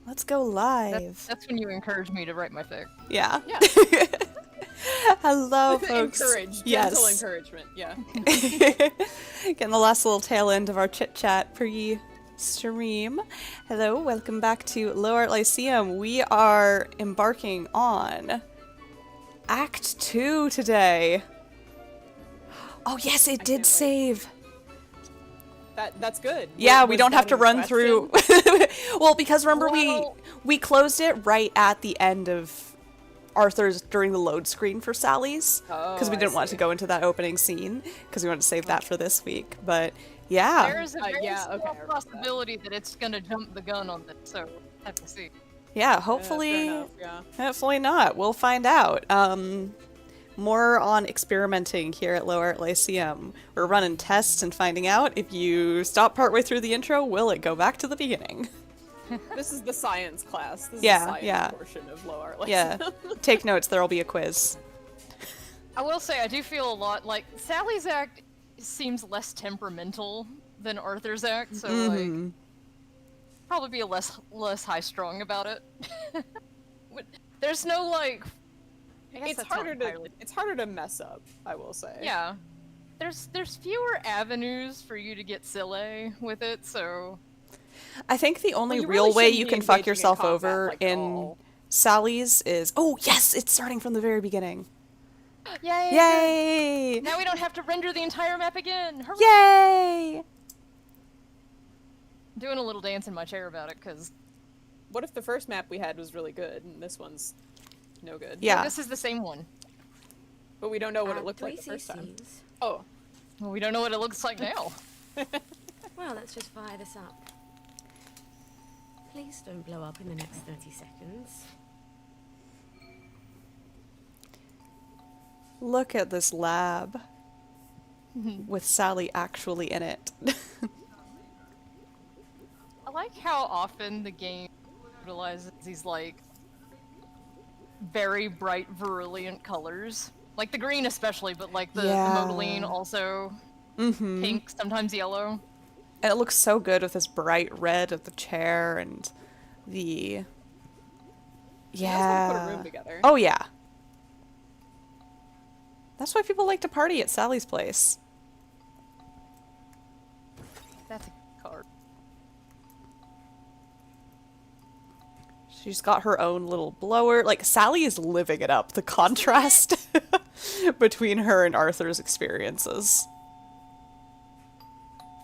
Let's go live. That's when you encourage me to write my fic. Yeah. Yeah. Hello, folks. Encourage. Yes. Gentle encouragement. Yeah. Getting the last little tail end of our chit-chat pre-stream. Hello, welcome back to Low Art Lyceum. We are embarking on Act 2 today. Oh yes, it did save. That's good. Yeah, we Was don't have that to a run question? through. Well, because remember we closed it right at the end of Arthur's during the load screen for Sally's, because we didn't want to go into that opening scene because we wanted to save that for this week. But yeah, There is a very yeah, small okay, I remember possibility that it's gonna jump the gun on this, so have to see. yeah. Fair Hopefully, enough, yeah. hopefully not. We'll find out. More on experimenting here at Low Art Lyceum. We're running tests and finding out if you stop partway through the intro, will it go back to the beginning? This is the science class. This is Yeah, the science yeah. portion of Low Art Yeah. Lyceum. Take notes. There'll be a quiz. I will say I do feel a lot like Sally's act seems less temperamental than Arthur's act, so like probably be less high strung about it. There's no like. I guess It's that's not harder entirely- to mess up, I will say. Yeah. There's fewer avenues for you to get silly with it, so I think the only Well, you real really way shouldn't you be can fuck engaging in yourself combat, over like, at in all. Sally's is... Oh, yes! It's starting from the very beginning. Yay! Yay! Now we don't have to render the entire map again. Hooray! Yay! I'm doing a little dance in my chair about it because What if the first map we had was really good and this one's no good? Yeah. this is the same one. But we don't know what it looked like the first time. Oh. Well, we don't know what it looks like now. Well, let's just fire this up. Please don't blow up in the next 30 seconds. Look at this lab with Sally actually in it. I like how often the game utilizes these, like, very bright, virulent colors. Like the green especially, but like the Modeline also pink, sometimes yellow. And it looks so good with this bright red of the chair and the... Yeah. Put a room together. Oh, yeah. That's why people like to party at Sally's place. That's a card. She's got her own little blower. Like, Sally is living it up. The contrast between her and Arthur's experiences.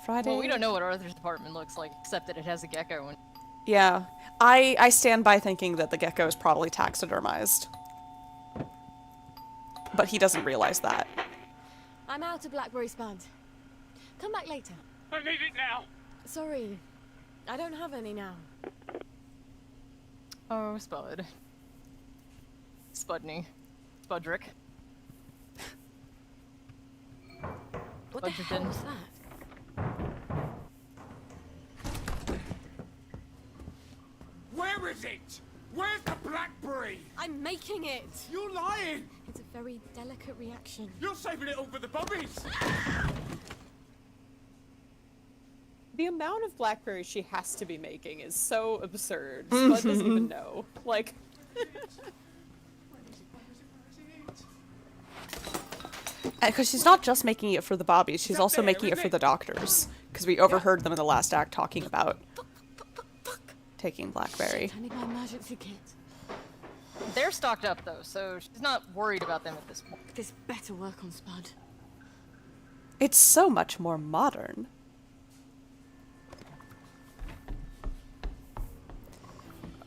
Friday? Well, we don't know what Arthur's apartment looks like, except that it has a gecko in it. Yeah. I stand by thinking that the gecko is probably taxidermized. But he doesn't realize that. I'm out of blackberry spud. Come back later. I need it now. Sorry, I don't have any now. Oh, Spud. Spudney. Spudrick. What the hell Budgerton. was that? Where is it? Where's the blackberry? I'm making it! You're lying. It's a very delicate reaction. You're saving it all for the bobbies. The amount of blackberries she has to be making is so absurd. Spud doesn't even know. Like, Because she's not just making it for the bobbies, she's also making it for the doctors. Because we overheard them in the last act talking about taking Blackberry. I need my emergency kit. They're stocked up, though, so she's not worried about them at this point. This better work on Spud. It's so much more modern.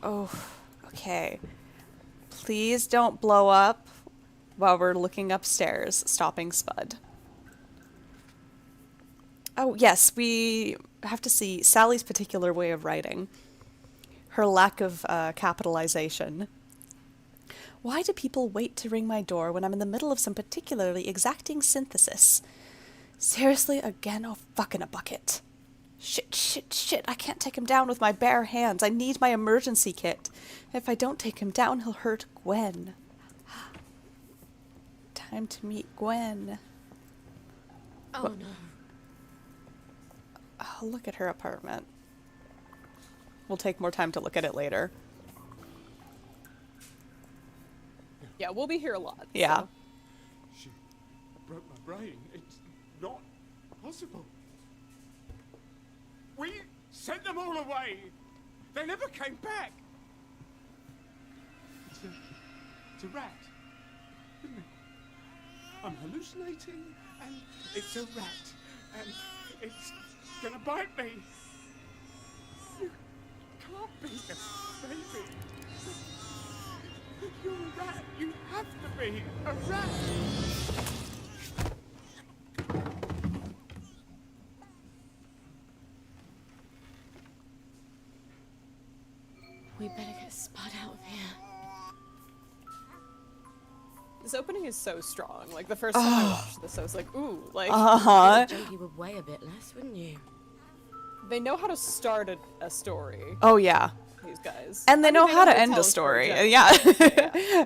Oh, okay. Please don't blow up while we're looking upstairs, stopping Spud. Oh, yes, we have to see Sally's particular way of writing. Her lack of capitalization. Why do people wait to ring my door when I'm in the middle of some particularly exacting synthesis? Seriously, again? Oh, fuck in a bucket. Shit, shit, shit. I can't take him down with my bare hands. I need my emergency kit. If I don't take him down, he'll hurt Gwen. Time to meet Gwen. Oh What? no. Oh, look at her apartment. We'll take more time to look at it later. yeah, we'll be here a lot. Yeah. So. She broke my brain. It's not possible. We sent them all away. They never came back. It's a rat, isn't it? I'm hallucinating, and it's a rat, and it's gonna bite me. You can't be a baby. You're a rat. You have to be a rat. We better get Spud out of here. This opening is so strong. Like, the first time I watched this, I was like, ooh, like, Uh-huh. Junkie would weigh a bit less, wouldn't you? they know how to start a story, Oh, yeah. these guys. And they I mean, know how to to end tell a story. generally. Yeah. Yeah.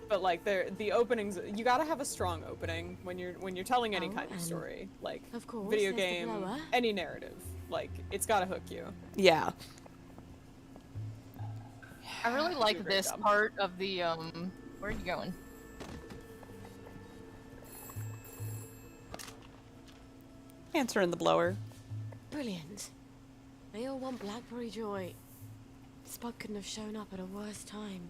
But like the openings, you gotta have a strong opening when you're telling any Oh, kind of and story, like of course, video there's the game, blower. any narrative. Like, it's gotta hook you. Yeah. I really do a like great this job. part of the, where are you going? Answering the blower. Brilliant. They all want Blackberry Joy. Spud couldn't have shown up at a worse time.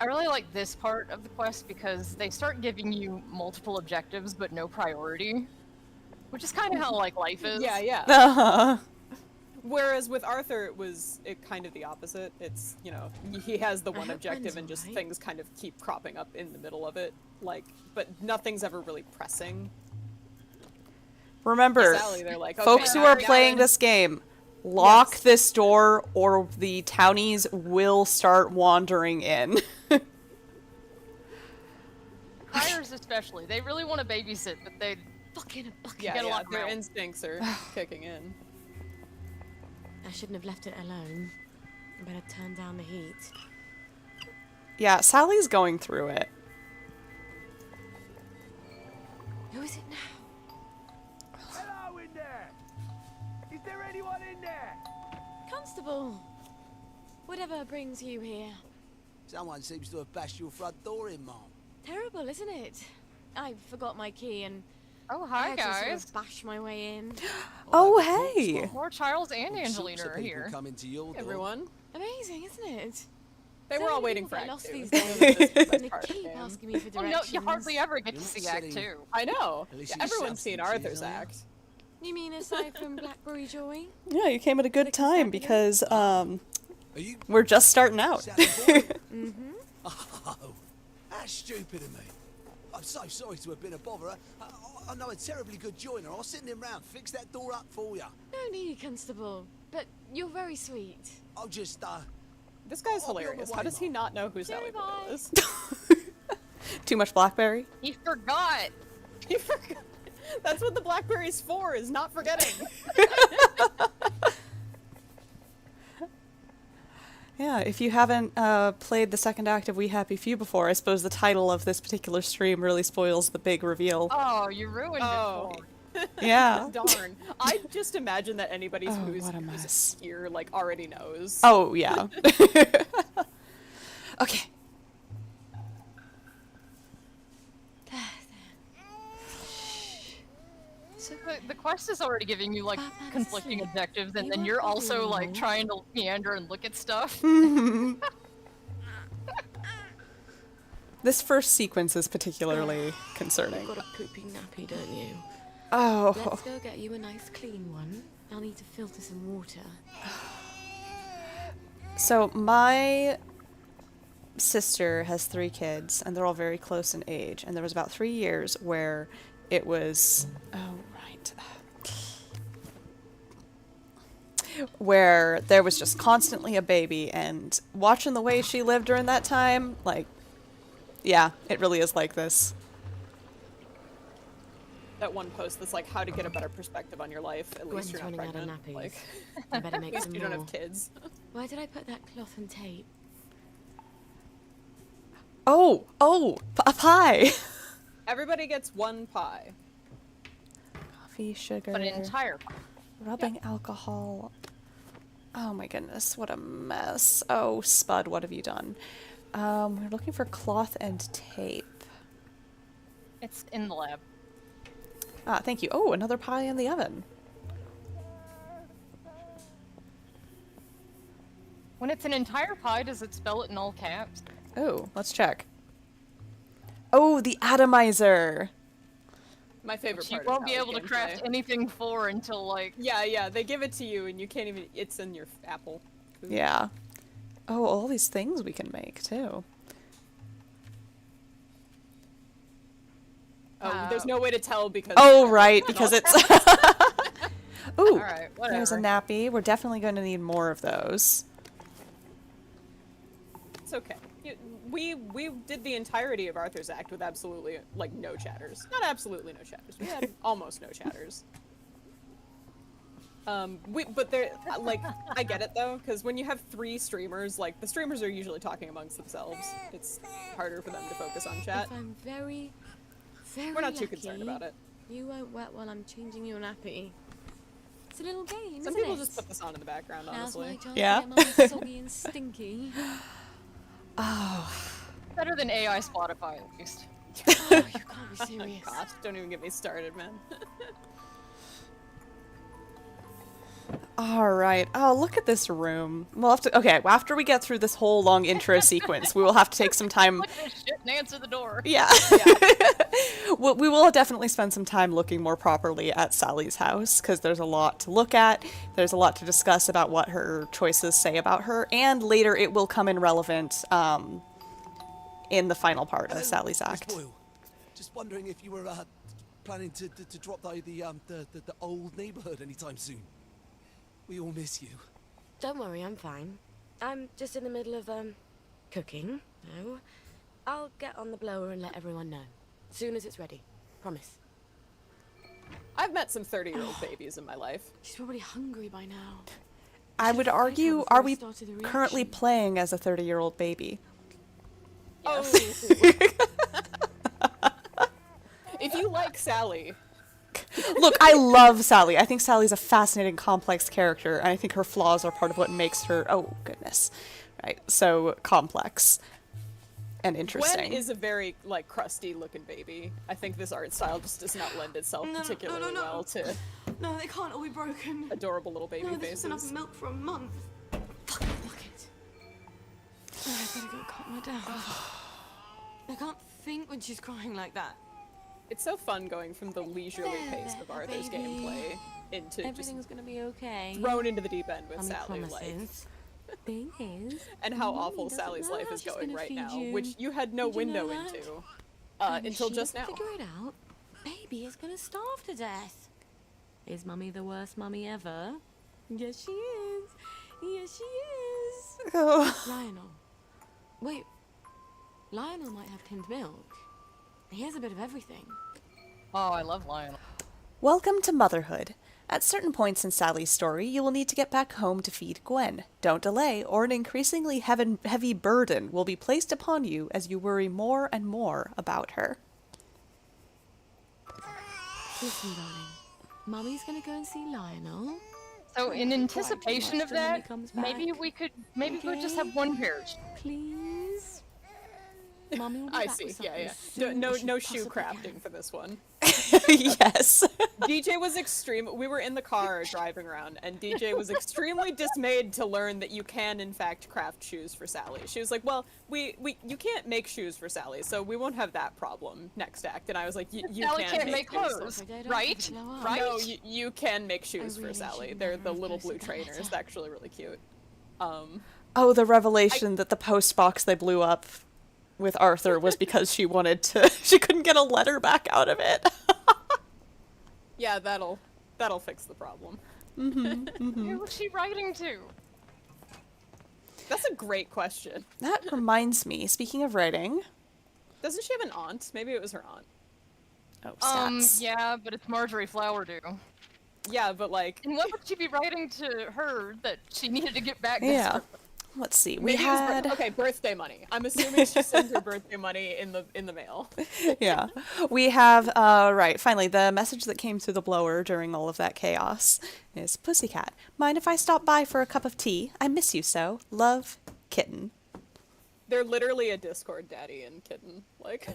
I really like this part of the quest because they start giving you multiple objectives but no priority, which is kind of how like life is. Yeah, yeah. Uh-huh. Whereas with Arthur, it kind of the opposite. It's, you know, he has the I one hope objective Ben's and just alright. things kind of keep cropping up in the middle of it. Like, but nothing's ever really pressing. Remember, Sally, they're like, okay, folks who now are you're playing in. this game, lock Yes. this door or the townies will start wandering in. Hires especially, they really want to babysit, but they Fucking a bucket. Yeah, get a yeah, lot their around. instincts are kicking in. I shouldn't have left it alone. I better turn down the heat. Yeah, Sally's going through it. Who is it now? Hello in there! Is there anyone in there? Constable! Whatever brings you here. Someone seems to have bashed your front door in, Mom. Terrible, isn't it? I forgot my key and Oh, I hi had to sort guys. of bash my way in. Oh, I've had hey. reports, Mom. More Charles and All Angelina sorts of are people here. coming to your door. Everyone. Amazing, isn't it? They So were all many waiting people for get Act lost 2. these This days. is the And best they part of the keep game. asking me for Well, directions. no, you hardly ever get You're to not see Act selling- 2. I know. At least you Everyone's seen substances, Arthur's are you? act. You mean aside from Blackberry Joy? Yeah, you came at a good Like time Saturday? because Are you we're just starting out. Sally Boyle? Mm-hmm. Oh, that's stupid of me. I'm so sorry to have been a bother. I know a terribly good joiner. I'll send him round, fix that door up for you. No need, Constable. But you're very sweet. I'll just, This guy's I'll be on the hilarious. way, How does he Mom. not know who Sally Boyle bye. is? Too much Blackberry? He forgot! He forgot. That's what the Blackberry's for, is not forgetting. Yeah, if you haven't played the second act of We Happy Few before, I suppose the title of this particular stream really spoils the big reveal. Oh, you ruined Oh. it for me. Yeah. Darn. I just imagine that anybody Oh, who's what a mess. here, like, already knows. Oh, yeah. Okay. So the quest is already giving you like Batman's conflicting asleep. objectives, and He then won't you're bother also you like anymore. trying to meander and look at stuff. This first sequence is particularly concerning. Got a poopy nappy, don't you? Oh. Let's go get you a nice clean one. I'll need to filter some water. So my sister has 3 kids, and they're all very close in age. And there was about 3 years where it was, where there was just constantly a baby. And watching the way she lived during that time, like, yeah, it really is like this. That one post that's like how to get a better perspective on your life. At least Gwen's you're not running out of pregnant. nappies. Like, I better at make least some you more. don't have kids. Where did I put that cloth and tape? Oh, a pie. Everybody gets 1 pie. Coffee, sugar, But an entire rubbing alcohol. Oh my goodness, what a mess. Oh, Spud, what have you done? We're looking for cloth and tape. it's in the lab. Ah, thank you. Oh, another pie in the oven. When it's an entire pie, does it spell it in all caps? Oh, let's check. Oh, the atomizer. My favorite Which you part won't is be how able to it craft gameplay. anything for until like Yeah, they give it to you and you can't even. It's in your apple. food. Yeah. Oh, all these things we can make, too. Oh, there's no way to tell because. Oh, right, because it's... Ooh, Alright, there's a whatever. nappy. We're definitely going to need more of those. It's okay. We did the entirety of Arthur's act with absolutely like no chatters. Not absolutely no chatters. We had almost no chatters. But there, like, I get it though, because when you have 3 streamers, like the streamers are usually talking amongst themselves. It's harder for them to focus on chat. If I'm very, very We're not too lucky, concerned about it. You won't wet while I'm changing your nappy. It's a little game, Some isn't people it? just put this on in the background, Now's my honestly. chance Yeah. to get mine soggy and stinky. Oh, better than AI Spotify at least. Oh, you can't be serious. Gosh, don't even get me started, man. All right. Oh, look at this room. We'll have to. Okay, after we get through this whole long intro sequence, we will have to take some time. Look at this shit and answer the door. Yeah. We will definitely spend some time looking more properly at Sally's house, because there's a lot to look at. There's a lot to discuss about what her choices say about her, and later it will come in relevant in the final part of Sally's Miss act. Boyle. Just wondering if you were planning to drop by the old neighborhood anytime soon. We all miss you. Don't worry, I'm fine. I'm just in the middle of, cooking. No. I'll get on the blower and let everyone know. Soon as it's ready. Promise. I've met some 30-year-old babies in my life. She's probably hungry by now. I would argue, before are we we started the currently reaction. playing as a 30-year-old baby? Oh. If you like Sally, Look, I love Sally. I think Sally's a fascinating, complex character, and I think her flaws are part of what makes her, oh goodness, right, so complex and interesting. Gwen is a very, like, crusty-looking baby. I think this art style just does not lend itself particularly well to No, they can't all be broken. adorable little baby No, there's enough faces. milk for a month. Fuck it. I better go calm her down. I can't think when she's crying like that. It's so fun going from the leisurely pace of Arthur's baby. gameplay into just Everything's gonna be okay. thrown into the deep end with Mummy Sally, like, promises. Thing is, and how Mummy awful doesn't Sally's know life how is she's going gonna right feed now, you. which you had no Did you know window that? into And if until she just doesn't now. figure it out, baby is gonna starve to death. Is Mummy the worst mummy ever? Yes, she is. Yes, she is. Oh. Lionel. Wait. Lionel might have tinned milk. He has a bit of everything. Oh, I love Lionel. Welcome to motherhood. At certain points in Sally's story, you will need to get back home to feed Gwen. Don't delay, or an increasingly heavy burden will be placed upon you as you worry more and more about her. Listen, darling. Mummy's gonna go and see Lionel. So in anticipation of till Mummy that, comes maybe back. we could just Okay. have one pair. Please? Mummy will be I back see, with yeah, something yeah. as soon No, as she no shoe possibly crafting can. for this one. Yes. DJ was we were in the car driving around, and DJ was extremely dismayed to learn that you can, in fact, craft shoes for Sally. She was like, well, you can't make shoes for Sally, so we won't have that problem next act. And I was like, you Sally can can't make shoes. clothes, Okay, don't right? blow up. Right? No, you can make shoes for really Sally. should They're never the have little blue posted that trainers. letter. They're actually really cute. Oh, the revelation that the post box they blew up with Arthur was because she she couldn't get a letter back out of it. Yeah, that'll fix the problem. Who was she writing to? That's a great question. That reminds me, speaking of writing, Doesn't she have an aunt? Maybe it was her aunt. oh, stats. Yeah, but it's Marjorie Flowerdew. Yeah, but like, And what would she be writing to her that she needed to get back? Yeah. Let's see. We maybe it was had okay, birthday money. I'm assuming she sends her birthday money in the mail. yeah. We have right, finally the message that came through the blower during all of that chaos is Pussycat. Mind if I stop by for a cup of tea? I miss you so. Love, Kitten. They're literally a Discord daddy and kitten. Like,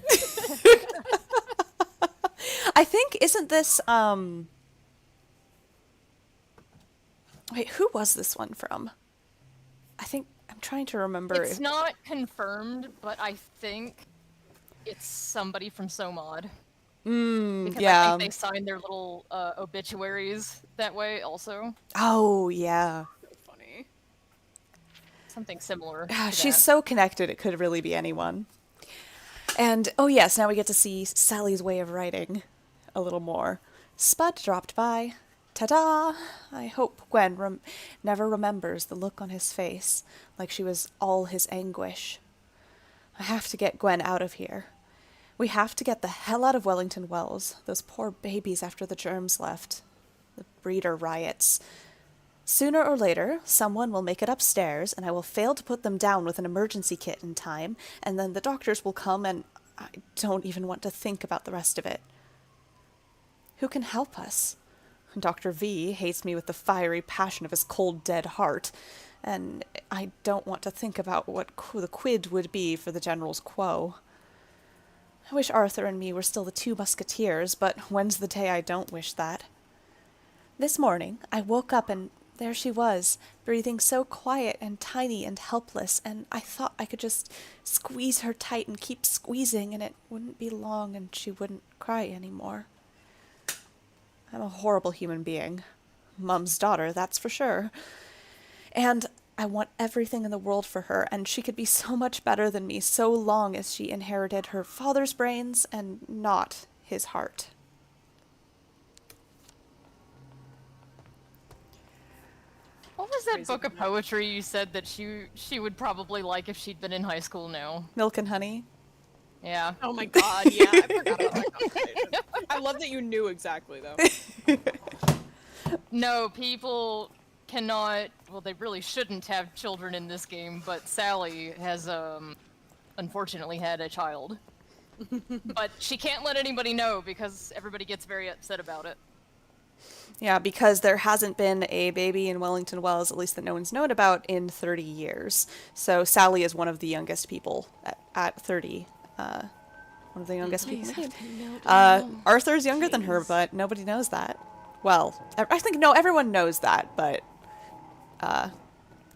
I think isn't this wait, who was this one from? I think I'm trying to remember. It's not confirmed, but I think it's somebody from SoMod. Because yeah. I think they signed their little obituaries that way also. Oh, yeah. so funny. Something similar. Ah, to she's that. so connected, it could really be anyone. And, oh yes, now we get to see Sally's way of writing a little more. Spud dropped by. Ta-da! I hope Gwen never remembers the look on his face, like she was all his anguish. I have to get Gwen out of here. We have to get the hell out of Wellington Wells. Those poor babies after the germs left. The breeder riots. Sooner or later, someone will make it upstairs, and I will fail to put them down with an emergency kit in time, and then the doctors will come, and I don't even want to think about the rest of it. Who can help us? Dr. V hates me with the fiery passion of his cold, dead heart, and I don't want to think about what the quid would be for the General's quo. I wish Arthur and me were still the two musketeers, but when's the day I don't wish that? This morning, I woke up and there she was, breathing so quiet and tiny and helpless, and I thought I could just squeeze her tight and keep squeezing, and it wouldn't be long and she wouldn't cry anymore. I'm a horrible human being. Mum's daughter, that's for sure. And I want everything in the world for her, and she could be so much better than me so long as she inherited her father's brains and not his heart. What was that book of poetry you said that she would probably like if she'd been in high school now? Milk and Honey? Yeah. Oh my god, yeah, I forgot about that conversation. I love that you knew exactly, though. No, people cannot, well, they really shouldn't have children in this game, but Sally has, unfortunately had a child. But she can't let anybody know because everybody gets very upset about it. Yeah, because there hasn't been a baby in Wellington Wells, at least that no one's known about, in 30 years. So Sally is one of the youngest people at 30. One of the youngest people. Arthur's younger than her, but nobody knows that. Well, I think, no, everyone knows that, but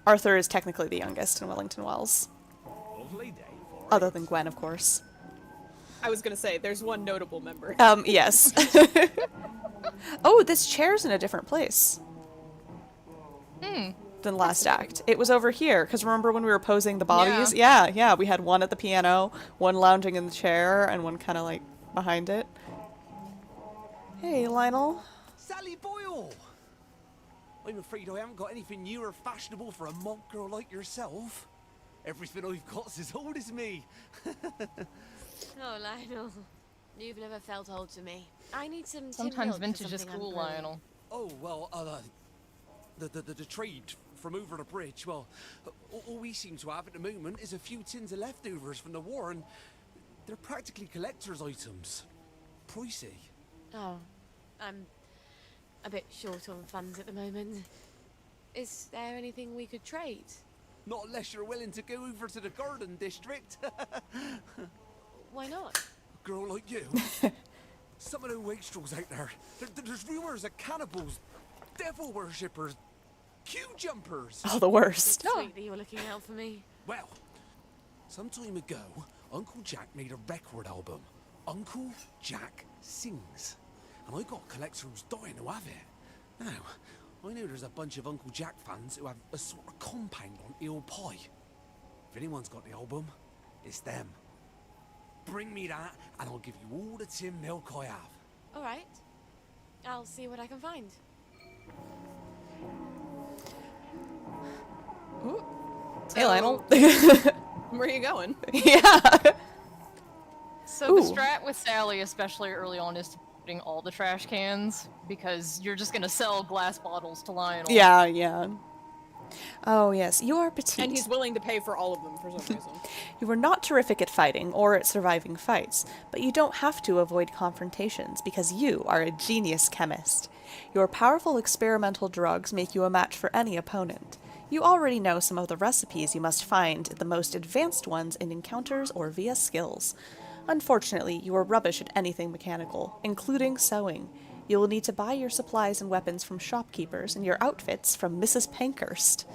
Arthur is technically the youngest in Wellington Wells. Lovely day for Other than Gwen, of course. I was gonna say, there's one notable member. Yes. Oh, this chair's in a different place than last act. It was over here, because remember when we were posing the bodies? Yeah, we had one at the piano, one lounging in the chair, and one kind of like behind it. Hey, Lionel. Sally Boyle! I'm afraid I haven't got anything new or fashionable for a monk girl like yourself. Everything I've got's as old as me. Oh, Lionel. You've never felt old to me. I need some Sometimes vintage is cool, Lionel. Oh, well, the trade from over the bridge, well, all we seem to have at the moment is a few tins of leftovers from the war, and they're practically collector's items. Pricey. Oh, I'm a bit short on funds at the moment. Is there anything we could trade? Not unless you're willing to go over to the garden district. Why not? A girl like you. Some of the wastrels out there. There's rumors of cannibals, devil worshippers, queue jumpers. Oh, the worst. Sweet that you're looking out for me. Well, some time ago, Uncle Jack made a record album. Uncle Jack Sings. And I got a collector who's dying to have it. Now, I know there's a bunch of Uncle Jack fans who have a sort of compound on Eel Pie. If anyone's got the album, it's them. Bring me that, and I'll give you all the tin milk I have. All right. I'll see what I can find. Hey, Lionel. Where are you going? Yeah. So the strat with Sally, especially early on, is putting all the trash cans, because you're just gonna sell glass bottles to Lionel. Yeah. Oh, yes. You are petite. And he's willing to pay for all of them for some reason. You are not terrific at fighting or at surviving fights, but you don't have to avoid confrontations because you are a genius chemist. Your powerful experimental drugs make you a match for any opponent. You already know some of the recipes you must find, the most advanced ones in encounters or via skills. Unfortunately, you are rubbish at anything mechanical, including sewing. You will need to buy your supplies and weapons from shopkeepers and your outfits from Mrs. Pankhurst.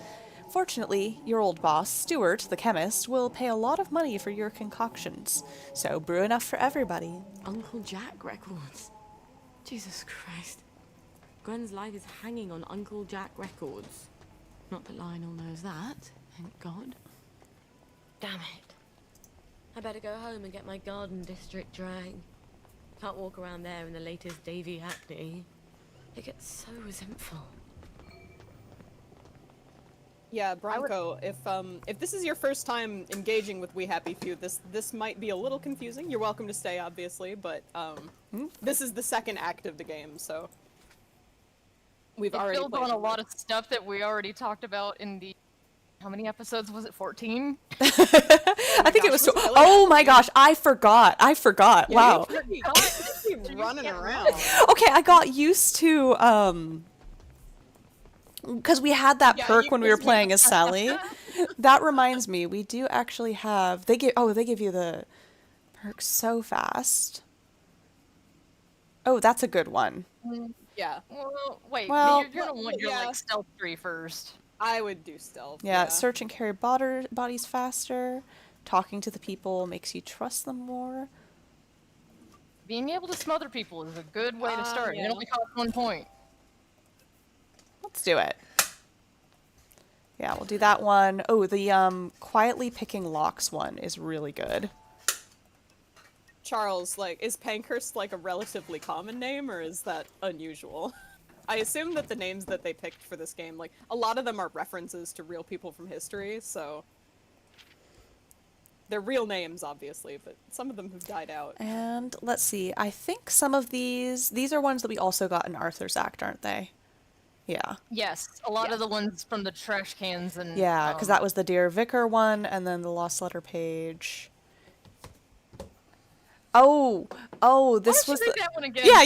Fortunately, your old boss, Stuart, the chemist, will pay a lot of money for your concoctions. So brew enough for everybody. Uncle Jack records. Jesus Christ. Gwen's life is hanging on Uncle Jack records. Not that Lionel knows that, thank God. Damn it. I better go home and get my garden district drag. Can't walk around there in the latest Davy Hackney. It gets so resentful. Yeah, Bronco, if this is your first time engaging with We Happy Few, this might be a little confusing. You're welcome to stay, obviously, but this is the second act of the game, so we've It already builds played on a it. lot of stuff that we already talked about in the... How many episodes was it? 14? I think it was... Oh my gosh, I forgot. Wow. Keep running around. Okay, I got used to, because we had that perk when we were playing as Sally. That reminds me, we do actually have... They give you the perk so fast. Oh, that's a good one. Yeah, Well, wait. Well, you're gonna want your yeah. like stealth tree first. I would do stealth. Yeah, search and carry bodies faster. Talking to the people makes you trust them more. Being able to smother people is a good way to start. yeah. It only costs 1 point. Let's do it. Yeah, we'll do that one. Oh, the quietly picking locks one is really good. Charles, like, is Pankhurst like a relatively common name, or is that unusual? I assume that the names that they picked for this game, like, a lot of them are references to real people from history, so... They're real names, obviously, but some of them have died out. And let's see. I think some of these are ones that we also got in Arthur's Act, aren't they? Yeah. Yes, a lot of the ones from the trash cans and Yeah, because that was the Dear Vicar one, and then the Lost Letter page. Oh, this Why was don't you the... read that one again? Yeah.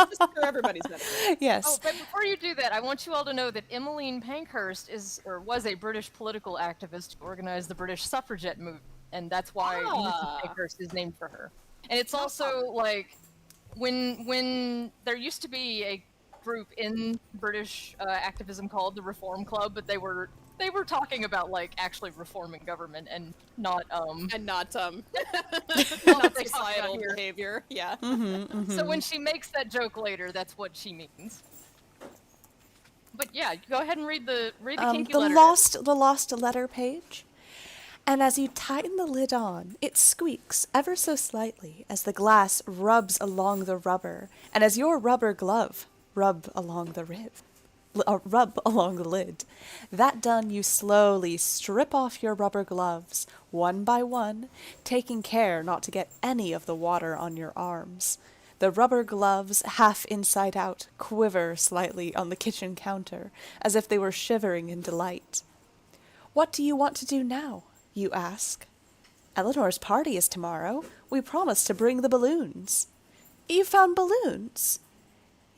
Just for everybody's benefit. Yes. Oh, but before you do that, I want you all to know that Emmeline Pankhurst was a British political activist who organized the British suffragette movement, and that's why Mrs. Pankhurst is named for her. And it's also like when there used to be a group in British activism called the Reform Club, but they were talking about like actually reforming government and not Not not societal behavior. Yeah. So when she makes that joke later, that's what she means. But yeah, go ahead and read the kinky letter. The lost letter page. And as you tighten the lid on, it squeaks ever so slightly as the glass rubs along the rubber, and as your rubber glove rub along the lid. That done, you slowly strip off your rubber gloves, one by one, taking care not to get any of the water on your arms. The rubber gloves, half inside out, quiver slightly on the kitchen counter, as if they were shivering in delight. What do you want to do now? You ask. Eleanor's party is tomorrow. We promised to bring the balloons. You found balloons?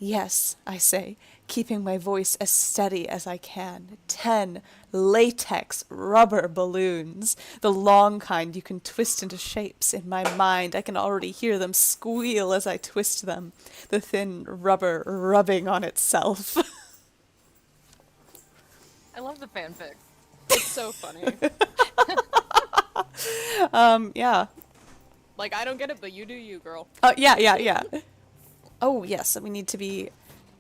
Yes, I say, keeping my voice as steady as I can. 10 latex rubber balloons. The long kind you can twist into shapes. In my mind, I can already hear them squeal as I twist them, the thin rubber rubbing on itself. I love the fanfic. It's so funny. Yeah. Like, I don't get it, but you do you, girl. Yeah. Oh, yes, we need to be,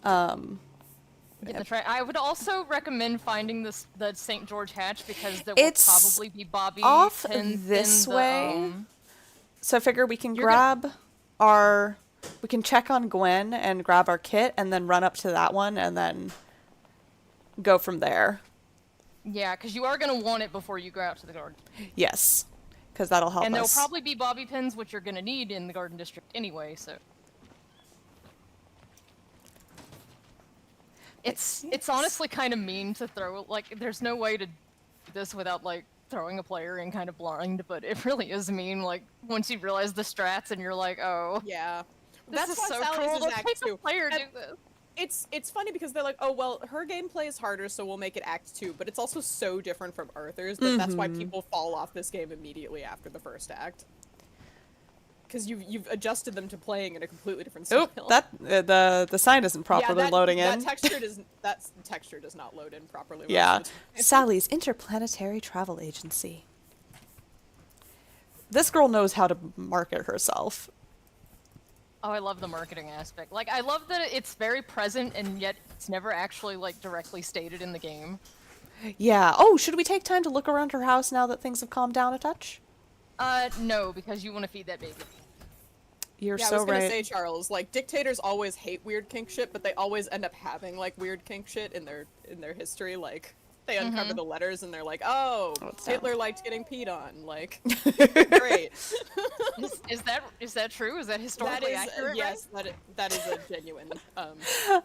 Get the I would also recommend finding the St. George hatch because there will probably be bobby off pins this in the, way. So I figure we can we can check on Gwen and grab our kit and then run up to that one and then go from there. Yeah, because you are going to want it before you go out to the garden. Yes, because that'll help us. And there'll probably be bobby pins, which you're going to need in the garden district anyway, so... It's honestly kind of mean to throw, like, there's no way to do this without, like, throwing a player in kind of blind, but it really is mean, like, once you realize the strats and you're like, oh. Yeah. This That's is why so Sally's cool, is let's Act make 2. the player do this. It's funny because they're like, oh, well, her gameplay is harder, so we'll make it Act 2, but it's also so different from Arthur's that that's why people fall off this game immediately after the first act. Because you've adjusted them to playing in a completely different style. The sign isn't properly loading in. That texture does not load in properly. Yeah. Sally's Interplanetary Travel Agency. This girl knows how to market herself. Oh, I love the marketing aspect. Like, I love that it's very present and yet it's never actually, like, directly stated in the game. Yeah. Oh, should we take time to look around her house now that things have calmed down a touch? No, because you want to feed that baby. You're I so was gonna right. say, Charles, like, dictators always hate weird kink shit, but they always end up having, like, weird kink shit in their history. Like, they uncover the letters and they're like, oh, Hitler liked getting peed on. Like, great. Is that true? Is that historically accurate? Yes, that is a genuine.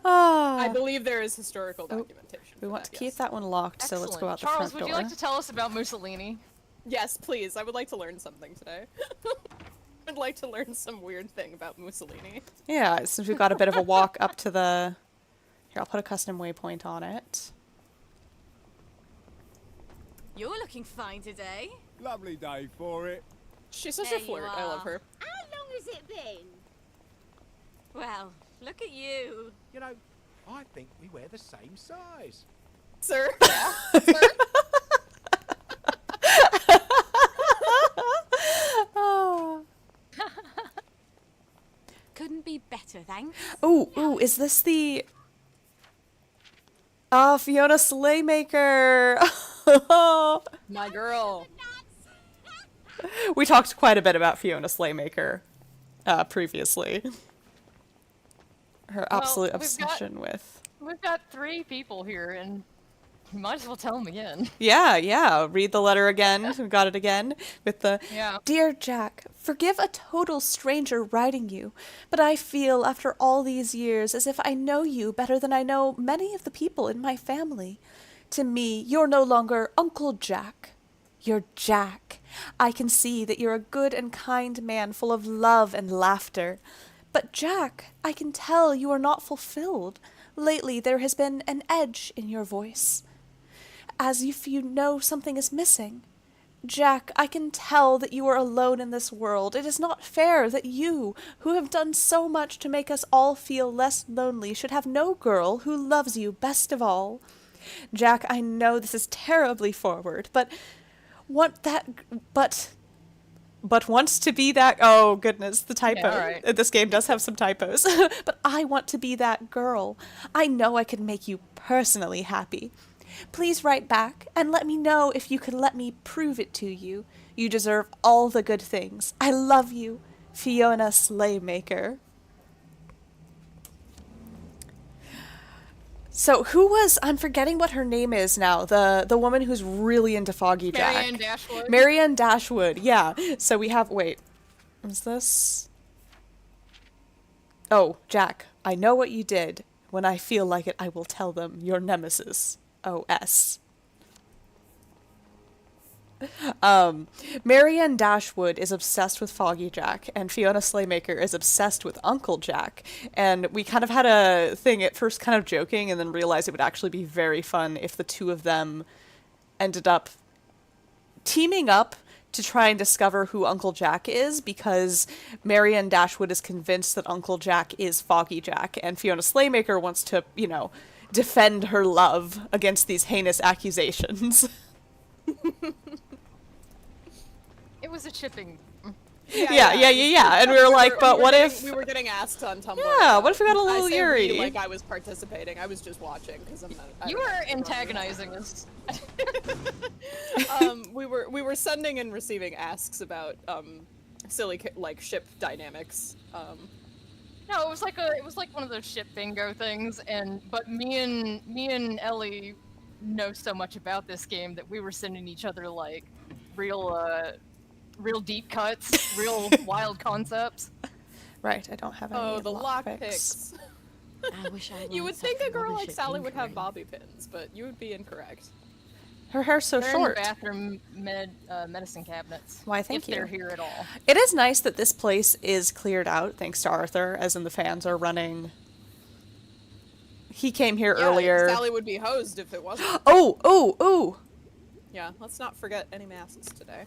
I believe there is historical documentation. We for want that, to keep yes. that one locked, so let's go out the front door. Charles, would you like to tell us about Mussolini? Yes, please. I would like to learn something today. I'd like to learn some weird thing about Mussolini. Yeah, since we've got a bit of a walk up to the... Here, I'll put a custom waypoint on it. You're looking fine today. Lovely day for it. She's such There a you flirt. I love are. her. How long has it been? Well, look at you. You know, I think we wear the same size. Sir. Oh. Couldn't be better, thanks. Ooh, is this the... Ah, Fiona Slaymaker! My girl. We talked quite a bit about Fiona Slaymaker previously. Her absolute obsession with... We've got 3 people here, and you might as well tell them again. Yeah. Read the letter again. We got it again with the... Yeah. Dear Jack, forgive a total stranger writing you, but I feel after all these years as if I know you better than I know many of the people in my family. To me, you're no longer Uncle Jack. You're Jack. I can see that you're a good and kind man full of love and laughter. But Jack, I can tell you are not fulfilled. Lately there has been an edge in your voice, as if you know something is missing. Jack, I can tell that you are alone in this world. It is not fair that you, who have done so much to make us all feel less lonely, should have no girl who loves you best of all. Jack, I know this is terribly forward, but wants to be that... Oh, goodness, the typo. Yeah, right. This game does have some typos. But I want to be that girl. I know I can make you personally happy. Please write back and let me know if you can let me prove it to you. You deserve all the good things. I love you, Fiona Slaymaker. So who was... I'm forgetting what her name is now. The woman who's really into Foggy Jack. Marianne Dashwood. Marianne Dashwood, yeah. So we have... Wait. Is this... Oh, Jack, I know what you did. When I feel like it, I will tell them. Your nemesis. O.S. Marianne Dashwood is obsessed with Foggy Jack, and Fiona Slaymaker is obsessed with Uncle Jack. And we kind of had a thing at first kind of joking, and then realized it would actually be very fun if the two of them ended up teaming up to try and discover who Uncle Jack is, because Marianne Dashwood is convinced that Uncle Jack is Foggy Jack, and Fiona Slaymaker wants to, you know, defend her love against these heinous accusations. It was a chipping. Yeah. And we were like, but what if... We were getting asked on Tumblr. Yeah, what if we got a little I say Yuri? we like I was participating. I was just watching because I'm not... You were antagonizing us. We were sending and receiving asks about silly like ship dynamics. No, it was like one of those ship bingo things, but me and Ellie know so much about this game that we were sending each other like real deep cuts, real wild concepts. Right, I don't have any Oh, the lock picks. picks. I wish I You would weren't think such a girl rubbish like at Sally would have tinkering. bobby pins, but you would be incorrect. Her hair's so They're short. in the bathroom medicine cabinets. Why, thank if you. they're here at all. It is nice that this place is cleared out, thanks to Arthur, as in the fans are running. He came here Yeah, earlier. Sally would be hosed if it wasn't. Oh! Yeah, let's not forget any masses today.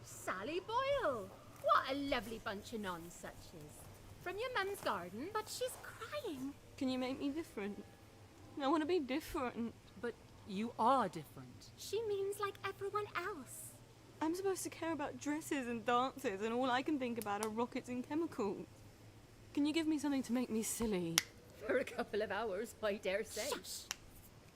Sally Boyle! What a lovely bunch of nonsuches. From your mum's garden? But she's crying. Can you make me different? I want to be different. But you are different. She means like everyone else. I'm supposed to care about dresses and dances, and all I can think about are rockets and chemicals. Can you give me something to make me silly? For a couple of hours, I dare say. Shush.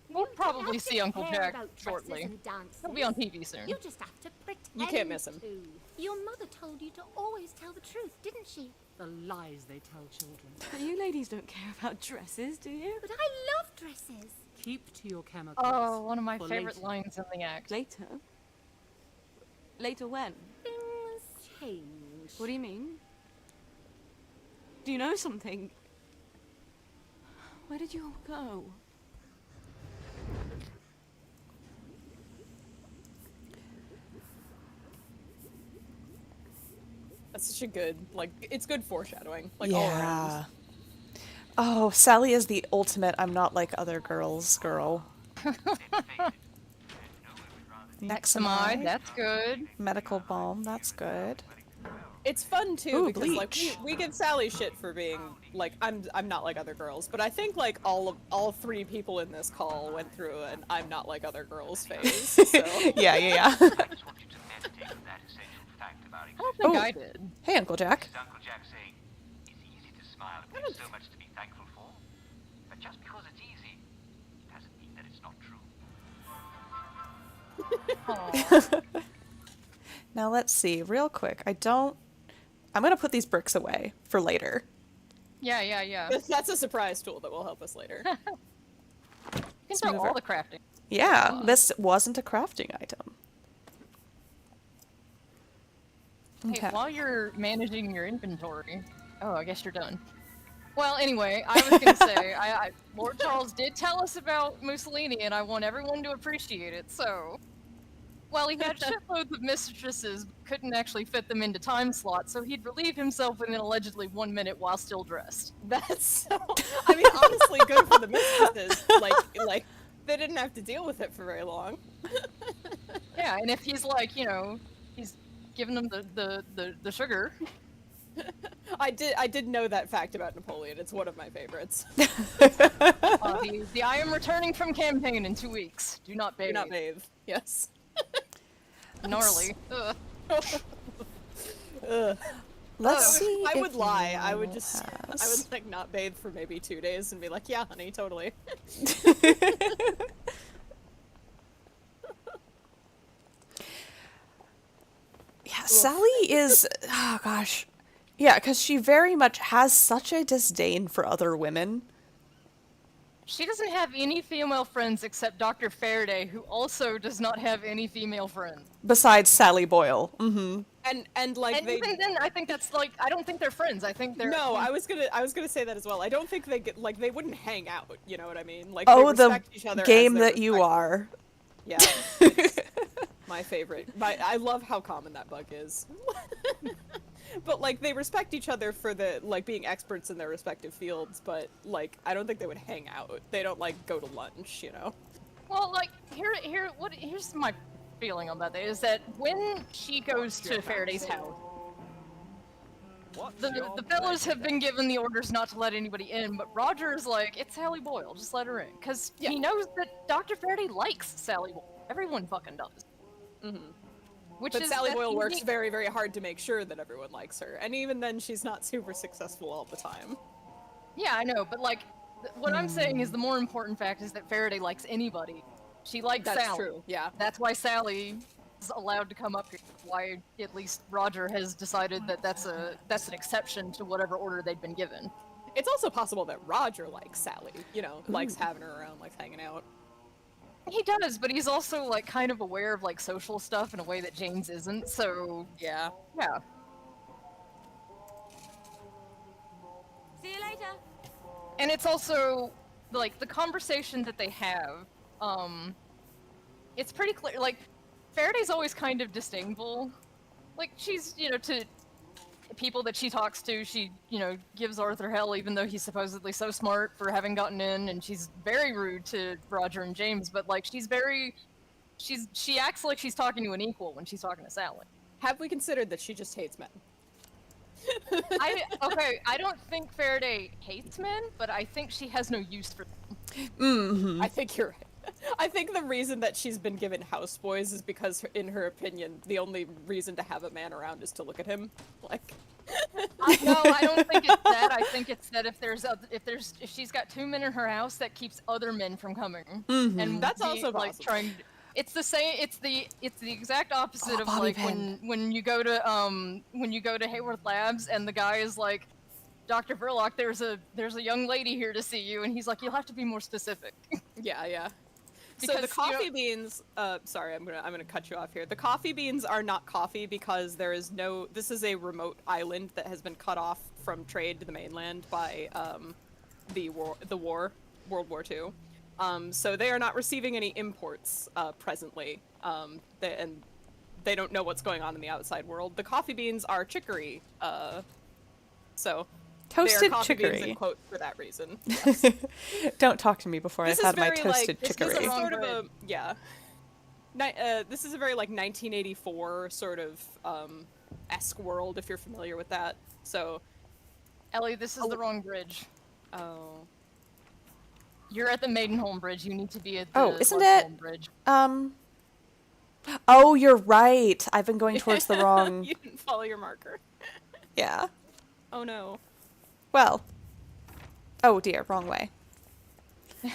We'll probably have to see Uncle care Jack about dresses shortly. and dances. He'll be on TV soon. You just have to pretend You can't miss him. to. Your mother told you to always tell the truth, didn't she? The lies they tell children. But you ladies don't care about dresses, do you? But I love dresses. Keep to your chemicals. Oh, one of my for favorite later. lines in the act. Later? Later when? Things change. What do you mean? Do you know something? Where did you all go? That's such a good, like, it's good foreshadowing. Like, all Yeah. around. Oh, Sally is the ultimate I'm not like other girls girl. Nexamide. That's good. Medical balm. That's good. It's fun too Ooh, because like bleach. we give Sally shit for being like I'm not like other girls, but I think like all three people in this call went through an I'm not like other girls phase. So. Yeah. I don't think I did. Hey, Uncle Jack. Is Uncle Jack saying it's easy to smile when there's so much to be thankful for? But just because it's easy, it doesn't mean that it's not true. Now let's see, real quick. I'm gonna put these bricks away for later. Yeah. That's a surprise tool that will help us later. You can throw all the crafting. Yeah, this wasn't a crafting item. Hey, while you're managing your inventory... Oh, I guess you're done. Well, anyway, I was gonna say, Lord Charles did tell us about Mussolini, and I want everyone to appreciate it, so... Well, he had shitloads of mistresses, but couldn't actually fit them into time slots, so he'd relieve himself within allegedly 1 minute while still dressed. That's so. I mean, honestly, good for the mistresses. Like they didn't have to deal with it for very long. Yeah, and if he's like, he's giving them the sugar. I did know that fact about Napoleon. It's one of my favorites. The I am returning from campaign in 2 weeks. Do not bathe. Do not bathe. Yes. Gnarly. Ugh. Ugh. Let's see. I would if lie. I Neil would just. I has- would like not bathe for maybe 2 days and be like, yeah, honey, totally. Yeah, Sally is. Oh gosh. Yeah, because she very much has such a disdain for other women. She doesn't have any female friends except Dr. Faraday, who also does not have any female friends. Besides Sally Boyle. Mm-hmm. And like And they. even then, I think that's like, I don't think they're friends. I think they're... No, I was gonna say that as well. I don't think they get like they wouldn't hang out. You know what I mean? Like Oh, they the respect each other game as they that you respect- are. Yeah. It's my favorite. I love how common that bug is. But like they respect each other for the like being experts in their respective fields, but like I don't think they would hang out. They don't like go to lunch, you know. Well, like, here's my feeling on that is that when she goes to Faraday's house, the fellows have been given the orders not to let anybody in, but Roger's like, it's Sally Boyle, just let her in. Because he knows that Dr. Faraday likes Sally Boyle. Everyone fucking does. Mm-hmm. But Sally Boyle works very, very hard to make sure that everyone likes her, and even then she's not super successful all the time. Yeah, I know, but like, what I'm saying is the more important fact is that Faraday likes anybody. She likes That's Sally. true, yeah. That's why Sally is allowed to come up here. Why at least Roger has decided that that's an exception to whatever order they'd been given. It's also possible that Roger likes Sally, you know, likes having her around, likes hanging out. He does, but he's also like kind of aware of like social stuff in a way that James isn't. So yeah. See you later. And it's also like the conversation that they have. It's pretty clear. Like Faraday's always kind of disdainful. Like she's to people that she talks to, she gives Arthur hell, even though he's supposedly so smart for having gotten in, and she's very rude to Roger and James. But like she acts like she's talking to an equal when she's talking to Sally. Have we considered that she just hates men? I don't think Faraday hates men, but I think she has no use for them. Mm-hmm. I think you're right. I think the reason that she's been given houseboys is because, in her opinion, the only reason to have a man around is to look at him. Like, no, I don't think it's that. I think it's that if she's got 2 men in her house, that keeps other men from coming. Mm-hmm. And That's also like possible. trying. It's the same. It's the exact opposite of Bobby like Pin. when you go to Hayworth Labs and the guy is like, Dr. Verloc, there's a young lady here to see you, and he's like, you'll have to be more specific. yeah. So Because, the coffee beans. Sorry, I'm gonna cut you off here. The coffee beans are not coffee because there is no. This is a remote island that has been cut off from trade to the mainland by World War II. So they are not receiving any imports presently. And they don't know what's going on in the outside world. The coffee beans are chicory. So. Toasted they are coffee chicory. beans in quotes for that reason. Don't talk to me before This I've is had my very, toasted like, chicory. This is sort of a This is a very, like, 1984 sort of, esque world, if you're familiar with that. So... Ellie, this is the wrong bridge. Oh. You're at the Maidenholm Bridge. You need to be at the Oh, isn't Bloodholm it? Bridge. Oh, you're right. I've been going towards the wrong... You didn't follow your marker. Yeah. Oh, no. Well. Oh, dear. Wrong way.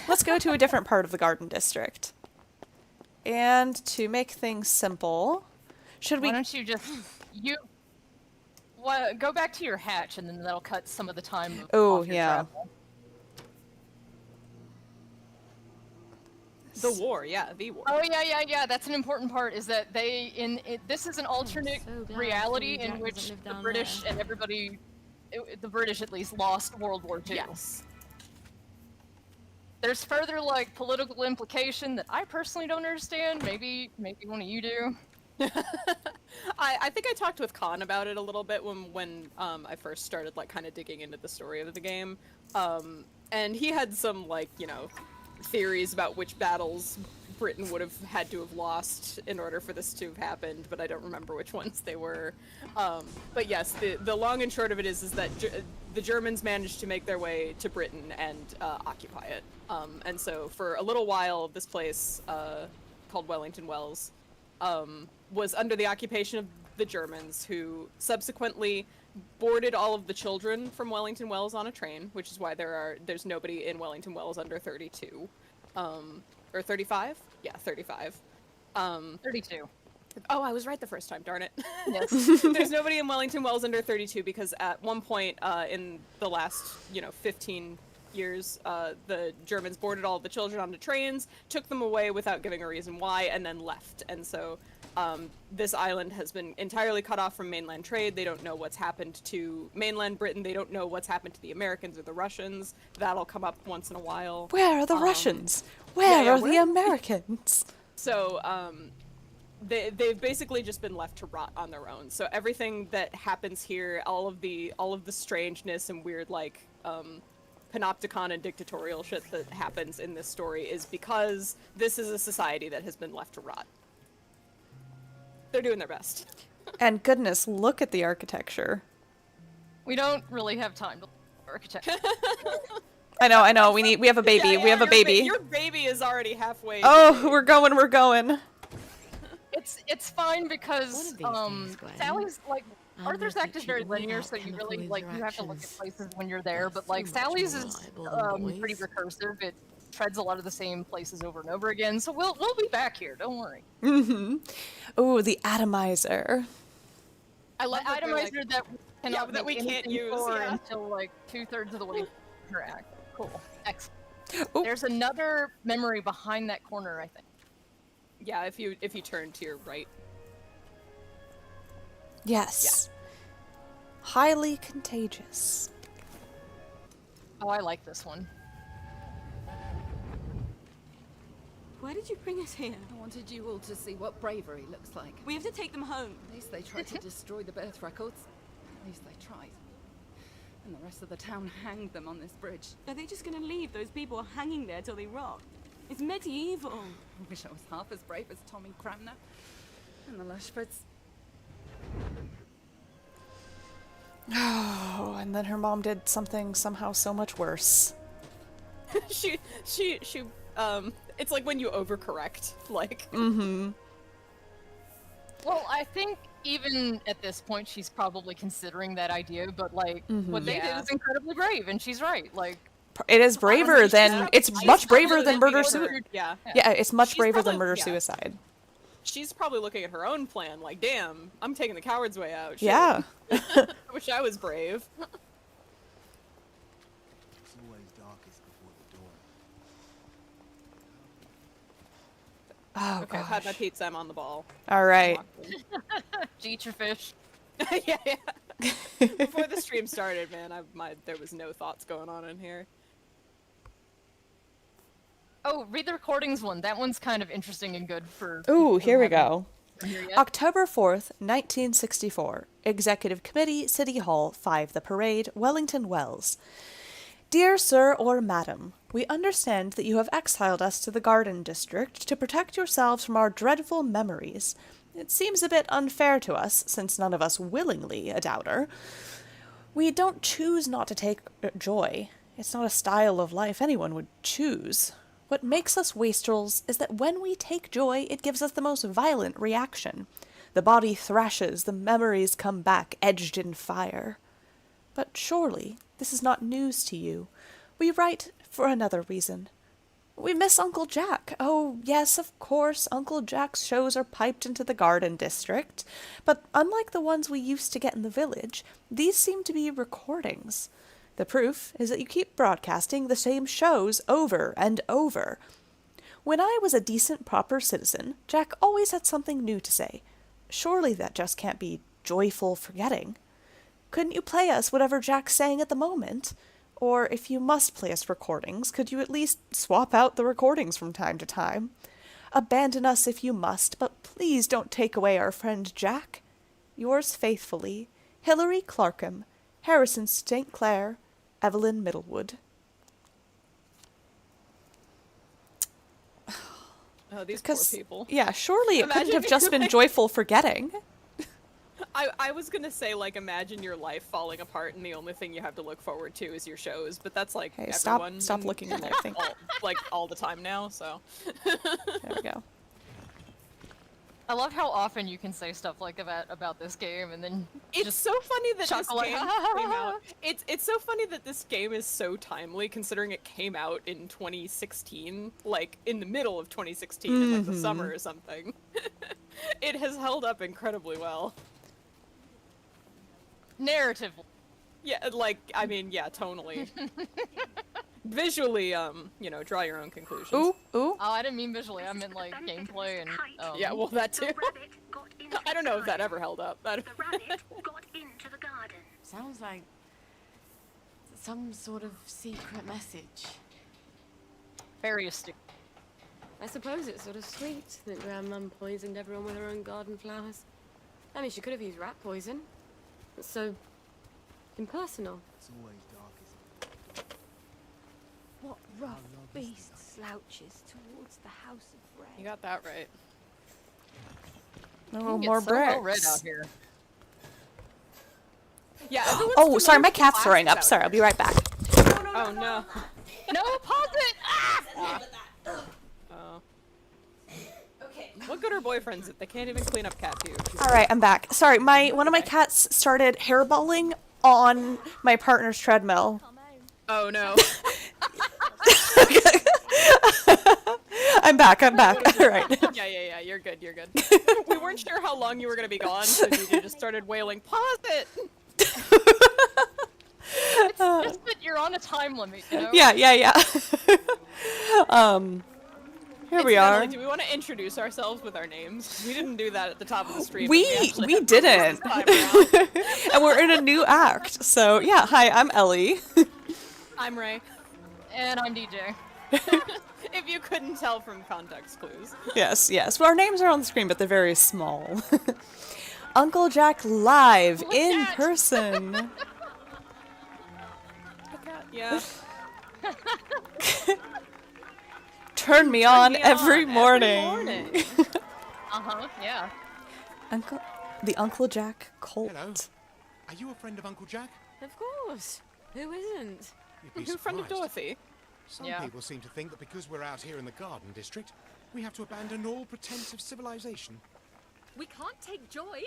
Let's go to a different part of the Garden District. And to make things simple, should we... Why don't you just... go back to your hatch, and then that'll cut some of the time off your travel. The war, yeah, the war. Oh, yeah. That's an important part, is that this is an alternate reality in which the British and everybody, the British at least, lost World War II. Yes. There's further, like, political implication that I personally don't understand. Maybe one of you do. I think I talked with Khan about it a little bit when I first started, like, kind of digging into the story of the game. And he had some, like, you know, theories about which battles Britain would have had to have lost in order for this to have happened, but I don't remember which ones they were. But yes, the long and short of it is that the Germans managed to make their way to Britain and occupy it. And so for a little while, this place, called Wellington Wells, was under the occupation of the Germans, who subsequently boarded all of the children from Wellington Wells on a train, which is why there's nobody in Wellington Wells under 32. Or 35? Yeah, 35. 32. Oh, I was right the first time, darn it. Yes. There's nobody in Wellington Wells under 32 because at one point in the last, 15 years, the Germans boarded all of the children onto trains, took them away without giving a reason why, and then left. And so this island has been entirely cut off from mainland trade. They don't know what's happened to mainland Britain. They don't know what's happened to the Americans or the Russians. That'll come up once in a while. Where are the Russians? Where are the Americans? So, they've basically just been left to rot on their own. So everything that happens here, all of the strangeness and weird, like, panopticon and dictatorial shit that happens in this story is because this is a society that has been left to rot. They're doing their best. And goodness, look at the architecture. We don't really have time to architect. I know. We have a baby. Yeah, we have a baby. Your baby is already halfway. Oh, we're going. It's fine because Sally's like Arthur's Act is very linear, so you really you have to look at places when you're there. But like Sally's is pretty recursive. It treads a lot of the same places over and over again. So we'll be back here. Don't worry. Mm-hmm. Oh, the atomizer. I love the atomizer that we can't use until like 2/3 of the way through Act. Cool. Excellent. Ooh. There's another memory behind that corner, I think. Yeah, if you turn to your right. Yes. Yeah. Highly contagious. Oh, I like this one. Why did you bring us here? I wanted you all to see what bravery looks like. We have to take them home. At least they tried to destroy the birth records. At least they tried. And the rest of the town hanged them on this bridge. Are they just gonna leave those people hanging there till they rot? It's medieval. I wish I was half as brave as Tommy Cranmer and the Lushfords. Oh, and then her mom did something somehow so much worse. she it's like when you overcorrect, like. Mm-hmm. Well, I think even at this point she's probably considering that idea, but like what they did is incredibly brave, and she's right. Like it is braver than it's much braver than murder suicide. Yeah, it's much braver than murder suicide. She's probably looking at her own plan, like, damn, I'm taking the coward's way out. Shit. Yeah. I wish I was brave. It's always darkest before the dawn. Oh, okay, I've had my pizza, I'm on the ball. All right. Eat your fish. yeah. Before the stream started, man, there was no thoughts going on in here. Oh, read the recordings one. That one's kind of interesting and good for... Ooh, here we go. Here October 4th, 1964. Executive Committee, City Hall, 5 The Parade, Wellington Wells. Dear Sir or Madam, we understand that you have exiled us to the Garden District to protect yourselves from our dreadful memories. It seems a bit unfair to us, since none of us willingly a doubter. We don't choose not to take joy. It's not a style of life anyone would choose. What makes us wastrels is that when we take joy, it gives us the most violent reaction. The body thrashes, the memories come back, edged in fire. But surely this is not news to you. We write for another reason. We miss Uncle Jack. Oh, yes, of course, Uncle Jack's shows are piped into the Garden District. But unlike the ones we used to get in the village, these seem to be recordings. The proof is that you keep broadcasting the same shows over and over. When I was a decent, proper citizen, Jack always had something new to say. Surely that just can't be joyful forgetting. Couldn't you play us whatever Jack's saying at the moment? Or if you must play us recordings, could you at least swap out the recordings from time to time? Abandon us if you must, but please don't take away our friend Jack. Yours faithfully, Hilary Clarkham, Harrison St. Clair, Evelyn Middlewood. Oh, these poor people. Yeah, surely it couldn't have just been joyful forgetting. I was gonna say, like, imagine your life falling apart and the only thing you have to look forward to is your shows, but that's like Hey, everyone. stop looking at that thing. All the time now, so. There we go. I love how often you can say stuff like that about this game, and then It's so funny that this chuckle like, game came out. It's so funny that this game is so timely, considering it came out in 2016, like in the middle of 2016, in like the summer or something. It has held up incredibly well. narrative. Yeah, like, I mean, yeah, tonally. Visually, you know, draw your own conclusions. Ooh. Oh, I didn't mean visually. I meant like gameplay and. Yeah, well, that too. I don't know if that ever held up. The rabbit got into the garden. Sounds like some sort of secret message. Very astute. I suppose it's sort of sweet that Grandmum poisoned everyone with her own garden flowers. I mean, she could have used rat poison. It's so impersonal. It's always dark, isn't it? What rough beast slouches towards the House of Red? You got that right. Oh, It's more so well read bricks. out here. Yeah. everyone's Oh, sorry, my familiar with cat's the throwing up. classes Sorry, out I'll be right back. here. Oh no. No, pause it! Oh. What good are boyfriends if they can't even clean up cat poo? All right, I'm back. Sorry, one of my cats started hairballing on my partner's treadmill. Oh no. I'm back. All right. Yeah, you're good, We weren't sure how long you were gonna be gone, so DJ just started wailing, pause it! It's just that you're on a time limit, you know? Yeah. Here we are. Natalie, do we want to introduce ourselves with our names? We didn't do that at the top of the stream. We didn't. And we're in a new act. So, yeah, hi, I'm Ellie. I'm Ray. And I'm DJ. If you couldn't tell from context clues. Yes. Well, our names are on the screen, but they're very small. Uncle Jack live in person. Yeah. Turn me on every morning. Yeah. The Uncle Jack cult. Hello. Are you a friend of Uncle Jack? Of course. Who isn't? You'd be Who's a friend of surprised. Dorothy? Some Yeah. people seem to think that because we're out here in the Garden District, we have to abandon all pretense of civilization. We can't take joy,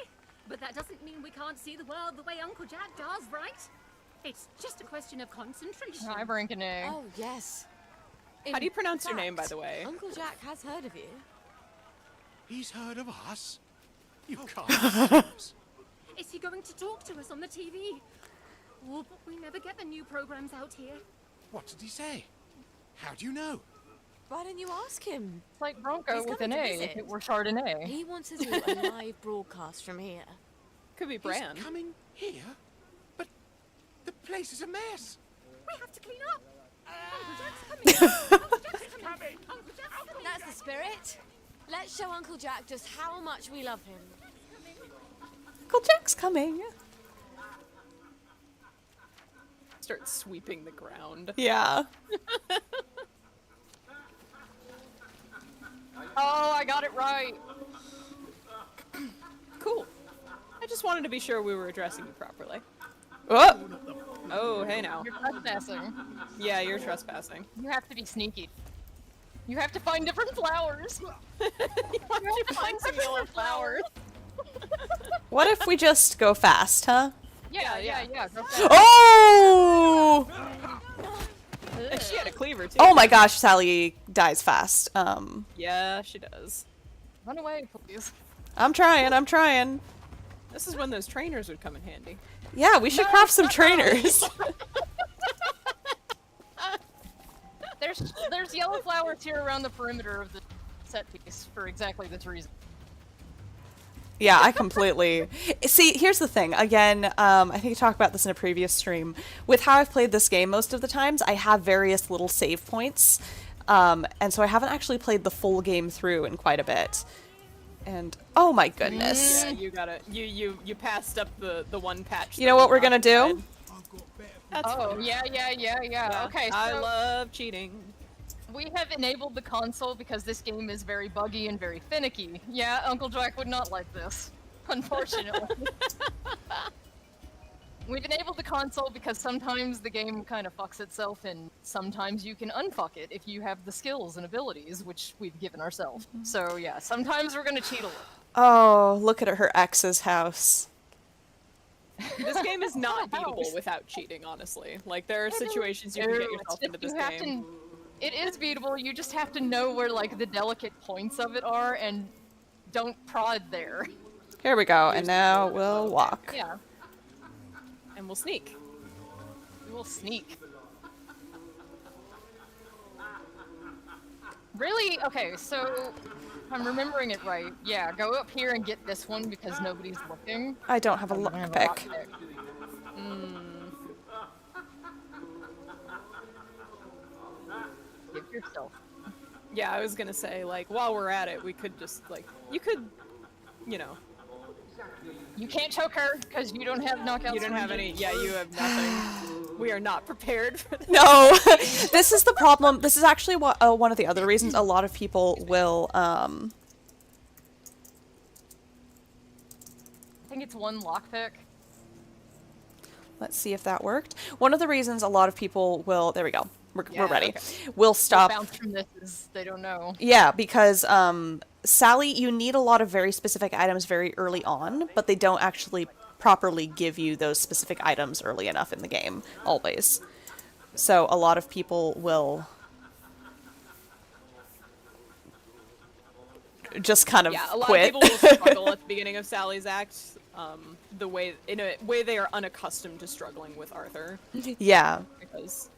but that doesn't mean we can't see the world the way Uncle Jack does, right? It's just a question of concentration. Hi, Brinkany. Oh, yes. How do you pronounce your name, by the way? Uncle Jack has heard of you. He's heard of us? You can't. Is he going to talk to us on the TV? Oh, but we never get the new programs out here. What did he say? How do you know? Why don't you ask him? It's like Bronco He's with coming an to A if visit. it were Chardonnay. He wants to do a live broadcast from here. Could be Bran. He's coming here? But the place is a mess. We have to clean up. Uncle Jack's coming. Uncle Jack's coming. Uncle Jack's coming. That's the spirit. Let's show Uncle Jack just how much we love him. Uncle Jack's coming. start sweeping the ground. Yeah. Oh, I got it right. Cool. I just wanted to be sure we were addressing you properly. Oh! Oh, hey now. You're trespassing. Yeah, you're trespassing. You have to be sneaky. You have to find different flowers. You have to find some yellow flowers. What if we just go fast, huh? Yeah. Go fast. Oh! And she had a cleaver too. Oh my gosh, Sally dies fast. Yeah, she does. Run away, please. I'm trying. This is when those trainers would come in handy. Yeah, we should craft some trainers. There's yellow flowers here around the perimeter of the set piece for exactly this reason. Yeah, I completely... See, here's the thing. Again, I think I talked about this in a previous stream. With how I've played this game most of the times, I have various little save points. And so I haven't actually played the full game through in quite a bit. And, oh my goodness. Yeah, you got it. You passed up the one patch. You know what we're gonna do? That's fine. Yeah. Okay, so... I love cheating. We have enabled the console because this game is very buggy and very finicky. Yeah, Uncle Jack would not like this, unfortunately. We've enabled the console because sometimes the game kind of fucks itself and sometimes you can unfuck it if you have the skills and abilities, which we've given ourselves. So yeah, sometimes we're gonna cheat a little. Oh, look at her ex's house. This game is not beatable without cheating, honestly. Like, there are situations you can get yourself into this game. It is beatable, you just have to know where, like, the delicate points of it are, and don't prod there. Here we go, and now we'll walk. Yeah. And we'll sneak. We will sneak. Really? Okay, so... if I'm remembering it right, yeah, go up here and get this one because nobody's looking. I don't have a lockpick. Give yourself. Yeah, I was gonna say, like, while we're at it, we could just, like, you could, you know. You can't choke her because you don't have knockouts. You don't have any, yeah, you have nothing. We are not prepared for this. No! This is the problem. This is actually what, one of the other reasons a lot of people will, I think it's one lockpick. Let's see if that worked. One of the reasons a lot of people will... There we go. We're ready. Okay. We'll stop... The bounce from this is they don't know. Yeah, because, Sally, you need a lot of very specific items very early on, but they don't actually properly give you those specific items early enough in the game, always. So a lot of people will just kind of a lot quit. of people will struggle at the beginning of Sally's act, in a way they are unaccustomed to struggling with Arthur. Yeah. Because,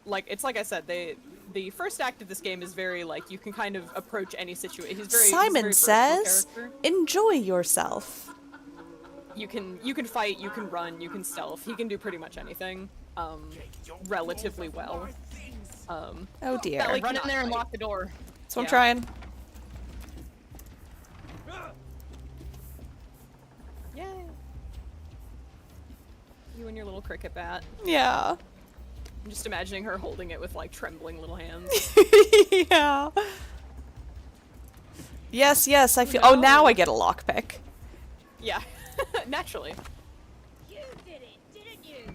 it's like I said, the first act of this game is very, like, you can kind of approach any situation. Simon says, enjoy yourself. You can fight, you can run, you can stealth. He can do pretty much anything, relatively well. Oh dear. Sally Run in there and lock the door. So I'm trying. Yay. You and your little cricket bat. Yeah. I'm just imagining her holding it with, like, trembling little hands. Yeah. Yes, I feel... Oh, now I get a lockpick. Yeah. Naturally. You did it, didn't you?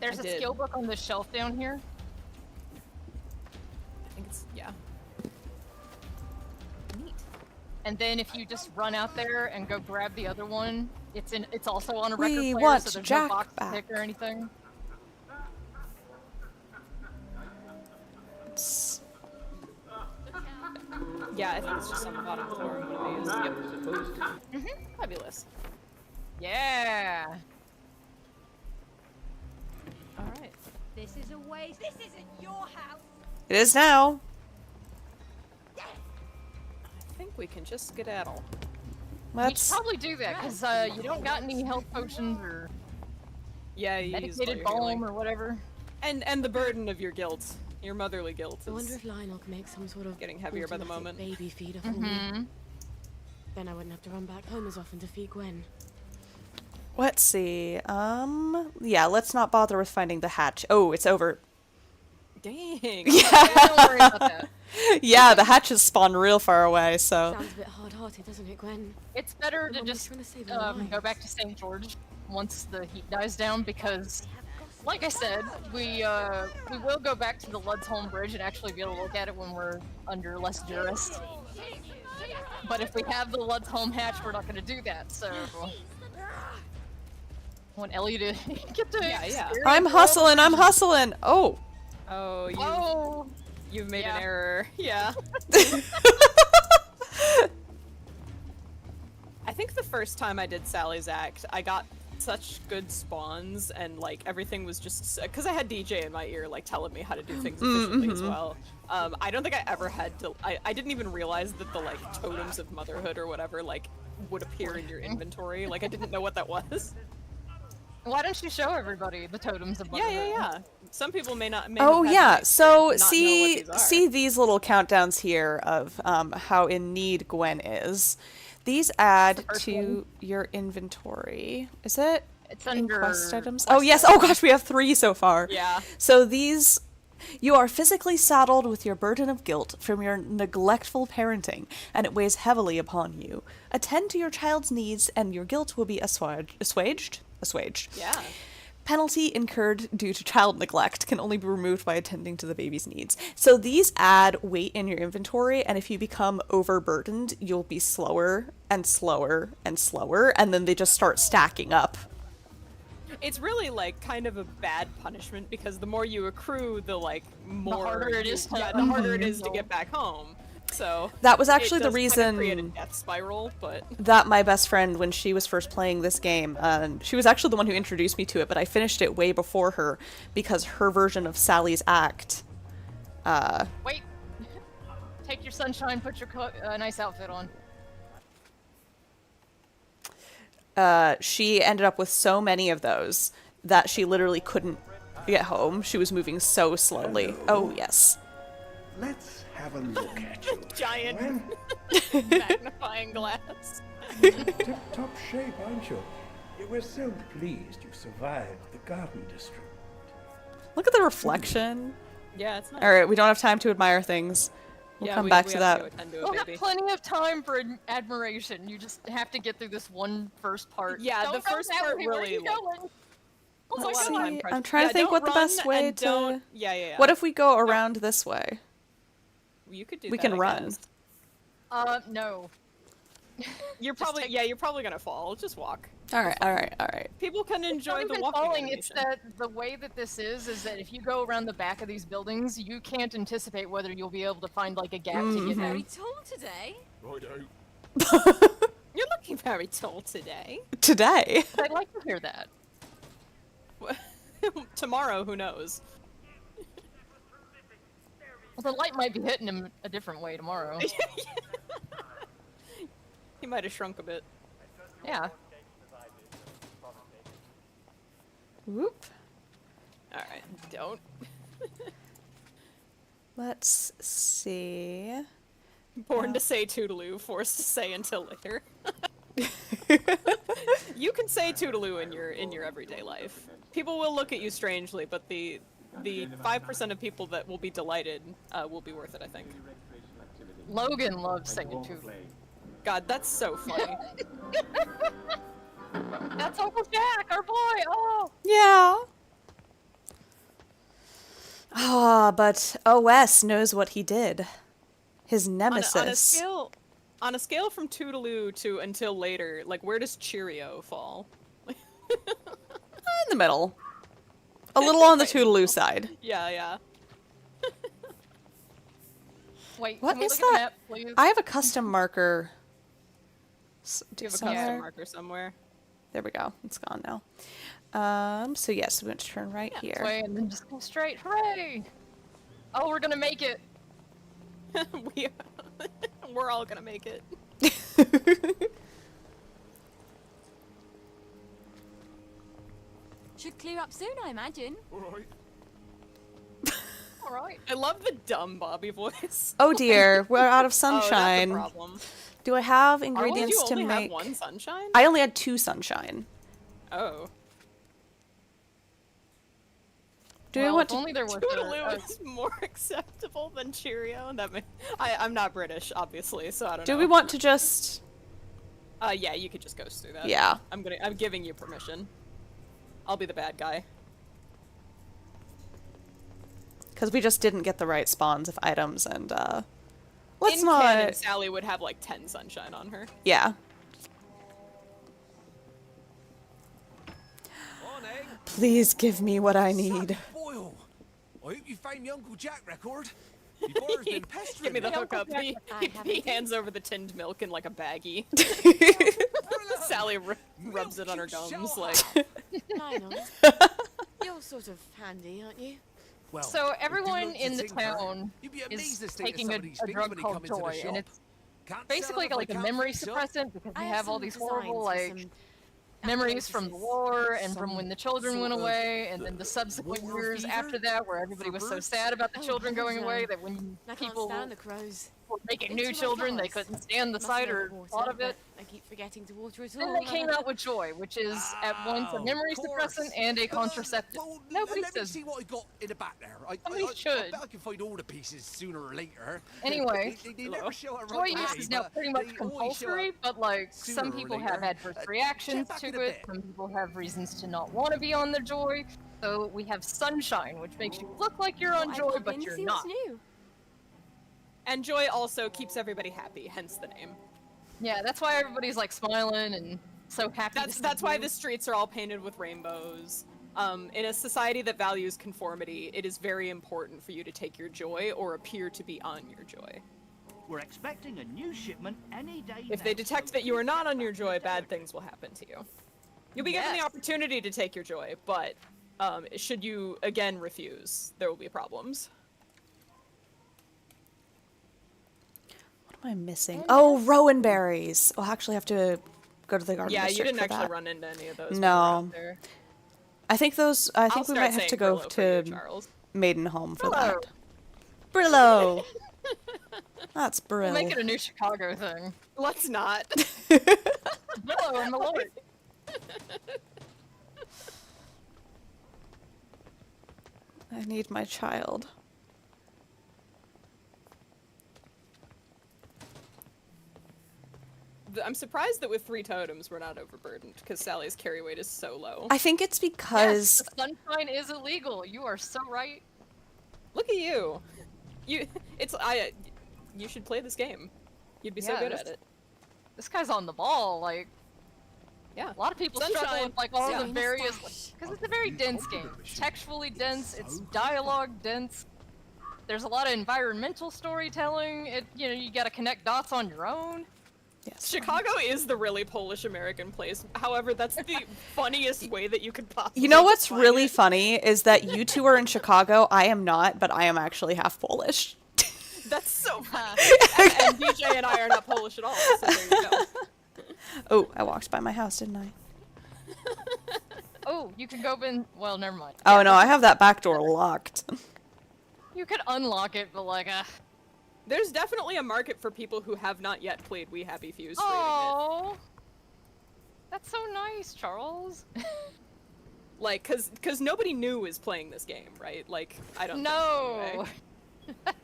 There's a skill book on the shelf down here. I think it's... yeah. Neat. And then if you just run out there and go grab the other one, it's also on a record player, want so there's Jack no box back. to pick or anything. Yeah, I think it's just on the bottom floor of one of these. Yep. Fabulous. Yeah. Alright. This is a waste. This isn't your house. It is now. I think we can just skedaddle. You should probably do that, because you don't got any health potions or Yeah, you use medicated all your healing. balm or whatever. And the burden of your guilt. Your motherly guilt I wonder is if Lionel can make some sort of getting heavier by the automatic moment. baby feeder for me. Then I wouldn't have to run back home as often to feed Gwen. Let's see. Yeah, let's not bother with finding the hatch. Oh, it's over. Dang. Yeah, don't worry about that. Yeah, the hatches spawn real far away, so. Sounds a bit hard-hearted, doesn't it, Gwen? It's better to Mum was just trying to save their lives. go back to St. George once the heat dies down, because, like I said, we will go back to the Ludsholm Bridge and actually be able to look at it when we're under less duress. But if we have the Ludsholm hatch, we're not going to do that, so... I want Ellie to get to experience I'm hustling, I'm hustling! Oh! Oh, you've made an error. Yeah. I think the first time I did Sally's act, I got such good spawns, and like everything was just because I had DJ in my ear, like telling me how to do things efficiently as well. I don't think I ever had to. I didn't even realize that the like totems of motherhood or whatever like would appear in your inventory. Like I didn't know what that was. Why don't you show everybody the totems of motherhood? Yeah. Some people may not. Oh yeah, so not know what these are. see these little countdowns here of how in need Gwen is. These add to your inventory. Is it? It's under quest items. Oh yes. Oh gosh, we have 3 so far. Yeah. So these. You are physically saddled with your burden of guilt from your neglectful parenting, and it weighs heavily upon you. Attend to your child's needs, and your guilt will be assuaged. Yeah. Penalty incurred due to child neglect can only be removed by attending to the baby's needs. So these add weight in your inventory, and if you become overburdened, you'll be slower and slower and slower, and then they just start stacking up. It's really like kind of a bad punishment because the more you accrue, the like more harder it is to the harder it is to get back home. So that was actually it the does reason kind of create a death spiral, but that my best friend, when she was first playing this game, she was actually the one who introduced me to it, but I finished it way before her because her version of Sally's act. Wait. Take your sunshine. Put your nice outfit on. She ended up with so many of those that she literally couldn't get home. She was moving so slowly. Oh, yes. Let's have a look at you. Giant magnifying glass. Tip-top shape, aren't you? We're so pleased you survived the garden district. Look at the reflection. Yeah, it's nice. All right, we don't have time to admire things. We'll come back to that. We'll have plenty of time for admiration. You just have to get through this one first part. Yeah, Don't the run first that part way. Where are really. you going? Let's my see. God. I'm trying to think what the best way to. Yeah. What if we go around this way? You could do We that, can I run. guess. No. You're probably you're probably gonna fall. Just walk. All right. People can enjoy It's the not even walking falling. It's animation. that the way that this is that if you go around the back of these buildings, you can't anticipate whether you'll be able to find like a gap to get Very out. tall today. You're looking very tall today. Today. I'd like to hear that. Tomorrow, who knows? Well, the light might be hitting him a different way tomorrow. He might have shrunk a bit. Yeah. Whoop. Alright, don't. Let's see. Born to say toodaloo, forced to say until later. You can say toodaloo in your everyday life. People will look at you strangely, but the 5% of people that will be delighted will be worth it, I think. Logan loves saying too. God, that's so funny. That's Uncle Jack, our boy. Oh. Yeah. But OS knows what he did. His nemesis. On a scale from toodaloo to until later, like where does Cheerio fall? In the middle. A little on the toodaloo side. Yeah. Wait, What can we is look at the that? map, please? I have a custom marker. Do you have a custom marker somewhere? There we go. It's gone now. So yes, we want to turn right here. This way and then just go straight. Hooray! Oh, we're gonna make it. We're all gonna make it. Should clear up soon, I imagine. Alright. I love the dumb Bobby voice. Oh dear, we're out of Oh, sunshine. that's a problem. Do I have ingredients Did you to only make? have one sunshine? I only had 2 sunshine. Oh. Do we Well, want if only there was Toodaloo is more acceptable than Cheerio. I'm not British, obviously, so I don't know. Do we want to just... Yeah, you could just ghost through that. Yeah. I'm giving you permission. I'll be the bad guy. Because we just didn't get the right spawns of items, and, let's In not... canon, Sally would have, like, 10 sunshine on her. Yeah. Morning. Please give me what I need. Sally Boyle. I hope you found the Uncle Jack record. Your father's been pestering Give me the me. hookup. He hands over the tinned milk in, like, a baggie. Sally rubs it on her gums, like... Lionel, you're sort of handy, aren't you? Well, So I do everyone like to in the think, her. town You'd be is amazed to think of taking some a of these things drug when they called come into the Joy, shop. and it's Can't sell basically them if like I a can't memory fix 'em. suppressant because I they have have all some these designs horrible, for like, some memories from the apparatuses, war and from some when the children sort went of away, and then the subsequent war years fever after that, where everybody for was so birds? sad about the Oh, children going heavens, away no. that when I can't people stand the crows. were making Into new my children, they flowers. couldn't stand the Must sight know or the water, thought of it. but I keep forgetting to water it Then all. they came out with Joy, which is at once a Oh, memory of course. suppressant and a contraceptive. Well, Nobody let me says see what I got in the back there. Somebody I should. bet I can find all the pieces sooner or later. Anyway, they never show it Joy right use away, is now but pretty much they always show compulsory, up but like sooner some or people later. have adverse reactions check back to in a it. bit. Some people have reasons to not want to be on the Joy. So we have Sunshine, which makes you look like you're on I Joy, popped but in to you're see not. what's new. And Joy also keeps everybody happy, hence the name. Yeah, that's why everybody's like smiling and so happy. That's why the streets are all painted with rainbows. In a society that values conformity, it is very important for you to take your joy or appear to be on your joy. We're expecting a new shipment any day If now, they detect so that you are not on your check joy, back bad in things will happen to you. You'll be given the Yes. opportunity to take your joy, but should you again refuse, there will be problems. What am I missing? Oh, rowan berries. I'll actually have to go to the garden Yeah, you district didn't for actually that. run into any of those. when you were No. out there. I think those... I think we start might have saying to go Brillo for you, to Charles. Maidenholm for Brillo. that. Brillo! That's We'll Brill. make it a new Chicago thing. Let's not. Brillo and Malloy. I need my child. I'm surprised that with 3 totems we're not overburdened, because Sally's carry weight is so low. I think it's because... Yes, the Sunshine is illegal. You are so right. Look at you. You should play this game. You'd be so Yeah, good this- at it. This guy's on the ball. Like, Yeah. a lot of people struggle Sunshine. with like all Yeah. the various, because it's a very dense game. It's textually dense. It's dialogue dense. There's a lot of environmental storytelling. You got to connect dots on your own. Yes. Chicago is the really Polish-American place. However, that's the funniest way that you could possibly You know what's define really it. funny is that you two are in Chicago. I am not, but I am actually half Polish. That's so funny. and DJ and I are not Polish at all, so there you go. Oh, I walked by my house, didn't I? Oh, you can go in. Well, never mind. Oh no, I have that back door locked. You could unlock it, but like, There's definitely a market for people who have not yet played We Happy Few streaming it. oh, that's so nice, Charles. Like, cause nobody new is playing this game, right? Like, I don't No. think anyway.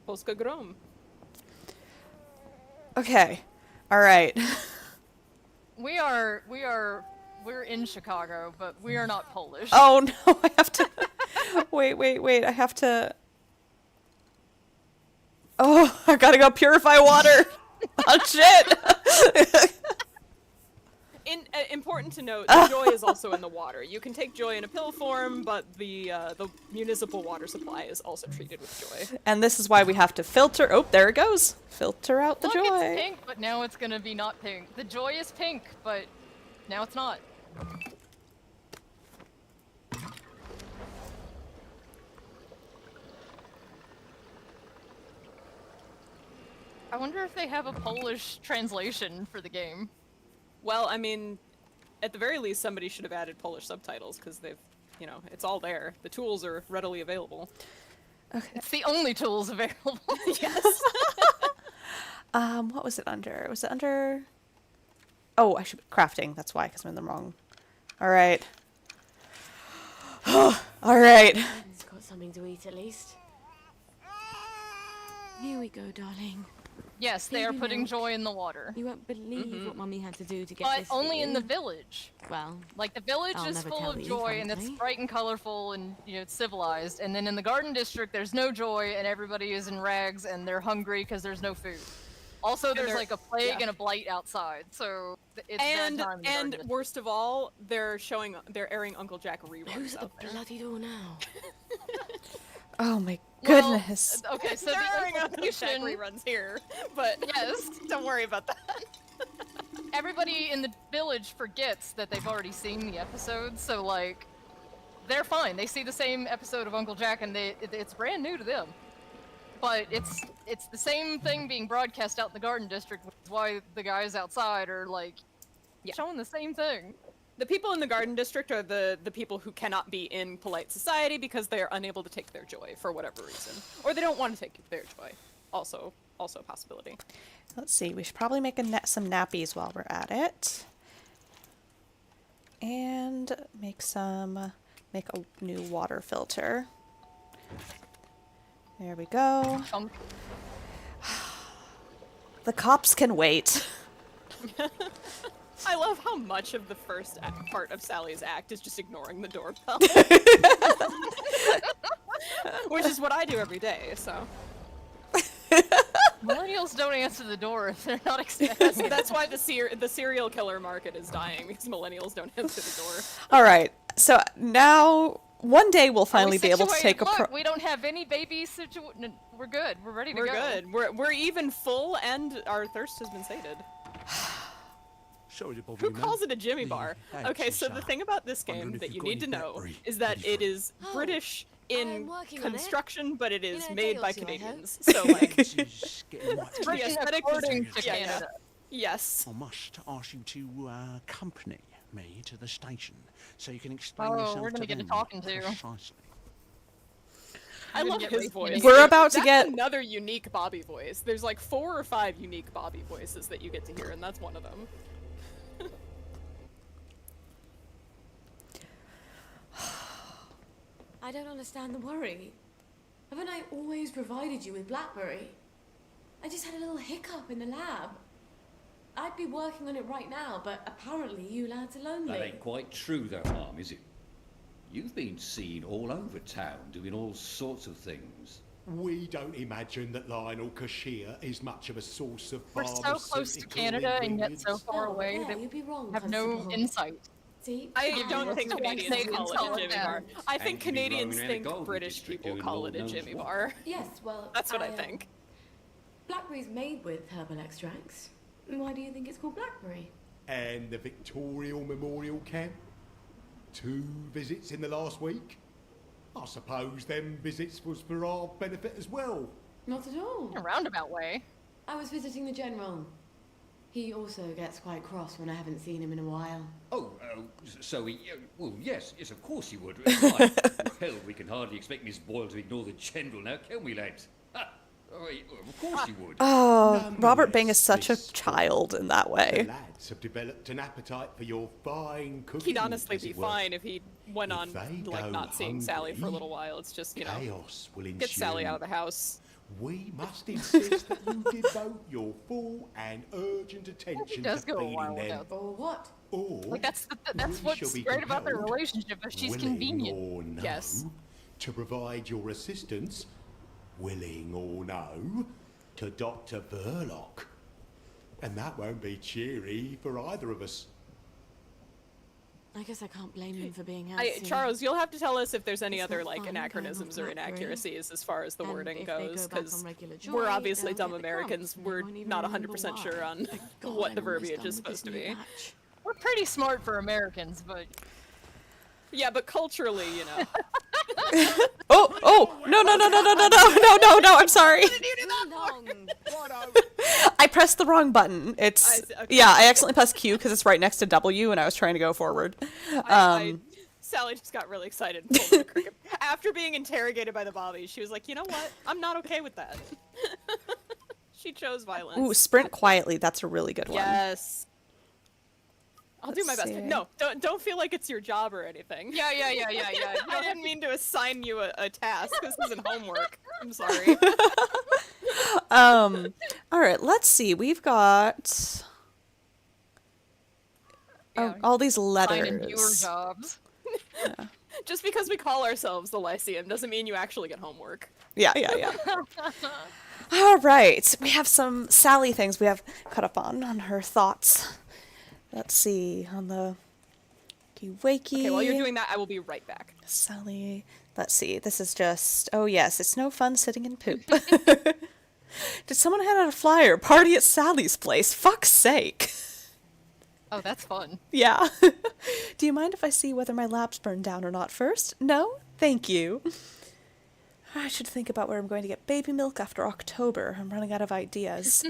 Polska Grom. Okay. Alright. We're in Chicago, but we are not Polish. Oh no, I have to... Wait, I have to... Oh, I gotta go purify water! Oh shit! Important to note, the joy is also in the water. You can take joy in a pill form, but the municipal water supply is also treated with joy. And this is why we have to filter... Oh, there it goes! Filter out the Look, joy! it's pink, but now it's gonna be not pink. The joy is pink, but now it's not. I wonder if they have a Polish translation for the game. Well, I mean, at the very least, somebody should have added Polish subtitles, because they've, it's all there. The tools are readily available. Okay. It's the only tools available. Yes. What was it under? Was it under... Oh, I should be crafting. That's why, because I'm in the wrong. All right. All right. Ben's got something to eat at least. Here we go, darling. Yes, they are Baby putting milk. Joy in the water. You won't believe what Mummy had to do to get But this for only in you. the village. Well, Like, the village I'll is never full tell of you, joy, and it's frankly. bright and colorful, and, you know, it's civilized. And then in the garden district, there's no joy, and everybody is in rags, and they're hungry because there's no food. Also, there's, like, a plague and a blight outside, so it's bad time in the garden district. worst of all, they're airing Uncle Jack reruns Who's at out the there. bloody door now? Oh my Well, goodness. okay, so They're the airing Uncle Jack implication... reruns here, but Yes. don't worry about that. Everybody in the village forgets that they've already seen the episode, so, like, they're fine. They see the same episode of Uncle Jack, and it's brand new to them. But it's the same thing being broadcast out in the garden district, which is why the guys outside are, like, showing the same thing. The people in the garden district are the people who cannot be in polite society because they are unable to take their joy for whatever reason. Or they don't want to take their joy. Also a possibility. Let's see. We should probably make some nappies while we're at it. And make a new water filter. There we go. The cops can wait. I love how much of the first part of Sally's act is just ignoring the doorbell. Which is what I do every day, so. Millennials don't answer the door if they're not expecting it. That's why the serial killer market is dying, because millennials don't answer the door. All right. So now, one day we'll finally be able to take a Look, we don't have any baby situation. We're good. We're ready to We're go. good. We're even full, and our thirst has been sated. Sorry to bother Who you, ma'am. calls it a Jimmy bar? Thanks, Okay, so the sir. thing about this Wondering game if that you've you got need to any know battery is that ready for it is British in I'm working on it. construction, but it is In a day made or by two, I Canadians. So like, This is getting right to Britain the aesthetic according is- to yeah, yeah. Canada. Yes. I must ask you to accompany me to the station so you can explain Oh, yourself we're gonna to get to them talking to. precisely. I love get his wasted. voice. We're about to That's get- another unique Bobby voice. There's like 4 or 5 unique Bobby voices that you get to hear, and that's one of them. I don't understand the worry. Haven't I always provided you with Blackberry? I just had a little hiccup in the lab. I'd be working on it right now, but apparently you lads are lonely. That ain't quite true though, Mom, is it? You've been seen all over town doing all sorts of things. We don't imagine that Lionel Cashier is much of a source of We're so close to Canada and yet so far away yeah, that you'd be wrong, we have no Constable. insight. See? I don't think Canadians Canadians call call it a it Jimmy that. bar. I And think you'd be Canadians roaming around think the Golden British District people doing call Lord it a knows Jimmy what. bar. Yes, well, That's what I think. Blackberry's made with herbal extracts. Why do you think it's called Blackberry? And the Victorial Memorial Camp? 2 visits in the last week? I suppose them visits was for our benefit as well. Not at all. In a roundabout way. I was visiting the General. He also gets quite cross when I haven't seen him in a while. Oh, so he... well, yes, of course he would. Right. Well, we can hardly expect Miss Boyle to ignore the General now, can we, lads? Ha! Oh, of course he would. Oh, Robert Byng is such a child in that The way. lads have developed an appetite for your fine cooking. He'd honestly as be it were. fine if he went If on they like go not seeing Sally for a hungry, little while. It's just, you know, Chaos will ensue. get Sally out of the house. We must insist that you devote your full and urgent attention does to go a feeding while them. without- Or what? Or Like that's we shall what's be great about their compelled, relationship. Is she's willing convenient. or no, Yes. to provide your assistance, willing or no, to Dr. Verloc. And that won't be cheery for either of us. I guess I can't blame him for being antsy. Charles, you'll have to tell us if there's any It's other not like fun going anachronisms off or Blackberry. inaccuracies as far as the And wording if they go goes, back on because regular we're joy, obviously they'll dumb get the Americans. crumbs, and they We're won't even not remember 100% sure why. on God, what the I'm almost verbiage done is with this supposed to new be. batch. We're pretty smart for Americans, but Yeah, but culturally, you know. Oh, no, I'm sorry. I pressed the wrong button. It's, okay. yeah, I accidentally pressed Q because it's right next to W and I was trying to go forward. Sally just got really excited and pulled the cricket. After being interrogated by the Bobbies, she was like, you know what? I'm not okay with that. She chose violence. Ooh, sprint quietly. That's a really good one. Yes. I'll do my best. see. No, don't feel like it's your job or anything. Yeah. I didn't mean to assign you a task. This isn't homework. I'm sorry. All right, let's see. We've got all these letters. Your jobs. Yeah. Just because we call ourselves the Lyceum doesn't mean you actually get homework. Yeah. All right, we have some Sally things we have caught up on her thoughts. Let's see, on the wakey. Okay, while you're doing that, I will be right back. Sally, let's see, this is just, oh yes, it's no fun sitting in poop. Did someone hand out a flyer? Party at Sally's place, fuck's sake. Oh, that's fun. Yeah. Do you mind if I see whether my lap's burned down or not first? No? Thank you. I should think about where I'm going to get baby milk after October. I'm running out of ideas.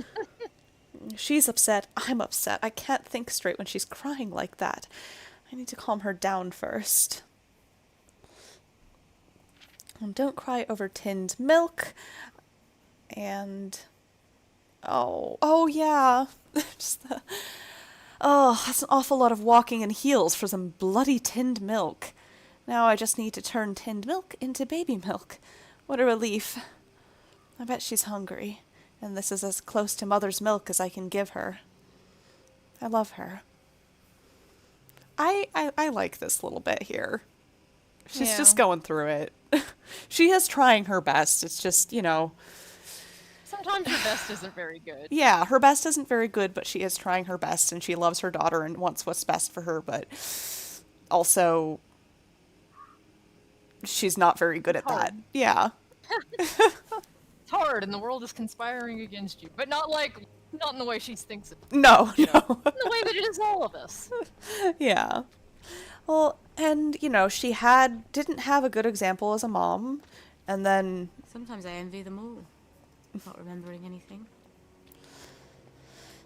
She's upset. I'm upset. I can't think straight when she's crying like that. I need to calm her down first. And don't cry over tinned milk. And... Oh yeah. Just the... Oh, that's an awful lot of walking in heels for some bloody tinned milk. Now I just need to turn tinned milk into baby milk. What a relief. I bet she's hungry, and this is as close to mother's milk as I can give her. I love her. I like this little bit here. She's just going through it. She is trying her best. It's just, you know... Sometimes her best isn't very good. Yeah, her best isn't very good, but she is trying her best, and she loves her daughter and wants what's best for her, but also she's not very good at that. Yeah. It's hard, and the world is conspiring against you, but not in the way she thinks it. No. In the way that it is all of us. Yeah. Well, and, you know, she didn't have a good example as a mom, and then... Sometimes I envy them all. Not remembering anything.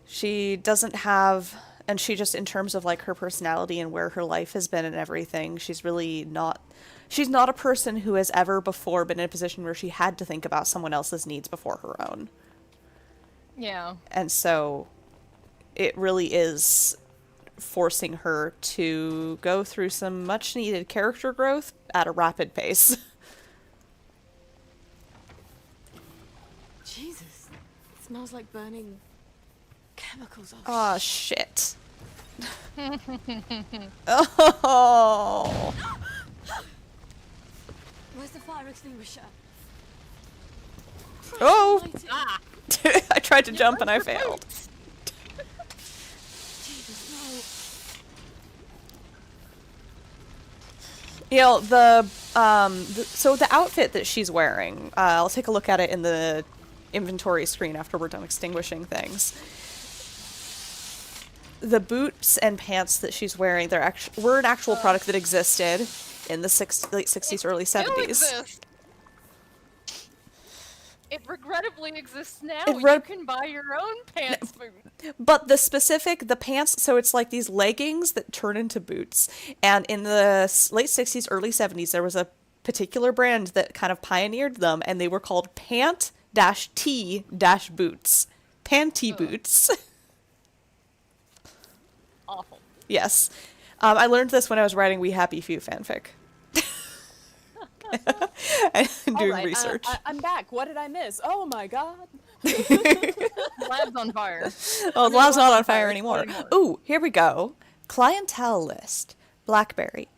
She doesn't have, and she just, in terms of like her personality and where her life has been and everything, she's not a person who has ever before been in a position where she had to think about someone else's needs before her own. Yeah. And so it really is forcing her to go through some much needed character growth at a rapid pace. Jesus, it smells like burning chemicals. Oh, shit. Oh. Where's the fire extinguisher? Oh! I tried to jump and I failed. Jesus, You know, so the outfit that she's wearing, I'll take a look at it in the inventory screen after we're done extinguishing things. The boots and pants that she's wearing, were an actual product that existed in the late 60s, early 70s. It regrettably exists now. You can buy your own pants. But the pants, so it's like these leggings that turn into boots. And in the late 60s, early 70s, there was a particular brand that kind of pioneered them, and they were called pant-t-boots. Panty boots. Awful. Yes. I learned this when I was writing We Happy Few fanfic. And doing research. I'm back. What did I miss? Oh my god. Lab's on fire. Oh, the lab's not on fire anymore. Ooh, here we go. Clientele list. Blackberry.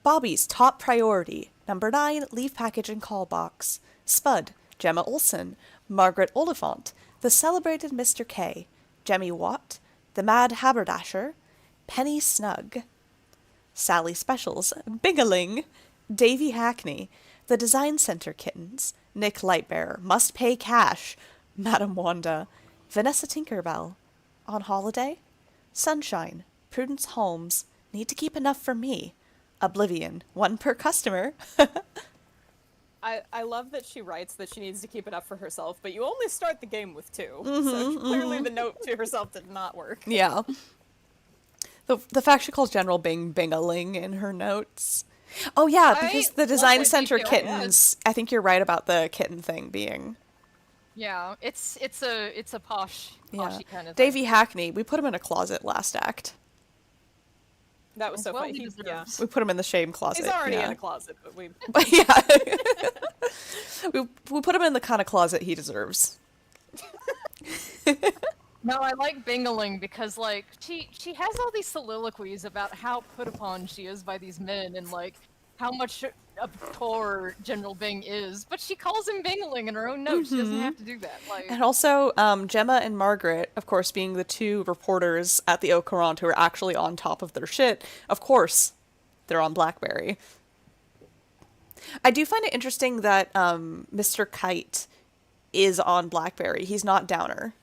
Bobby's top priority. Number 9, leave package and call box. Spud. Gemma Olsen. Margaret Oliphant. The celebrated Mr. K. Jemmy Watt. The Mad Haberdasher. Penny Snug. Sally Specials. Bingaling. Davy Hackney. The Design Center Kittens. Nick Lightbearer. Must Pay Cash. Madam Wanda. Vanessa Tinkerbell. On Holiday. Sunshine. Prudence Holmes. Need to keep enough for me. Oblivion. 1 per customer. I love that she writes that she needs to keep it up for herself, but you only start the game with 2. So clearly the note to herself did not work. Yeah. The fact she calls General Byng Bingaling in her notes. Oh yeah, because the Design Center Kittens, I think you're right about the kitten thing being. Yeah, it's a poshy kind of thing. Davy Hackney, we put him in a closet last act. That was so well, funny. he Yeah. We put him in the shame closet. He's already yeah. in a closet, but we... But yeah. we put him in the kind of closet he deserves. No, I like Bingaling because, like, she has all these soliloquies about how put upon she is by these men and, like, how much a tour General Byng is, but she calls him Bingaling in her own notes. She doesn't have to do that. Like, And also, Gemma and Margaret, of course, being the two reporters at the Au Courant who are actually on top of their shit, of course, they're on BlackBerry. I do find it interesting that Mr. Kite is on BlackBerry. He's not Downer.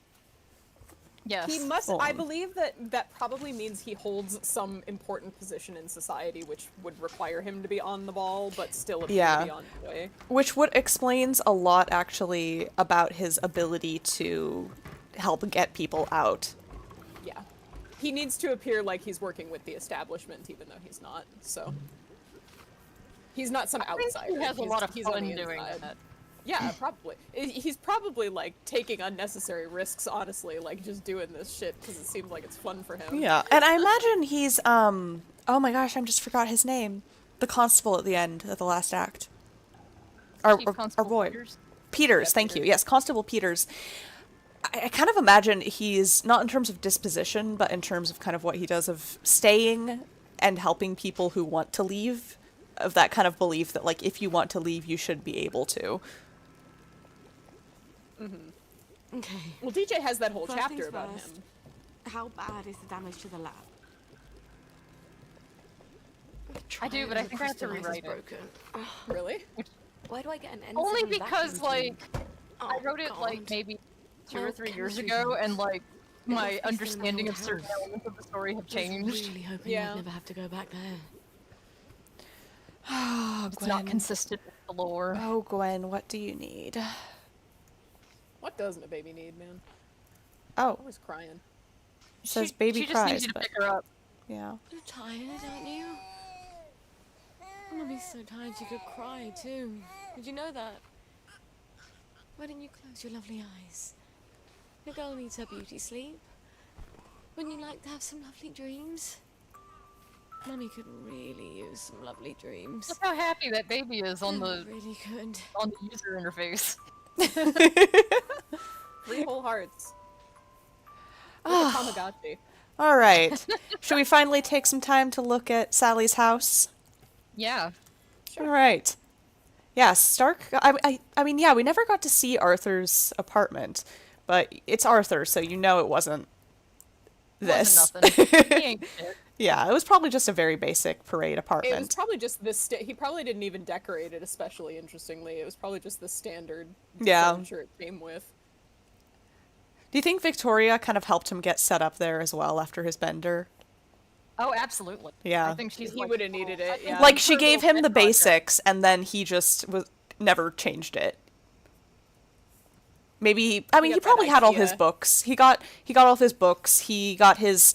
yes. He must. I believe that probably means he holds some important position in society, which would require him to be on the ball, but still appear to be on his way. Which would explains a lot, actually, about his ability to help get people out. Yeah. He needs to appear like he's working with the establishment, even though he's not, so... He's not some outsider. He has a lot of he's fun on the doing inside. that. Yeah, probably. He's probably, like, taking unnecessary risks, honestly, like, just doing this shit, because it seems like it's fun for him. Yeah, and I imagine he's, oh my gosh, I just forgot his name. The constable at the end of the last act. Our boy. Peters, thank you. Yes, Constable Peters. I kind of imagine he's, not in terms of disposition, but in terms of kind of what he does of staying and helping people who want to leave, of that kind of belief that, like, if you want to leave, you should be able to. Mm-hmm. Okay. Well, DJ has that whole First chapter things about first, him. How bad is the damage to the lab? I do, but I think I have to rewrite it. Broken. Really? Why do I get an N7 Only vacuum because, like, tube? I wrote it, like, maybe 2 or 3 years ago, and, like, my understanding of certain elements of the story have changed. I was really hoping I'd never have to go back there. Oh, It's not consistent with the lore. Oh, Gwen, what do you need? What doesn't a baby need, man? Oh. Always crying. It says She baby just cries, needs you to but... pick her up. Yeah. You're tired, aren't you? Mummy's so tired she could cry too. Did you know that? Why don't you close your lovely eyes? The girl needs her beauty sleep. Wouldn't you like to have some lovely dreams? Mummy could really use some lovely dreams. Look how happy that baby is on the really good on the user interface. 3 whole hearts. Like a Tamagotchi. All right. Should we finally take some time to look at Sally's house? Yeah. All right. Yeah, Stark. I mean, yeah, we never got to see Arthur's apartment, but it's Arthur, so you know it wasn't this. Wasn't nothing. He ain't shit. Yeah, it was probably just a very basic parade It apartment. was probably just this. He probably didn't even decorate it especially interestingly. It was probably just the standard furniture it came with. Do you think Victoria kind of helped him get set up there as well after his bender? Oh, absolutely. Yeah. I think He would have needed it. Yeah. Like, she gave him the basics, and then he just never changed it. Maybe, I mean, he probably had all his books. He got all of his books. He got his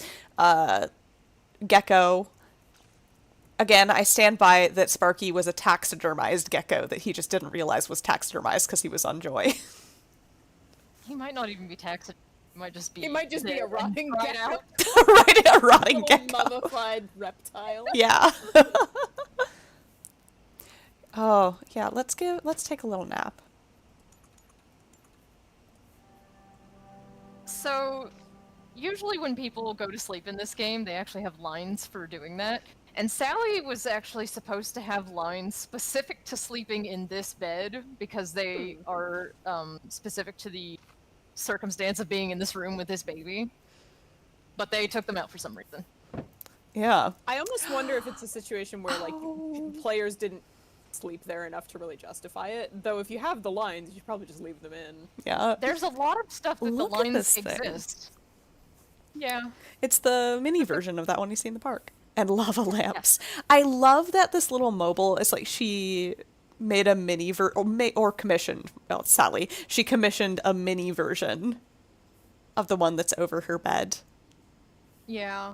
gecko. Again, I stand by that Sparky was a taxidermized gecko that he just didn't realize was taxidermized because he was on Joy. He might not even be taxed. He might just be. He might just be a rotting gecko. Right, a rotting gecko. Mummified reptile. Yeah. Oh, yeah, let's take a little nap. So, usually when people go to sleep in this game, they actually have lines for doing that. And Sally was actually supposed to have lines specific to sleeping in this bed because they are specific to the circumstance of being in this room with this baby. But they took them out for some reason. Yeah. I almost wonder if it's a situation where like players didn't sleep there enough to really justify it. Though if you have the lines, you should probably just leave them in. Yeah. There's a lot of stuff that Look the at lines this thing. exist. Yeah. It's the mini version of that one you see in the park. And lava lamps. I love that this little mobile is like she made a mini or commissioned, well, it's Sally. She commissioned a mini version of the one that's over her bed. Yeah.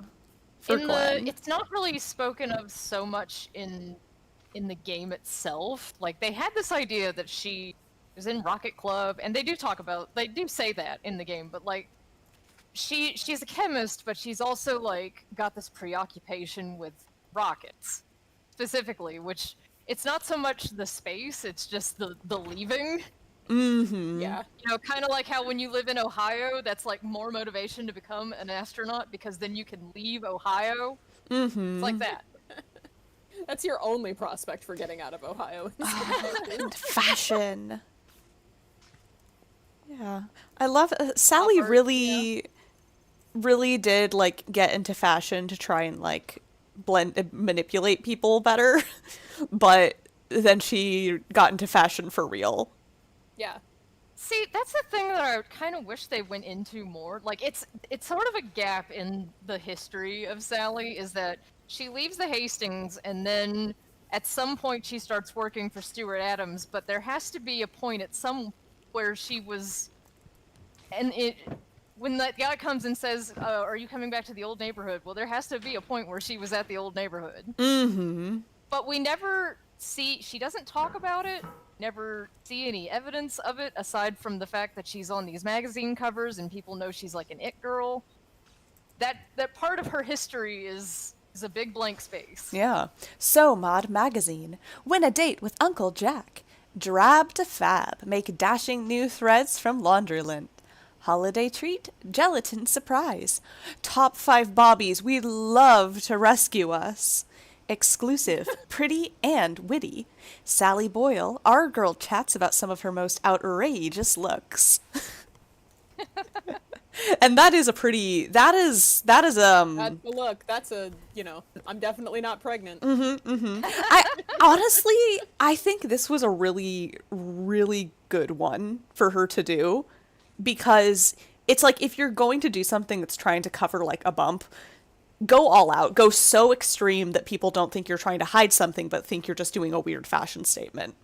For Gwen. It's not really spoken of so much in the game itself. Like, they had this idea that she was in Rocket Club, and they do say that in the game, but like, she's a chemist, but she's also like got this preoccupation with rockets, specifically, which it's not so much the space, it's just the leaving. Mm-hmm. Yeah. You know, kind of like how when you live in Ohio, that's like more motivation to become an astronaut because then you can leave Ohio. Mm-hmm. It's like that. That's your only prospect for getting out of Ohio. And fashion. Yeah. I love Sally really did like get into fashion to try and like manipulate people better. But then she got into fashion for real. Yeah. See, that's the thing that I kind of wish they went into more. Like, it's sort of a gap in the history of Sally, is that she leaves the Hastings, and then at some point she starts working for Stuart Adams, but there has to be a point at some where she was... And when that guy comes and says, are you coming back to the old neighborhood? Well, there has to be a point where she was at the old neighborhood. Mm-hmm. But we never see... She doesn't talk about it. Never see any evidence of it aside from the fact that she's on these magazine covers and people know she's like an it girl. That part of her history is a big blank space. Yeah. So, Mod Magazine. Win a date with Uncle Jack. Drab to fab. Make dashing new threads from Laundryland. Holiday treat. Gelatin surprise. Top 5 bobbies we'd love to rescue us. Exclusive, pretty, and witty. Sally Boyle, our girl, chats about some of her most outrageous looks. And that is a pretty... That is look, that's a, I'm definitely not pregnant. Mm-hmm, mm-hmm. Honestly, I think this was a really, really good one for her to do. Because it's like, if you're going to do something that's trying to cover, like, a bump... Go all out. Go so extreme that people don't think you're trying to hide something, but think you're just doing a weird fashion statement.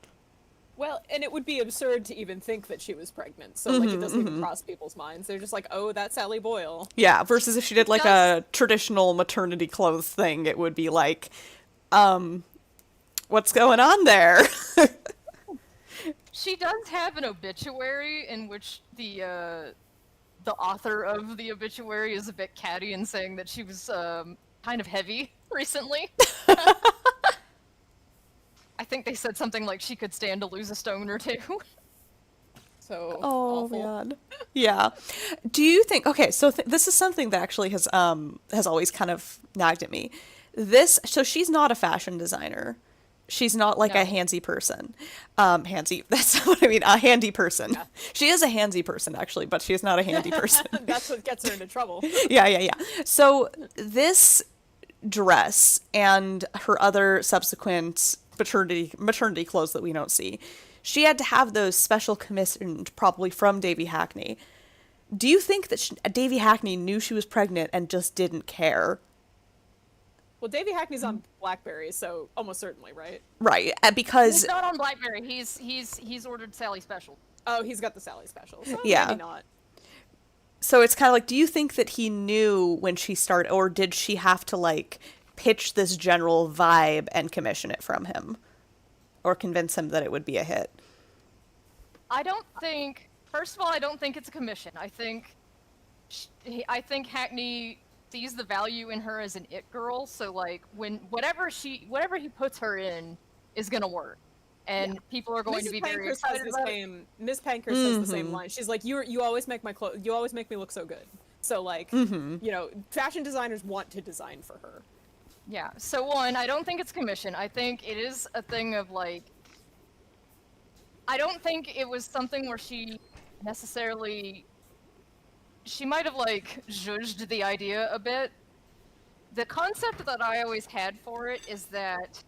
Well, and it would be absurd to even think that she was pregnant, so like it doesn't even cross people's minds. They're just like, oh, that's Sally Boyle. Yeah, versus if she did like a traditional maternity clothes thing, it would be like, what's going on there? She does have an obituary in which the author of the obituary is a bit catty and saying that she was kind of heavy recently. I think they said something like she could stand to lose a stone or two. So oh, awful. man. Yeah. Do you think... Okay, so this is something that actually has always kind of nagged at me. So she's not a fashion designer. She's not like a handsy person. Handsy, that's not what I mean. A handy person. Yeah. She is a handsy person, actually, but she's not a handy person. That's what gets her into trouble. Yeah. So this dress and her other subsequent maternity clothes that we don't see, she had to have those special commissioned probably from Davy Hackney. Do you think that Davy Hackney knew she was pregnant and just didn't care? Well, Davy Hackney's on BlackBerry, so almost certainly, right? Right, because... He's not on BlackBerry. He's ordered Sally Special. Oh, he's got the Sally Special. So yeah. Maybe not. So it's kind of like, do you think that he knew when she started, or did she have to, like, pitch this general vibe and commission it from him? Or convince him that it would be a hit? I don't think... First of all, I don't think it's a commission. I think Hackney sees the value in her as an it girl, so like whatever he puts her in is gonna work, and people are going to be very excited about it. Miss Pankhurst has the same line. She's like, you always make my you always make me look so good. So like, fashion designers want to design for her. Yeah. So one, I don't think it's commission. I think it is a thing of like. I don't think it was something where she necessarily. She might have, like, zhuzhed the idea a bit. The concept that I always had for it is that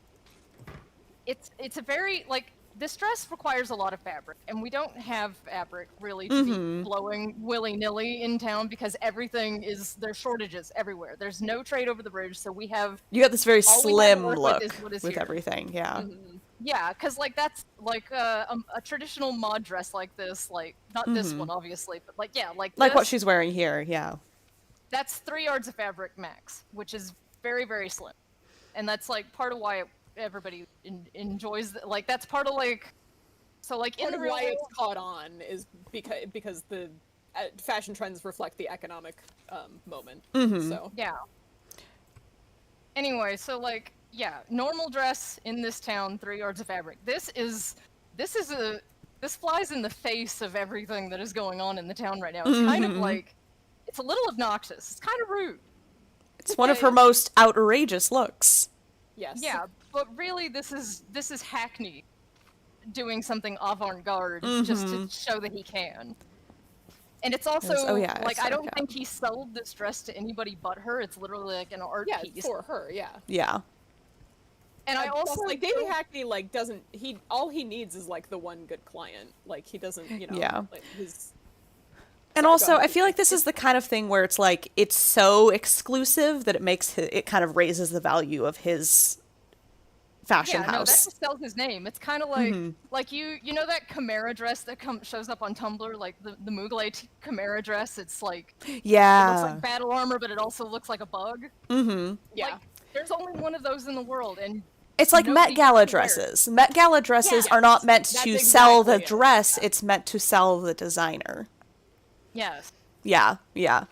it's a very, like, this dress requires a lot of fabric, and we don't have fabric, really, to be blowing willy-nilly in town because there's shortages everywhere. There's no trade over the bridge, so we have... You got this very slim look with here. Everything, yeah. Mm-hmm. Yeah, because, like, that's, like, a traditional mod dress like this, like, not this one, obviously, but, like, yeah, like Like what she's wearing here, yeah. That's 3 yards of fabric max, which is very, very slim. And that's, like, part of why everybody enjoys, like, that's part of, like... So, like, part of why it's caught on is because the fashion trends reflect the economic moment. So yeah. Anyway, so like, yeah, normal dress in this town, 3 yards of fabric. This flies in the face of everything that is going on in the town right now. It's kind of like, it's a little obnoxious. It's kind of rude. It's one of her most outrageous looks. Yes. Yeah, but really, this is Hackney doing something avant-garde just to show that he can. And it's also like, I don't think he sold this dress to anybody but her. It's literally like an art piece for her. Yeah. Yeah. And I also like David Hackney like doesn't all he needs is like the one good client. Like he doesn't, you know. Yeah. Like, his... And also, I feel like this is the kind of thing where it's like it's so exclusive that it kind of raises the value of his fashion house. No, that just sells his name. It's kind of like like you know that Chimera dress that shows up on Tumblr, like the Mugler Chimera dress. It's like it looks like battle armor, but it also looks like a bug. Mm-hmm. Yeah. Like, there's only one of those in the world, and it's like Met Gala dresses. Met Gala dresses are not meant to sell the dress; it's meant to sell the designer. Yes. Yeah. Yeah.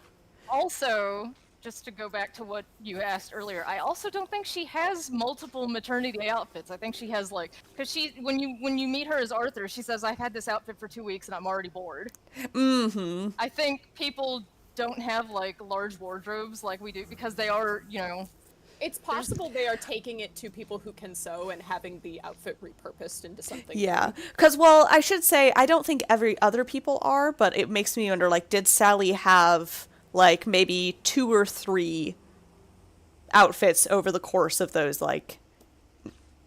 Also, just to go back to what you asked earlier, I also don't think she has multiple maternity outfits. I think she has like, because when you meet her as Arthur, she says, "I've had this outfit for 2 weeks and I'm already bored." Mm-hmm. I think people don't have like large wardrobes like we do because they are, you know. It's possible they are taking it to people who can sew and having the outfit repurposed into something. Yeah, because, well, I should say, I don't think every other people are, but it makes me wonder, like, did Sally have, like, maybe 2 or 3 outfits over the course of those, like,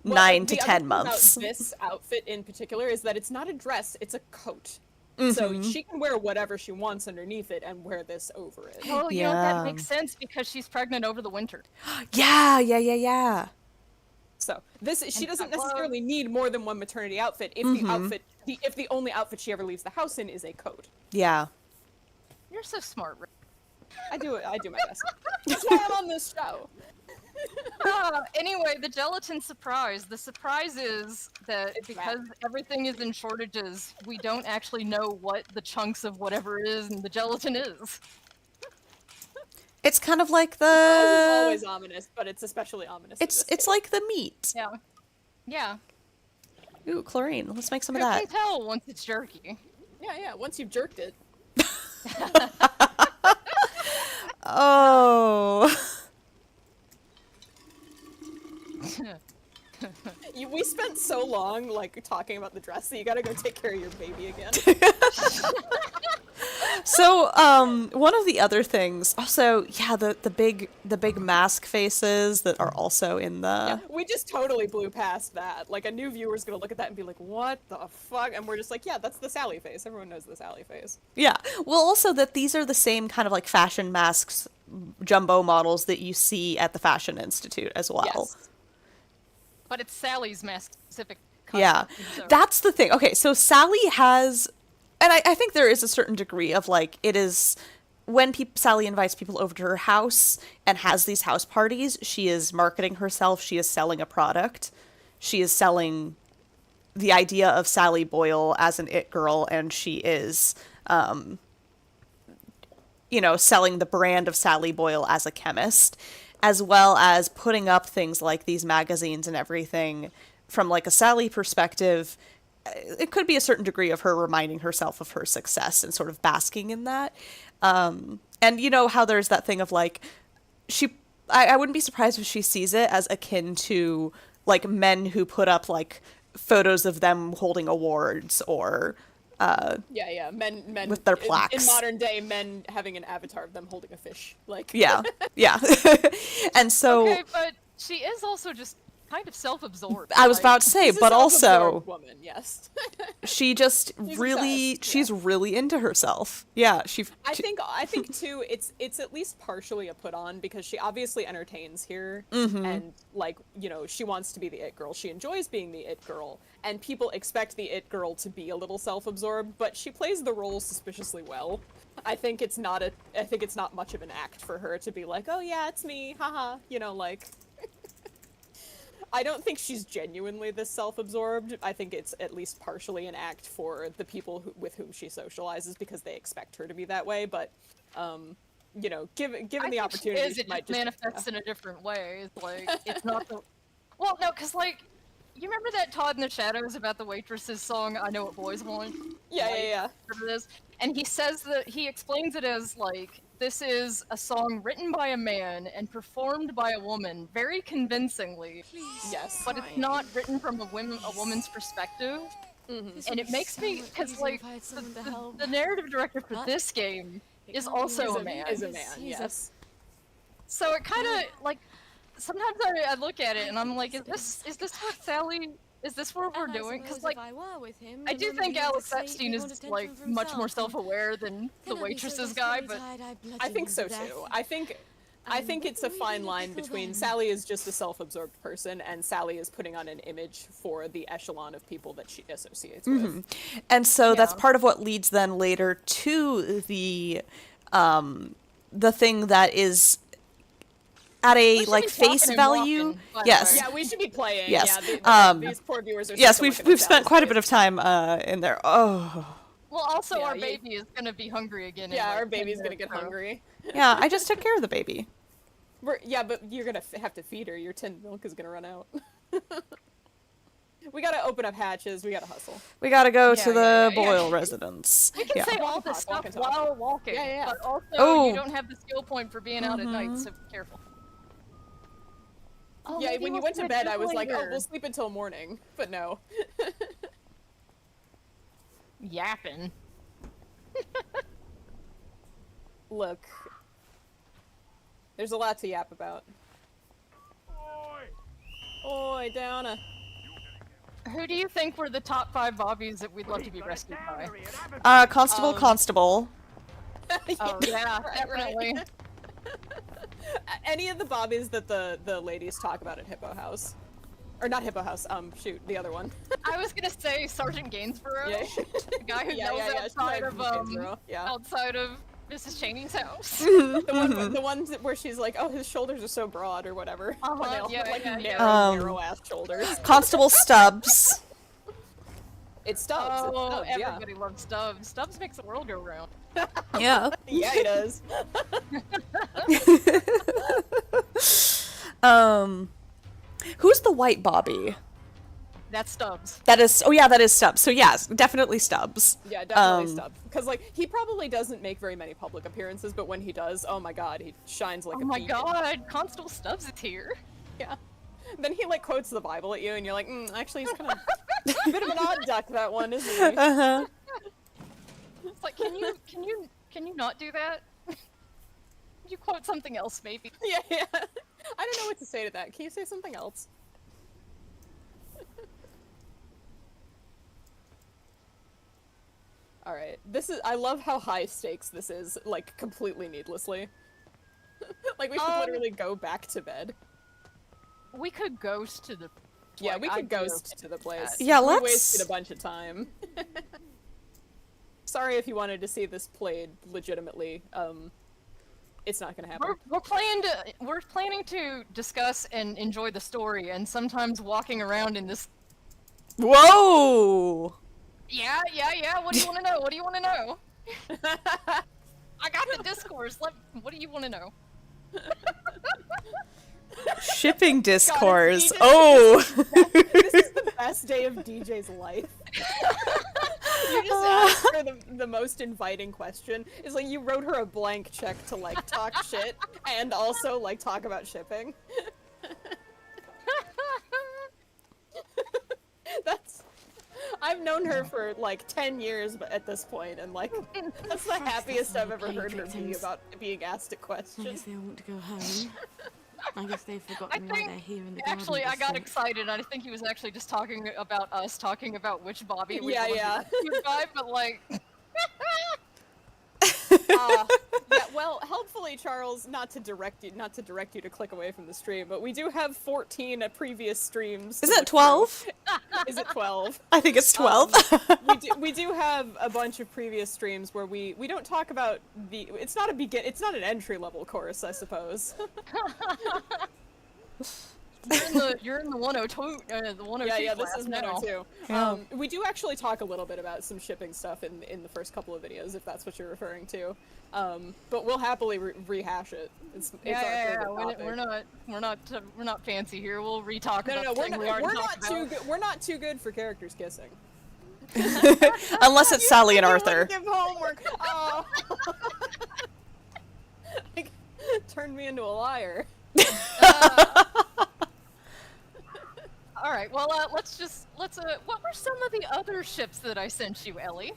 9 to 10 months? About this outfit in particular is that it's not a dress, it's a coat. Mm-hmm. So she can wear whatever she wants underneath it and wear this over it. Well, you know, that makes sense because she's pregnant over the winter. Yeah. So she doesn't necessarily need more than one maternity outfit if if the only outfit she ever leaves the house in is a coat. Yeah. You're so smart, Rick. I do my best. That's why I'm on this show. Anyway, the gelatin surprise. The surprise is that because everything is in shortages, we don't actually know what the chunks of whatever it is and the gelatin is. It's kind of like the... It's always ominous, but it's especially ominous. It's like the meat. Yeah. Yeah. Ooh, chlorine. Let's make some of You that. can tell once it's jerky. Yeah, once you've jerked it. Oh... We spent so long, like, talking about the dress that you gotta go take care of your baby again. So, one of the other things, also, yeah, the big mask faces that are also in the... Yeah, we just totally blew past that. Like, a new viewer's gonna look at that and be like, what the fuck? And we're just like, yeah, that's the Sally face. Everyone knows the Sally face. Yeah. Well, also that these are the same kind of, like, fashion masks, jumbo models that you see at the Fashion Institute as well. Yes. But it's Sally's mask specific. Yeah, that's the thing. Okay, so Sally has, and I think there is a certain degree of, like, it is when Sally invites people over to her house and has these house parties, she is marketing herself, she is selling a product, she is selling the idea of Sally Boyle as an it girl, and she is, you know, selling the brand of Sally Boyle as a chemist, as well as putting up things like these magazines and everything from, like, a Sally perspective. It could be a certain degree of her reminding herself of her success and sort of basking in that. And you know how there's that thing of, like, I wouldn't be surprised if she sees it as akin to, like, men who put up, like, photos of them holding awards or... men with their plaques. In modern day, men having an avatar of them holding a fish, like yeah. And so, okay, but she is also just kind of self-absorbed. I was about to say, but also, woman, yes. she just she's really into herself. Yeah, I think too, it's at least partially a put on because she obviously entertains here, and, like, you know, she wants to be the it girl. She enjoys being the it girl, and people expect the it girl to be a little self-absorbed, but she plays the role suspiciously well. I think it's not much of an act for her to be like, oh yeah, it's me, haha, you know, like. I don't think she's genuinely this self-absorbed. I think it's at least partially an act for the people with whom she socializes because they expect her to be that way. But, you know, given the opportunity, it might just manifests in a different way. It's like, it's not the... Well, no, because, like, you remember that Todd in the Shadows about the Waitress's song, I Know What Boys Want? Yeah, like, yeah. Whatever it is. And he says that, he explains it as, like, this is a song written by a man and performed by a woman very convincingly. Yes. But it's not written from a woman's perspective. And it makes me, because, like, the narrative director for this game is also a man. Is a man, yes. So it kind of, like, sometimes I look at it and I'm like, is this what Sally, is this what we're doing? Because, like, I do think Alex Epstein is, like, much more self-aware than the Waitress's guy, but... I think so, too. I think it's a fine line between Sally is just a self-absorbed person and Sally is putting on an image for the echelon of people that she associates with. And so that's part of what leads then later to the thing that is at a like face value. Yes. Yeah, we should be playing. Yes. Yeah, these poor viewers are. Yes, we've spent quite a bit of time in there. Oh. Well, also our baby is gonna be hungry again. Yeah, in, like, our baby's gonna get hungry. Yeah, I just took care of the baby. Yeah, but you're gonna have to feed her. Your tinned milk is gonna run out. We gotta open up hatches. We gotta hustle. We gotta go to the Boyle residence. We can say all this stuff while walking, but also you don't have the skill point for being out at night, so be careful. Oh, yeah, when you went to bed, I was like, oh, later. we'll sleep until morning. But no. Yapping. Look. There's a lot to yap about. Oi, Downa. Who do you think were the top 5 bobbies that we'd love to be rescued by? Constable. Oh, yeah, definitely. Any of the bobbies that the ladies talk about at Hippo House. Or not Hippo House, shoot, the other one. I was gonna say Sergeant Gainsborough, Yeah. the guy who yells outside of Mrs. Cheney's house. the one where she's like, oh, his shoulders are so broad or whatever. They all have, like, narrow-ass shoulders. Constable Stubbs. It's Stubbs. Oh, it's Stubbs, everybody loves Stubbs. Stubbs makes the world go round. Yeah. Yeah, he does. Who's the white Bobby? That's Stubbs. That is Stubbs. So yes, definitely Stubbs. Yeah, definitely Stubbs. Because, like, he probably doesn't make very many public appearances, but when he does, oh my god, he shines like a beacon. Oh my god, Constable Stubbs is here. Yeah. Then he, like, quotes the Bible at you, and you're like, actually, he's kind of a bit of an odd duck, that one, isn't he? Uh-huh. It's like, can you not do that? Could you quote something else, maybe? Yeah. I don't know what to say to that. Can you say something else? Alright, I love how high stakes this is, like, completely needlessly. Like, we should literally go back to bed. We could ghost to the... Yeah, we could ghost to the place. Yeah, we let's... wasted a bunch of time. Sorry if you wanted to see this played legitimately. It's not gonna happen. We're planning to discuss and enjoy the story, and sometimes walking around in this... Whoa! Yeah, what do you want to know? What do you want to know? I got the discourse. What do you want to know? Shipping discourse. God, oh! This is the best day of DJ's life. You just asked her the most inviting question. It's like you wrote her a blank check to, like, talk shit and also, like, talk about shipping. I've known her for, like, 10 years at this point, and, like, that's the happiest I've ever heard her be about being asked a question. I guess they want to go home. I guess they've forgotten why they're here in the garden. Actually, I got excited. I think he was actually just talking about us, talking about which Bobby we yeah. By, but, like... Yeah, well, helpfully, Charles, not to direct you to click away from the stream, but we do have 14 previous streams. Is it 12? Is it 12? I think it's 12. We do have a bunch of previous streams where we don't talk about it's not an entry level course, I suppose. You're in the 102. The 102. Yeah, this class is now. 102. Yeah. We do actually talk a little bit about some shipping stuff in the first couple of videos, if that's what you're referring to. But we'll happily rehash it. It's our favorite topic. We're not fancy here. We'll re-talk about the we're thing not, we already we're talked not too about. good. We're not too good for characters kissing. Unless it's Sally and Arthur. Give homework. Oh. Turned me into a liar. All right. Well, let's. What were some of the other ships that I sent you, Ellie?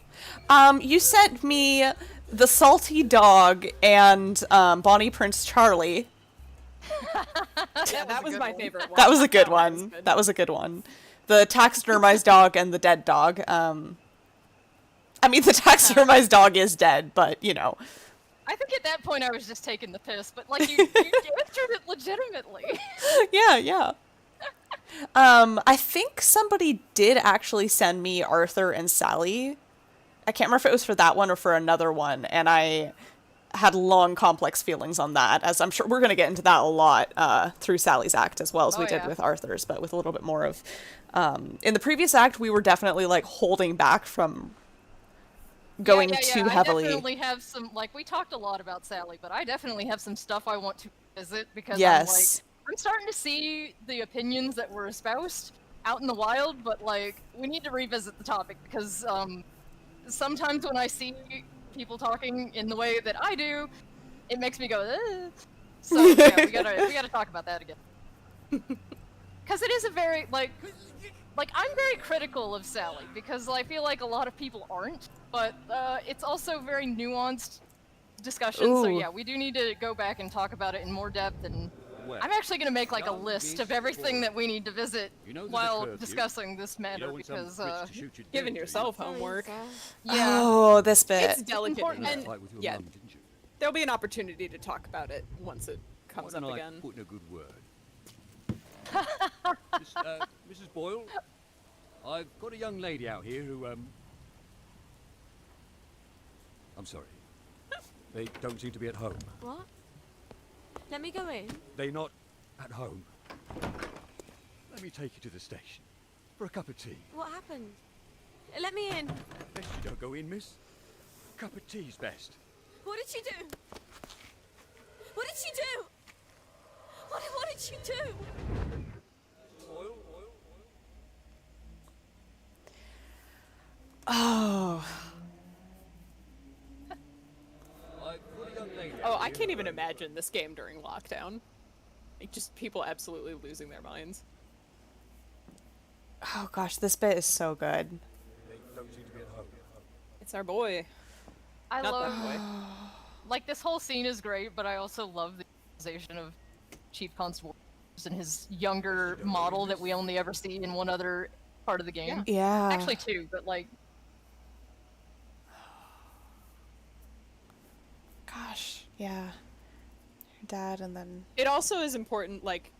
You sent me the salty dog and Bonnie Prince Charlie. Yeah, that was my favorite one. That was a good one. That was a good one. The taxidermized dog and the dead dog. I mean, the taxidermized dog is dead, but you know. I think at that point I was just taking the piss, but like you answered it legitimately. Yeah. I think somebody did actually send me Arthur and Sally. I can't remember if it was for that one or for another one, and I had long, complex feelings on that, as I'm sure we're going to get into that a lot through Sally's act as well as we did with Arthur's, but with a little bit more of... in the previous act, we were definitely, like, holding back from going too heavily. I definitely have some... Like, we talked a lot about Sally, but I definitely have some stuff I want to visit, because I'm starting to see the opinions that were espoused out in the wild, but, like, we need to revisit the topic, because sometimes when I see people talking in the way that I do, it makes me go, ugh. So, yeah, we gotta talk about that again. Because it is a very, like, I'm very critical of Sally, because I feel like a lot of people aren't, but it's also very nuanced discussion, so yeah, we do need to go back and talk about it in more depth, and I'm actually going to make, like, a list of everything that we need to visit while discussing this matter, because, giving yourself homework. Yeah. Oh, this bit. It's delicate, and yeah, there'll be an opportunity to talk about it once it comes up again. Put in a good word. Mrs. Boyle, I've got a young lady out here who, I'm sorry. They don't seem to be at home. What? Let me go in. They're not at home. Let me take you to the station for a cup of tea. What happened? Let me in. Best you don't go in, miss. A cup of tea's best. What did she do? What did she do? What did she do? Oil. Oh. Oh, I can't even imagine this game during lockdown. Like, just people absolutely losing their minds. Oh gosh, this bit is so good. They don't seem to be at home. It's our boy. I Not love... that boy. Like, this whole scene is great, but I also love the realization of Chief Constable and his younger model that we only ever see in one other part of the game. Yeah. Actually two, but like... Gosh, yeah. Your dad and then... It also is important, like,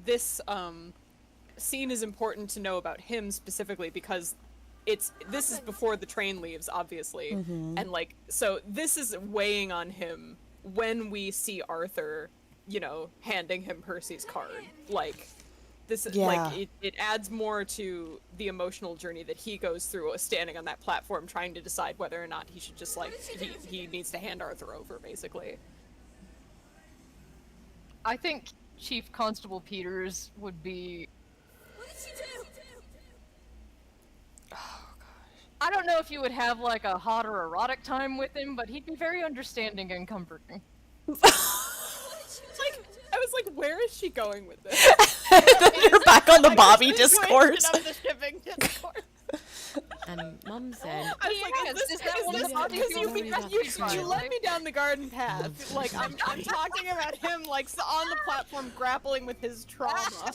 this, scene is important to know about him specifically because this is before the train leaves, obviously. Mm-hmm. And, like, so this is weighing on him when we see Arthur, you know, handing him Percy's card. Like, this, like, it adds more to the emotional journey that he goes through standing on that platform trying to decide whether or not he should just, like, he needs to hand Arthur over, basically. I think Chief Constable Peters would be... What did she do? Oh gosh. I don't know if you would have, like, a hot or erotic time with him, but he'd be very understanding and comforting. Like, I was like, where is she going with this? You're back on the Bobby discourse. The shipping discourse. And Mum said... I was like, you led me down the garden path. Like, I'm talking about him, like, on the platform grappling with his trauma.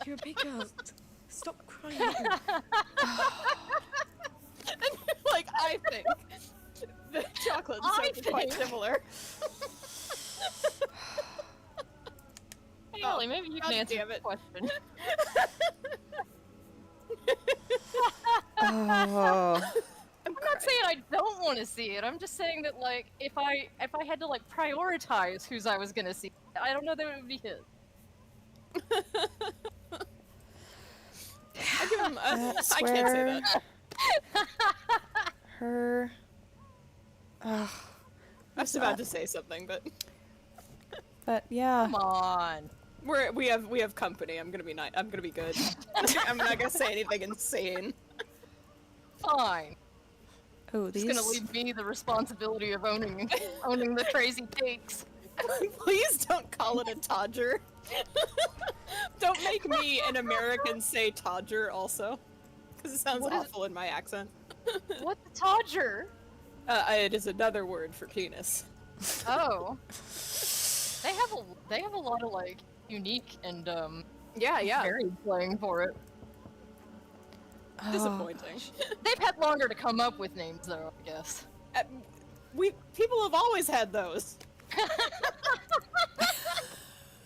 You're a big girl. Stop crying. And like, I think the chocolate and soap is quite similar. Hey, Ellie, maybe you can answer the question. Oh. I'm not saying I don't want to see it. I'm just saying that, like, if I had to, like, prioritize whose I was gonna see, I don't know that it would be his. I give him. That's I can't say where- that. Her. Ugh. I was about to say something, but But yeah. Come on. we have company. I'm gonna be I'm gonna be good. I'm not gonna say anything insane. Fine. Oh, It's these. gonna leave me the responsibility of owning the crazy takes. Please don't call it a Todger. Don't make me an American say Todger also, because it sounds What is- awful in my accent. What's a Todger? It is another word for penis. Oh. They have a lot of like unique and Yeah. varied playing for it. Disappointing. They've had longer to come up with names though, I guess. People have always had those. People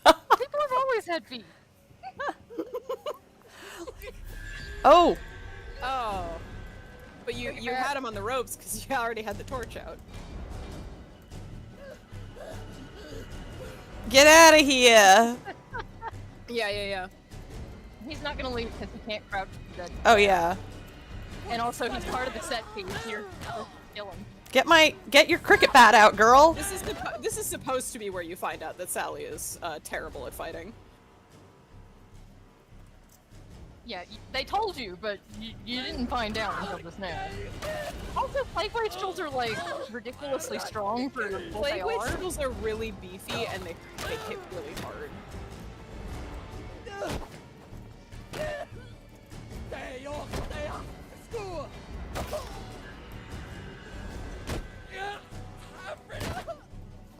have always had feet. Oh. Oh. But you had him on the ropes because you already had the torch out. Get out of here. Yeah. He's not gonna leave because he can't crouch to dead. Oh yeah. And also he's part of the set piece here. Kill him. Get your cricket bat out, girl. This is supposed to be where you find out that Sally is terrible at fighting. Yeah, they told you, but you didn't find out until just now. Also, plague wastrels are like ridiculously strong for what they Plague are. wastrels are really beefy and they hit really hard.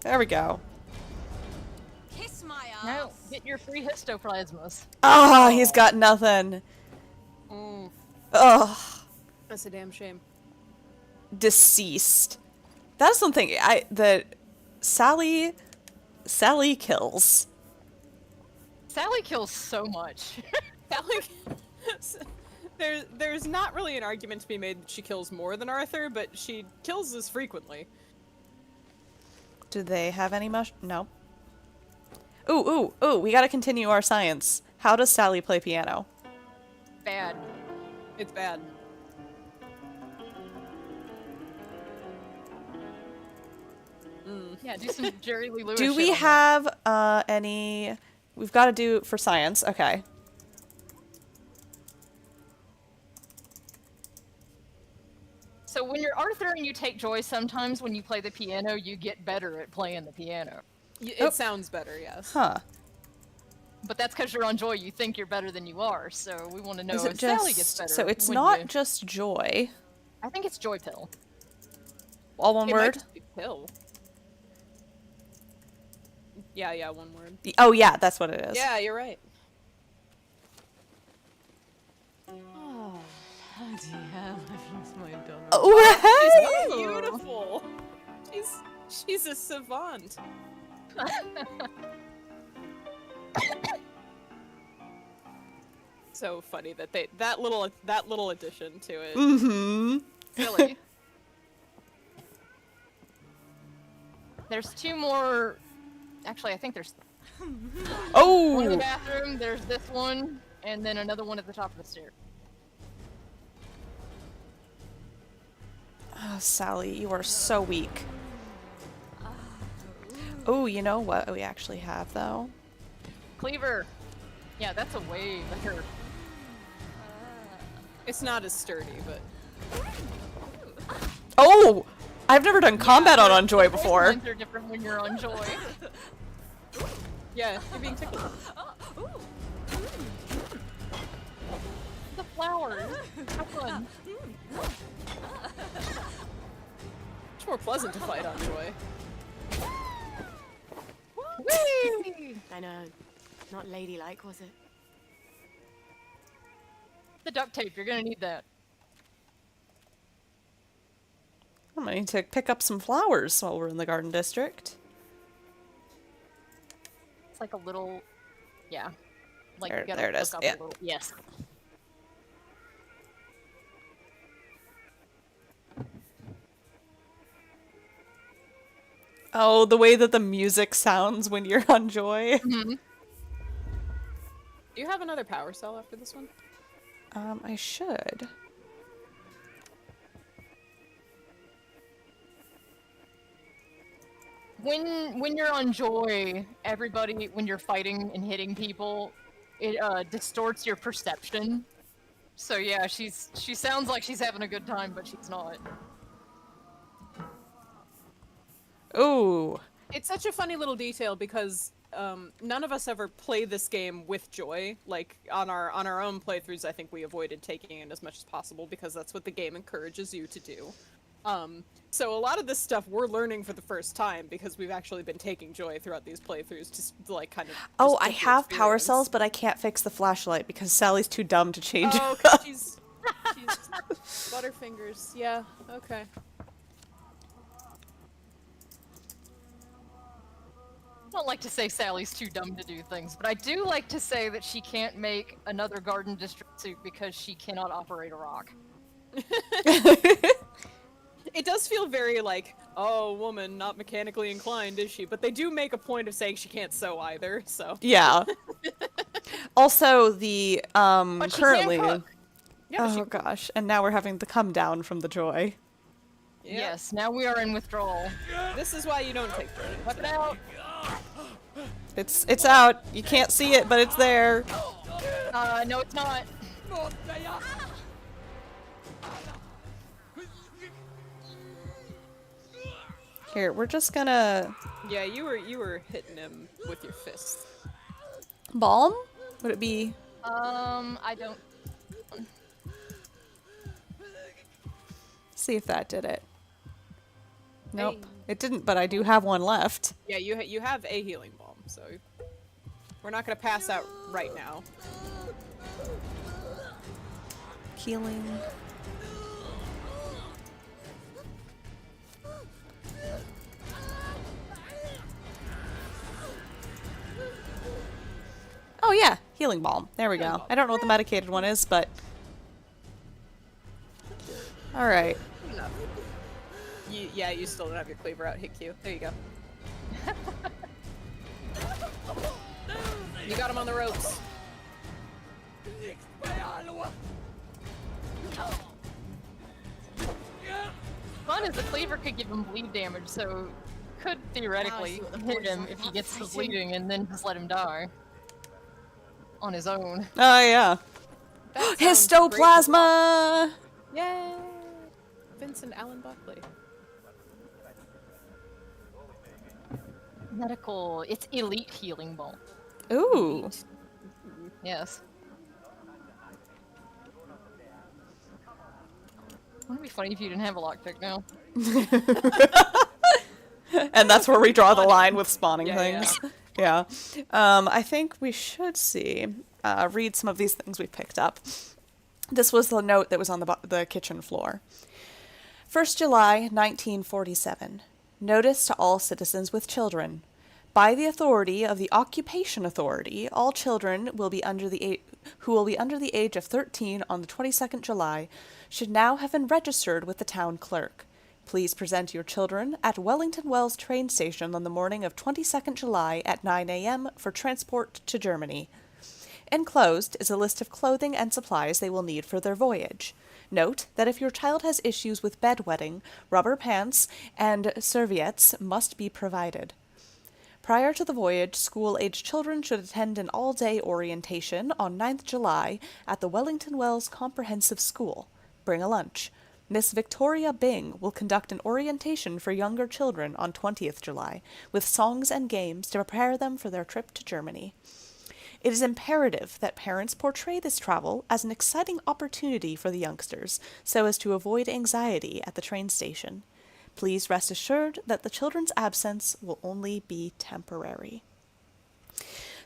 There we go. Kiss my ass. Now, get your free histoplasmas. Ah, he's got nothing. Ugh. That's a damn shame. Deceased. That's something that Sally kills. Sally kills so much. There's not really an argument to be made that she kills more than Arthur, but she kills as frequently. Do they have any No. Ooh, we gotta continue our science. How does Sally play piano? Bad. It's bad. Yeah, do some Jerry Lee Lewis Do shit we on have any... We've got to do for science. Okay. So when you're Arthur and you take joy, sometimes when you play the piano, you get better at playing the piano. It sounds better, yes. Huh. But that's because you're on joy. You think you're better than you are. So we want to know Is if it Sally just... gets better. So it's when not you- just joy. I think it's joy pill. All one It might word? just be pill. Yeah, one word. Oh yeah, that's what it is. Yeah, you're right. Oh, bloody hell, I've lost my dollar. Oh, She's beautiful. She's a savant. So funny that that little addition to it. Mm-hmm. Silly. There's two more. Actually, I think there's. Oh! One in the bathroom. There's this one, and then another one at the top of the stairs. Oh, Sally, you are so weak. Oh, you know what we actually have, though? Cleaver. Yeah, that's a way better. It's not as sturdy, but. Oh! I've never done combat on Joy before. Poison are different when you're on Joy. Yeah, you're being tickled. The flowers. How fun. Much more pleasant to fight on Joy. Whee! I know. Not ladylike, was it? The duct tape. You're gonna need that. I'm gonna need to pick up some flowers while we're in the Garden District. It's like a little. Yeah. Like There- you gotta there it look is, up yeah. a little. Yes. Oh, the way that the music sounds when you're on Joy. Mm-hmm. Do you have another power cell after this one? I should. When you're on Joy, everybody, when you're fighting and hitting people, it distorts your perception. So yeah, she sounds like she's having a good time, but she's not. Ooh. It's such a funny little detail because none of us ever play this game with Joy. Like on our own playthroughs, I think we avoided taking it as much as possible because that's what the game encourages you to do. So a lot of this stuff we're learning for the first time because we've actually been taking Joy throughout these playthroughs to like kind of. Oh, I have power cells, but I can't fix the flashlight because Sally's too dumb to change it. Oh, 'cause she's Butterfingers. Yeah. Okay. I don't like to say Sally's too dumb to do things, but I do like to say that she can't make another garden district suit because she cannot operate a rock. It does feel very like, oh, woman, not mechanically inclined, is she? But they do make a point of saying she can't sew either, so. Yeah. Also, the But she currently. can cook. Yeah, oh gosh, and now we're having the come down from the Joy. Yep. Yes, now we are in withdrawal. This is why you don't take Joy. Whip it out. It's out. You can't see it, but it's there. No, it's not. Here, we're just gonna Yeah, you were hitting him with your fists. balm. Would it be? I don't. See if that did it. Nope, it didn't. But I do have one left. Yeah, you have a healing balm, so we're not gonna pass out right now. Healing. Oh yeah, healing balm. There we go. I don't know what the medicated one is, but all right. Enough. Yeah, you still don't have your cleaver out. Hit Q. There you go. You got him on the ropes. Fun is the cleaver could give him bleed damage, so could theoretically hit him if he gets the bleeding and then just let him die. On his own. Oh yeah. Histoplasma! Yay! Vincent Allen Buckley. Medical. It's elite healing balm. Ooh. Yes. Wouldn't it be funny if you didn't have a lockpick now? And that's where we draw the line with spawning Yeah, things. Yeah. I think we should read some of these things we picked up. This was the note that was on the kitchen floor. 1st July, 1947. Notice to all citizens with children. By the authority of the Occupation Authority, all children who will be under the age of 13 on the 22nd July should now have been registered with the town clerk. Please present your children at Wellington Wells train station on the morning of 22nd July at 9 a.m. for transport to Germany. Enclosed is a list of clothing and supplies they will need for their voyage. Note that if your child has issues with bedwetting, rubber pants and serviettes must be provided. Prior to the voyage, school-aged children should attend an all-day orientation on 9th July at the Wellington Wells Comprehensive School. Bring a lunch. Miss Victoria Byng will conduct an orientation for younger children on 20th July, with songs and games to prepare them for their trip to Germany. It is imperative that parents portray this travel as an exciting opportunity for the youngsters, so as to avoid anxiety at the train station. Please rest assured that the children's absence will only be temporary.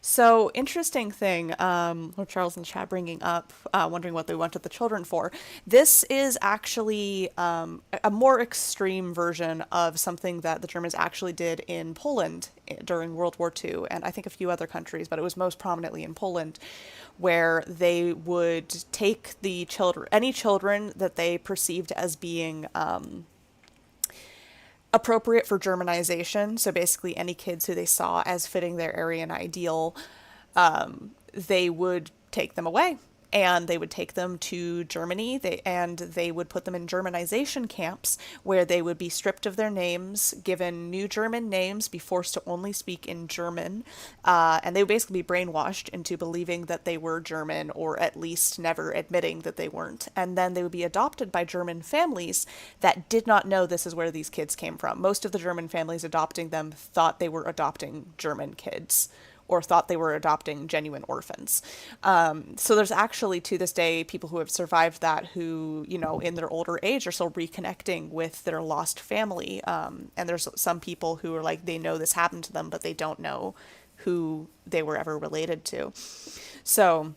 So, interesting thing, Charles in the chat bringing up, wondering what they wanted the children for. This is actually a more extreme version of something that the Germans actually did in Poland during World War II, and I think a few other countries, but it was most prominently in Poland, where they would take the children, any children that they perceived as being appropriate for Germanization, so basically any kids who they saw as fitting their Aryan ideal, they would take them away. And they would take them to Germany, they would put them in Germanization camps where they would be stripped of their names, given new German names, be forced to only speak in German, and they would basically be brainwashed into believing that they were German, or at least never admitting that they weren't. And then they would be adopted by German families that did not know this is where these kids came from. Most of the German families adopting them thought they were adopting German kids, or thought they were adopting genuine orphans. So there's actually, to this day, people who have survived that who, you know, in their older age are still reconnecting with their lost family. And there's some people who are like, they know this happened to them, but they don't know who they were ever related to. So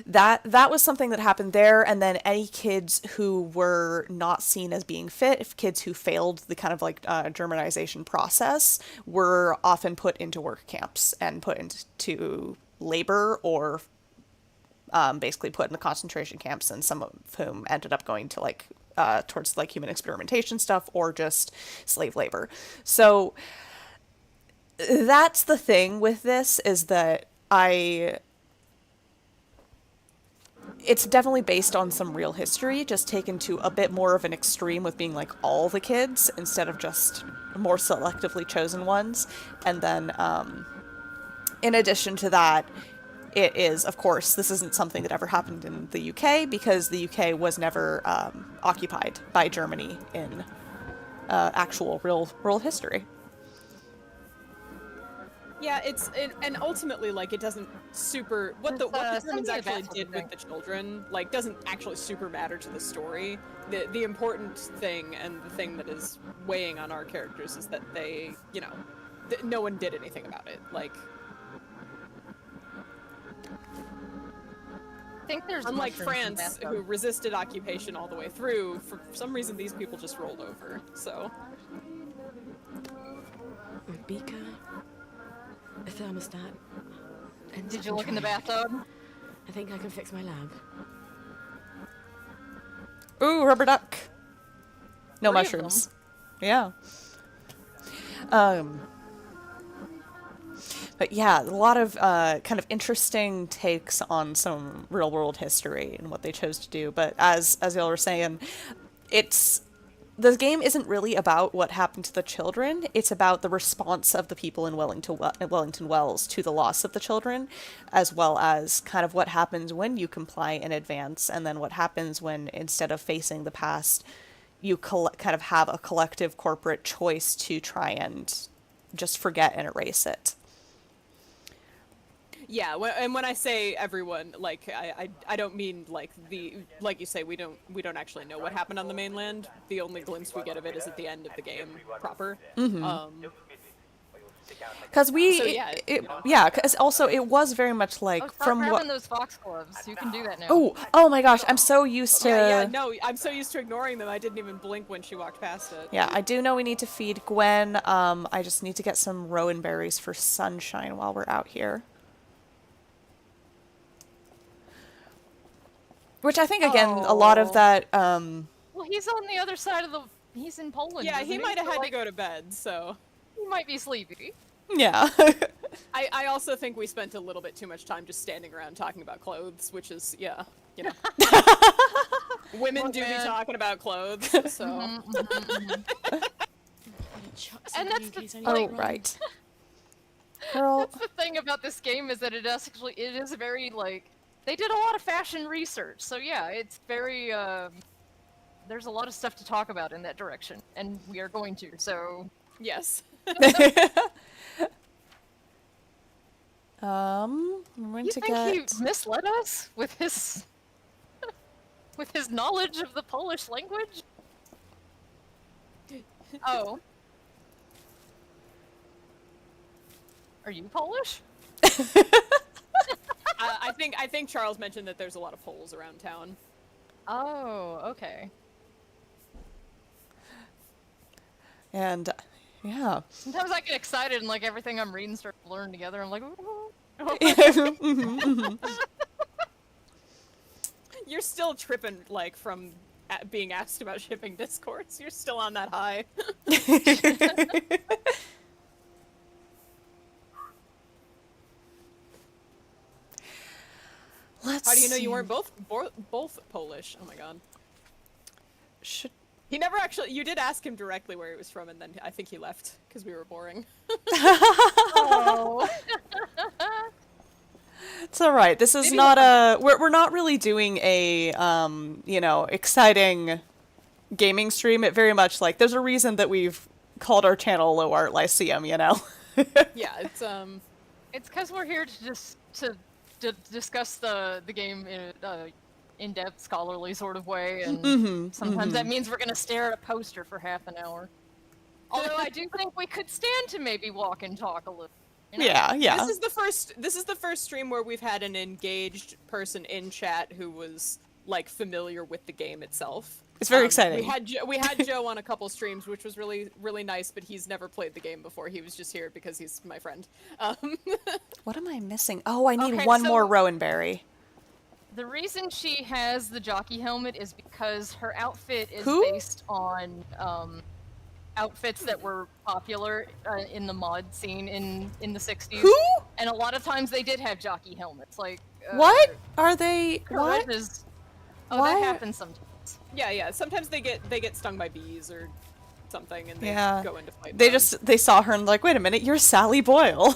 that was something that happened there. And then any kids who were not seen as being fit, if kids who failed the kind of like Germanization process, were often put into work camps and put into labor, or basically put in the concentration camps, and some of whom ended up going to like towards like human experimentation stuff, or just slave labor. So that's the thing with this, is that it's definitely based on some real history, just taken to a bit more of an extreme with being like all the kids instead of just more selectively chosen ones. And then in addition to that, it is, of course, this isn't something that ever happened in the UK, because the UK was never occupied by Germany in actual real world history. Yeah, and ultimately, like, it doesn't super, what the Germans actually did with the children, like, doesn't actually super matter to the story. The important thing, and the thing that is weighing on our characters, is that they, you know, no one did anything about it. Like, I think there's unlike France, who resisted occupation all the way through, for some reason these people just rolled over, so. A beaker, a thermostat. And did you look in the bathtub? I think I can fix my lab. Ooh, rubber duck. No mushrooms. Yeah. But yeah, a lot of kind of interesting takes on some real world history and what they chose to do. But as y'all were saying, the game isn't really about what happened to the children. It's about the response of the people in Wellington Wells to the loss of the children, as well as kind of what happens when you comply in advance, and then what happens when, instead of facing the past, you kind of have a collective corporate choice to try and just forget and erase it. Yeah, and when I say everyone, like, I don't mean like like you say, we don't actually know what happened on the mainland. The only glimpse we get of it is at the end of the game proper. Mm-hmm. Because because also it was very much like from what those foxgloves. You can do that now. Oh my gosh, I'm so used to. No, I'm so used to ignoring them. I didn't even blink when she walked past it. Yeah, I do know we need to feed Gwen. I just need to get some rowan berries for Sunshine while we're out here. Which I think, again, a lot of that. Well, he's on the other side of he's in Poland. Yeah, he might have had to go to bed, so. He might be sleepy. Yeah. I also think we spent a little bit too much time just standing around talking about clothes, which is, yeah, you know. Women do be talking about clothes, so. And that's the right. Girl. That's the thing about this game, is that it is very, like, they did a lot of fashion research, so yeah, it's very, there's a lot of stuff to talk about in that direction, and we are going to, so. Yes. I'm going you to think get... he misled us with his with his knowledge of the Polish language? Oh. Are you Polish? I think Charles mentioned that there's a lot of Poles around town. Oh, okay. And yeah. Sometimes I get excited and like everything I'm reading starts blurring together. I'm like, ooh. You're still tripping, like, from being asked about shipping discourse. You're still on that high. How do you know you weren't both Polish? Oh my god. Should he never actually? You did ask him directly where he was from, and then I think he left because we were boring. Oh. It's all right. This is not a. We're not really doing a you know, exciting gaming stream. It very much like there's a reason that we've called our channel Low Art Lyceum. You know. Yeah, it's It's because we're here to just to discuss the game in in-depth, scholarly sort of way, and sometimes that means we're gonna stare at a poster for half an hour. Although I do think we could stand to maybe walk and talk a little. You know? Yeah. This is the first stream where we've had an engaged person in chat who was like familiar with the game itself. It's very exciting. We had Joe on a couple streams, which was really nice, but he's never played the game before. He was just here because he's my friend. What am I missing? Oh, I need one more Rowanberry. The reason she has the jockey helmet is because her outfit is based on outfits that were popular in the mod scene in the 60s. Who? And a lot of times they did have jockey helmets. Like what are they? What? Oh, that happens sometimes. Yeah. Sometimes they get stung by bees or something, and they go into fight. They saw her and like, wait a minute, you're Sally Boyle.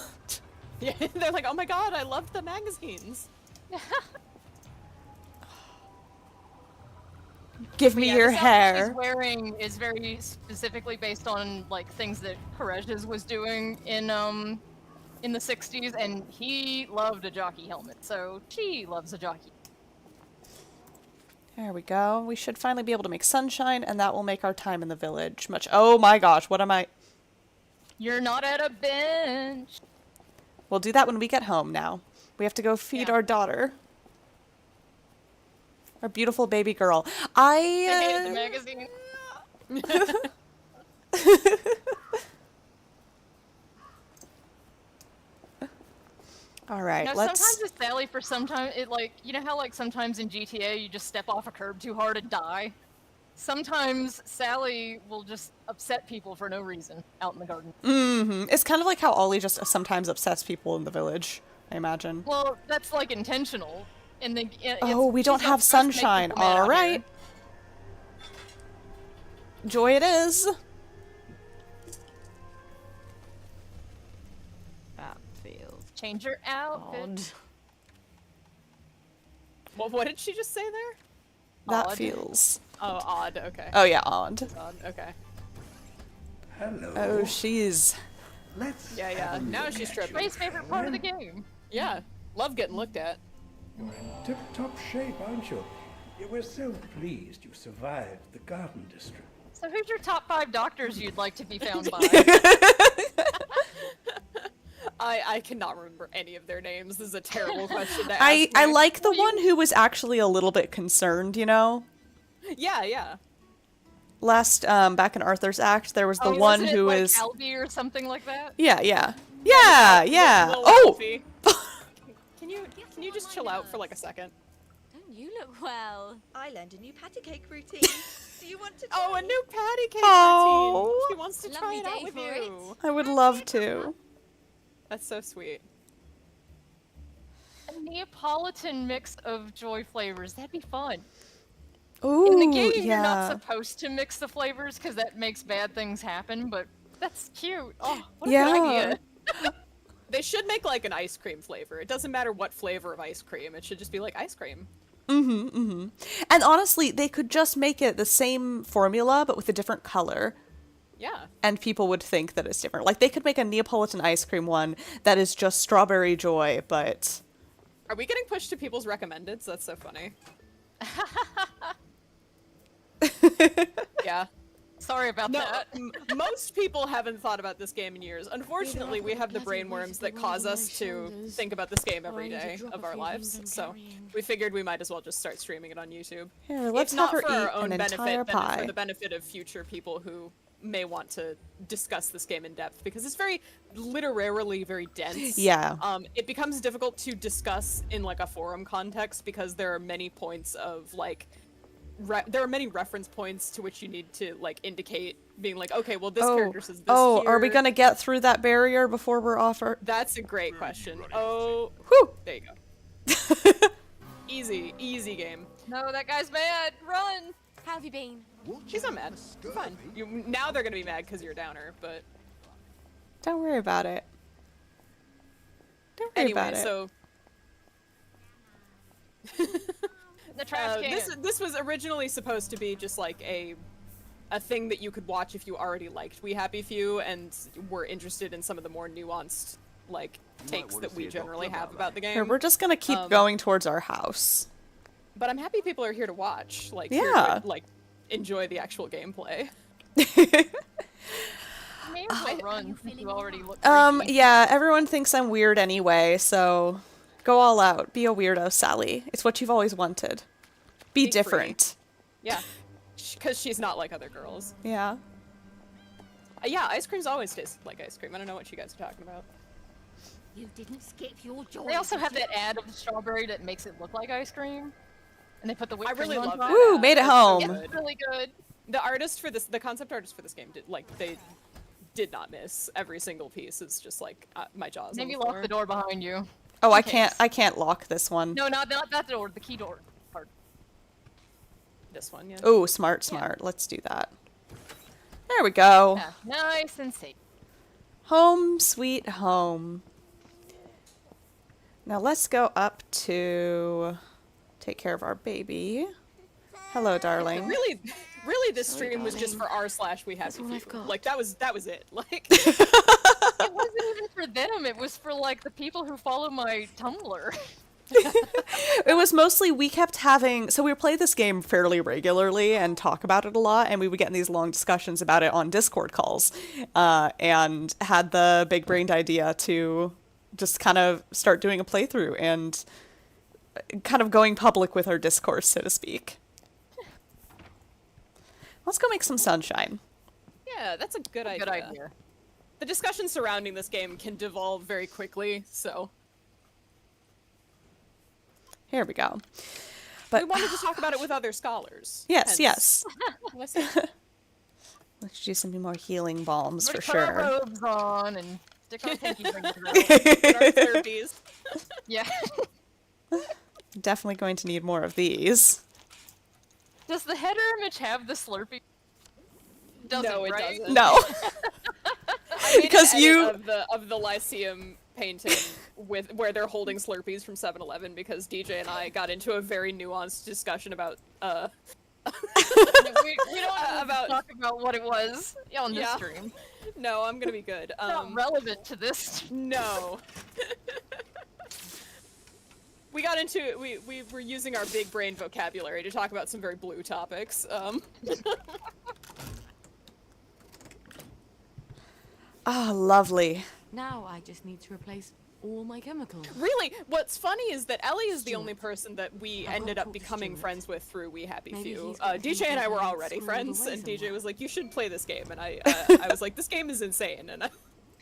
Yeah, they're like, oh my god, I loved the magazines. Give me your this hair. outfit she's wearing is very specifically based on like things that Perez's was doing in the 60s, and he loved a jockey helmet, so she loves a jockey. There we go. We should finally be able to make sunshine, and that will make our time in the village much. Oh my gosh, what am I? You're not at a bench. We'll do that when we get home now. We have to go feed our daughter. Our beautiful baby girl. I hated the magazine. All right, now, let's... sometimes it's Sally for sometimes it like, you know how like sometimes in GTA you just step off a curb too hard and die? Sometimes Sally will just upset people for no reason out in the garden. It's kind of like how Ollie just sometimes upsets people in the village, I imagine. Well, that's like intentional. And then oh, we don't have sunshine. All right. Joy it is. That feels change your outfit. What did she just say there? That Odd. feels... Oh, odd, okay. Oh yeah, odd. Odd, okay. Hello. Oh, she's... Yeah, now she's tripping. Ray's favorite part of the game. Yeah, love getting looked at. You're in tip-top shape, aren't you? We're so pleased you survived the garden district. So who's your top 5 doctors you'd like to be found by? I cannot remember any of their names. This is a terrible question to ask. I like the one who was actually a little bit concerned, you know? Yeah. Last, back in Arthur's Act, there was the one who like was... Albie or something like that? Yeah. Oh! Can you just chill out for like a second? Don't you look well? I learned a new patty cake routine. Do you want to try? Oh, a new patty cake Oh. routine. She wants to try it out with you. I would love to. That's so sweet. A Neapolitan mix of joy flavors. That'd be fun. Ooh, in the game, you're yeah. not supposed to mix the flavors because that makes bad things happen, but that's cute. Oh, what a Yeah. good idea. They should make like an ice cream flavor. It doesn't matter what flavor of ice cream. It should just be like ice cream. And honestly, they could just make it the same formula, but with a different color. Yeah. And people would think that it's different. Like, they could make a Neapolitan ice cream one that is just strawberry joy, but... Are we getting pushed to people's recommendeds? That's so funny. Yeah. Sorry about that. Most people haven't thought about this game in years. Unfortunately, we have the brainworms that cause us to think about this game every day of our lives. So we figured we might as well just start streaming it on YouTube. Here, let's if not have her for our eat own an benefit, entire then pie. for the benefit of future people who may want to discuss this game in depth, because it's very literarily very dense. Yeah. It becomes difficult to discuss in like a forum context because there are many points of like there are many reference points to which you need to like indicate being like, okay, well this character says this here. Are we gonna get through that barrier before we're off our... That's a great question. Oh, there you go. Easy game. No, that guy's mad. Run. How have you been? She's not mad. Fine. Now they're gonna be mad because you're a downer, but... Don't worry about it. Don't worry about it. So... The trash can. This was originally supposed to be just like a thing that you could watch if you already liked We Happy Few and were interested in some of the more nuanced like takes that we generally have about the game. Here, we're just gonna keep going towards our house. But I'm happy people are here to watch. Like, yeah, here to, like enjoy the actual gameplay. May as well run since you already look creepy. Yeah, everyone thinks I'm weird anyway, so go all out. Be a weirdo, Sally. It's what you've always wanted. Be different. Yeah, because she's not like other girls. Yeah. Yeah, ice cream's always tasted like ice cream. I don't know what you guys are talking about. You didn't skip your joy. They also have that ad of the strawberry that makes it look like ice cream. And they put the whipped I really cream love on top. Woo, made it home. It's really good. The concept artist for this game they did not miss every single piece. It's just like my jaws. Maybe lock the door behind you. Oh, I can't lock this one. No, not that door. The key door. Part. This one, yeah. Oh, smart. Let's do that. There we go. Yeah, nice and safe. Home sweet home. Now let's go up to take care of our baby. Hello, darling. Really, this stream was just for r/We Happy Few. Like that was it. Like it wasn't even for them. It was for like the people who follow my Tumblr. It was mostly we kept having, so we would play this game fairly regularly and talk about it a lot, and we would get in these long discussions about it on Discord calls, and had the big-brained idea to just kind of start doing a playthrough and kind of going public with our discourse, so to speak. Let's go make some sunshine. Yeah, that's a good idea. The discussion surrounding this game can devolve very quickly, so... Here we go. But we wanted to talk about it with other scholars. Yes, yes. Let's do some more healing balms for Put sure. our robes on and stick our pinky rings around. our therapies. Yeah. Definitely going to need more of these. Does the header image have the Slurpee? No, it right? doesn't. No. Because of the Lyceum painting with where they're holding Slurpees from 7-Eleven because DJ and I got into a very nuanced discussion about we don't talk about what it was on this stream. No, I'm gonna be good. It's not relevant to this. No. We got into we were using our big brain vocabulary to talk about some very blue topics. Ah, lovely. Now I just need to replace all my chemicals. Really, what's funny is that Ellie is the only person that we ended up becoming friends with through We Happy Few. DJ and I were already friends, and DJ was like, "You should play this game," and I was like, "This game is insane," and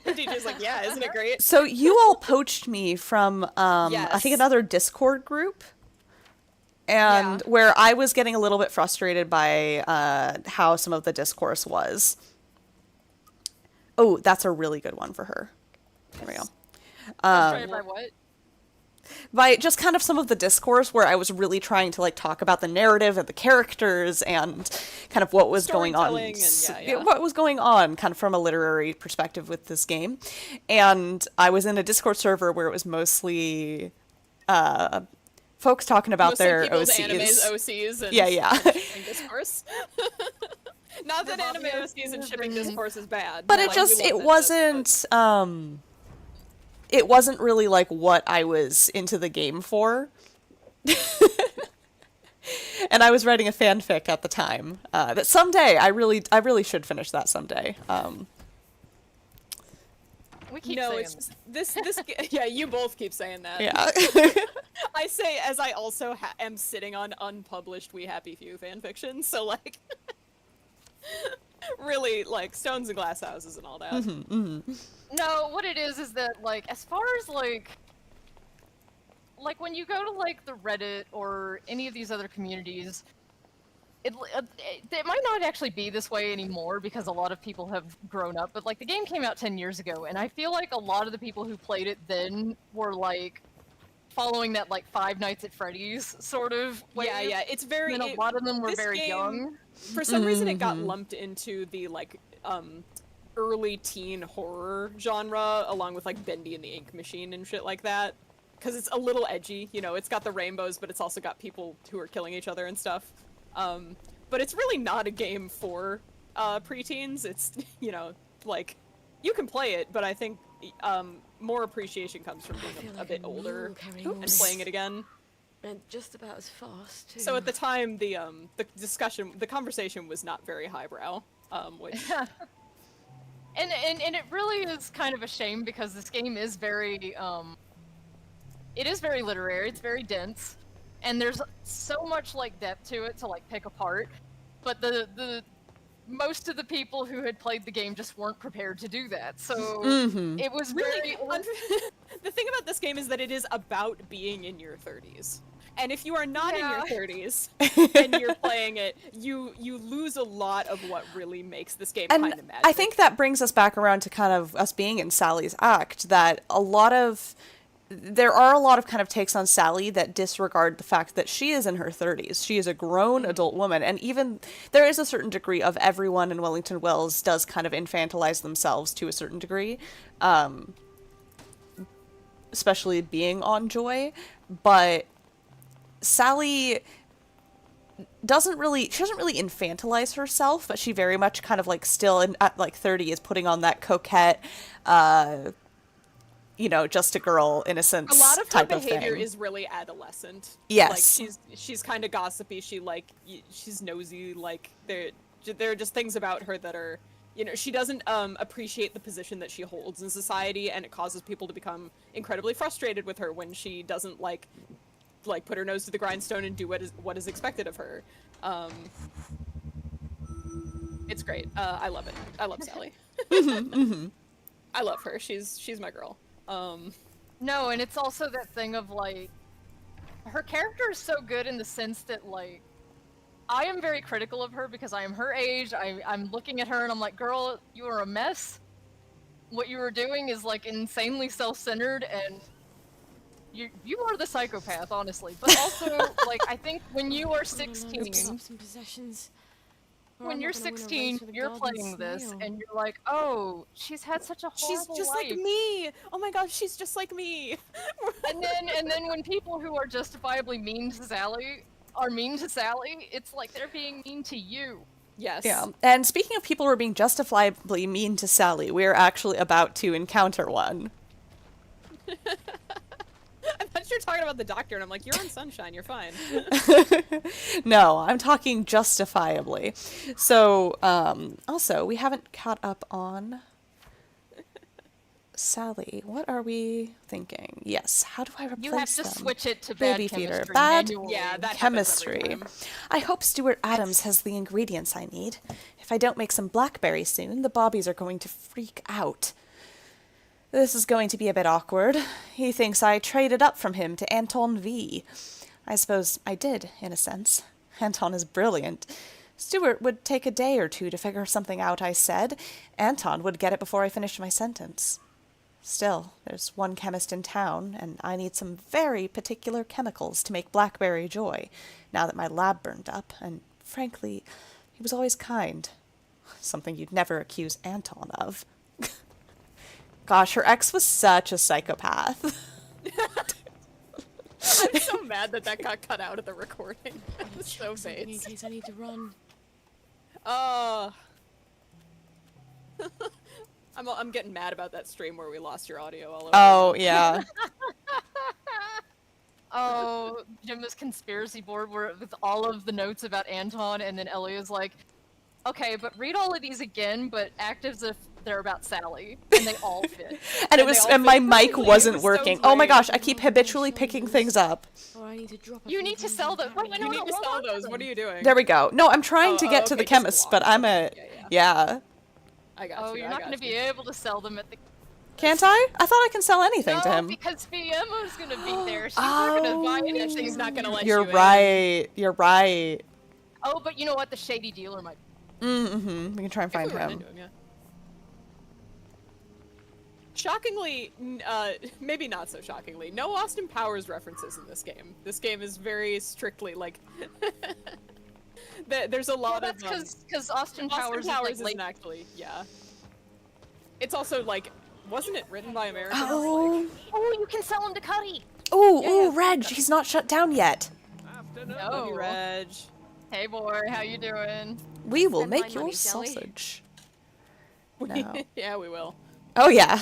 DJ's like, "Yeah, isn't it great?" So you all poached me from Yes. I think another Discord group, and where I was getting a little bit frustrated by how some of the discourse was. Oh, that's a really good one for her. There we go. Frustrated by what? By just kind of some of the discourse where I was really trying to like talk about the narrative and the characters and kind of what was going on. What was going on kind of from a literary perspective with this game. And I was in a Discord server where it was mostly folks talking about their OCs. Animes, OCs, and shipping discourse. Not that anime OCs and shipping discourse is bad. But it wasn't really like what I was into the game for. And I was writing a fanfic at the time. That someday I really should finish that someday. We keep no, saying it's this. Yeah, you both keep saying that. Yeah. I say as I also am sitting on unpublished We Happy Few fanfiction, so like, really like stones and glass houses and all that. No, what it is that like as far as like when you go to like the Reddit or any of these other communities, it might not actually be this way anymore because a lot of people have grown up, but like the game came out 10 years ago and I feel like a lot of the people who played it then were like following that like Five Nights at Freddy's sort of way. Yeah, it's very. And a lot of them were this very game, young. For some reason, it got lumped into the like early teen horror genre, along with like Bendy and the Ink Machine and shit like that. Because it's a little edgy, you know. It's got the rainbows, but it's also got people who are killing each other and stuff. But it's really not a game for preteens. It's, you know, like, you can play it, but I think more appreciation comes from being a bit older and playing it again. And just about as fast, too. So at the time, the conversation was not very highbrow, which... And it really is kind of a shame because this game is very, it is very literary, it's very dense, and there's so much, like, depth to it to, like, pick apart, but the most of the people who had played the game just weren't prepared to do that, so it was really... The thing about this game is that it is about being in your 30s. And if you are not in your 30s and you're playing it, you lose a lot of what really makes this game kind of magic. I think that brings us back around to kind of us being in Sally's act, that there are a lot of kind of takes on Sally that disregard the fact that she is in her 30s. She is a grown adult woman, and even there is a certain degree of everyone in Wellington Wells does kind of infantilize themselves to a certain degree, especially being on Joy, but Sally doesn't really infantilize herself, but she very much kind of like still at like 30 is putting on that coquette, you know, just a girl innocence a lot of her type behavior of thing. is really adolescent. Yes. Like she's kind of gossipy, she's nosy, like there are just things about her that are, you know, she doesn't appreciate the position that she holds in society, and it causes people to become incredibly frustrated with her when she doesn't like put her nose to the grindstone and do what is expected of her. It's great. I love it. I love Sally. I love her. She's my girl. No, and it's also that thing of like, her character is so good in the sense that like, I am very critical of her because I am her age. I'm looking at her and I'm like, girl, you are a mess. What you are doing is like insanely self-centered, and you are the psychopath, honestly. But also, like, I think when you are 16, when you're 16, you're playing this, and you're like, oh, she's had such a horrible She's just life. like me. Oh my gosh, she's just like me. and then when people who are justifiably mean to Sally are mean to Sally, it's like they're being mean to you. Yes. Yeah. And speaking of people who are being justifiably mean to Sally, we're actually about to encounter one. I thought you were talking about the doctor, and I'm like, you're on Sunshine, you're fine. No, I'm talking justifiably. So, also, we haven't caught up on Sally. What are we thinking? Yes, how do I replace You have to them? switch it to bad Baby feeder. chemistry Bad manually. Yeah, that chemistry. happens every time. I hope Stuart Adams has the ingredients I need. If I don't make some blackberries soon, the Bobbies are going to freak out. This is going to be a bit awkward. He thinks I traded up from him to Anton V. I suppose I did, in a sense. Anton is brilliant. Stuart would take a day or two to figure something out, I said. Anton would get it before I finished my sentence. Still, there's one chemist in town, and I need some very particular chemicals to make blackberry joy, now that my lab burned up, and frankly, he was always kind. Something you'd never accuse Anton of. Gosh, her ex was such a psychopath. I'm so mad that got cut out of the recording. It's so bait. In case I need to run. Oh. I'm getting mad about that stream where we lost your audio all over. Oh, yeah. Oh, Jim's conspiracy board where with all of the notes about Anton, and then Ellie is like, okay, but read all of these again, but act as if they're about Sally, and they all fit. And my mic wasn't working. Oh my gosh, I keep habitually picking things up. You need to sell them. Wait, You need to sell those. What are you doing? There we go. No, I'm trying to get to the chemist, but I'm a... Yeah. I got Oh, you. you're not going to be able to sell them at the... Can't I? I thought I can sell anything to him. because Fiamma's going to be there. She's not going to buy anything. She's not going to let You're you right. You're right. Oh, but you know what? The shady dealer might... Mm-hmm. We can try and find him. Shockingly, maybe not so shockingly, no Austin Powers references in this game. This game is very strictly like. There's a lot well, of. That's because Austin Powers is like isn't actually. Yeah. It's also like, wasn't it written by Americans? Oh. Oh, you can sell him to Cuddy. Oh, ooh, Reg, he's not shut down yet. Love you, Reg. Hey boy, how you doing? We will Spend my make your money, shall we? sausage. No. Yeah, we will. Oh, yeah.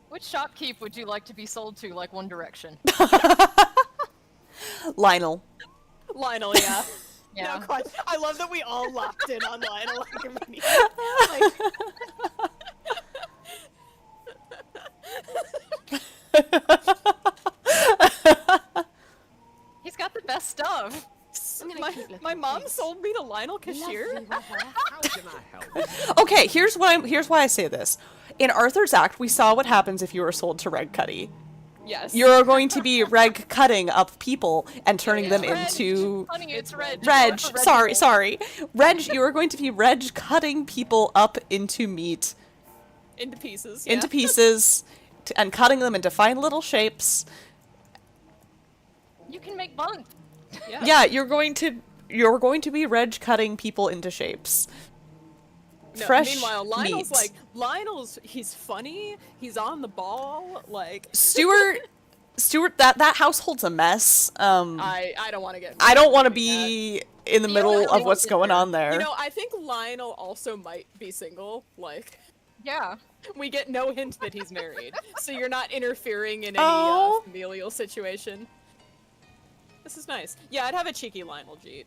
Which shopkeep would you like to be sold to, like One Direction? Lionel. Lionel, yeah. Yeah. No question. I love that we all locked in on Lionel. He's got the best stuff. My mom sold me to Lionel Cashier. How can I help? Okay, here's why I say this. In Arthur's Act, we saw what happens if you were sold to Reg Cuddy. Yes. You're going to be Reg cutting up people and turning them Reg. into... Honey, it's Reg. Reg, sorry. Reg, you are going to be Reg cutting people up into meat. Into pieces, Into pieces, and cutting them into fine little shapes. You can make bunk. Yeah, you're going to be Reg cutting people into shapes. No, Fresh meanwhile, Lionel's meat. he's funny, he's on the ball, like... Stuart, that household's a mess. I don't want to get... I don't want to be in the middle of what's going on there. You know, I think Lionel also might be single, like... Yeah. We get no hint that he's married, so you're not interfering in any familial situation. This is nice. Yeah, I'd have a cheeky Lionel Jeet.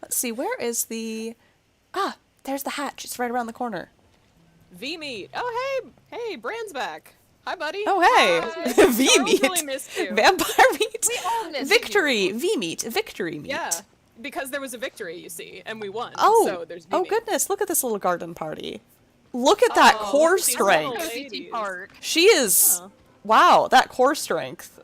Let's see, where is the... Ah, there's the hatch. It's right around the corner. V-Meat. Oh, hey, Bran's back. Hi, buddy. Oh, hey. V-Meat. Really missed you. Vampire meat. We all missed Victory. you. V-Meat. Victory meat. Yeah, because there was a victory, you see, and we won. Oh, so there's oh V-Meat. goodness, look at this little garden party. Look at that core look at these little strength. ladies. She is... Wow, that core strength.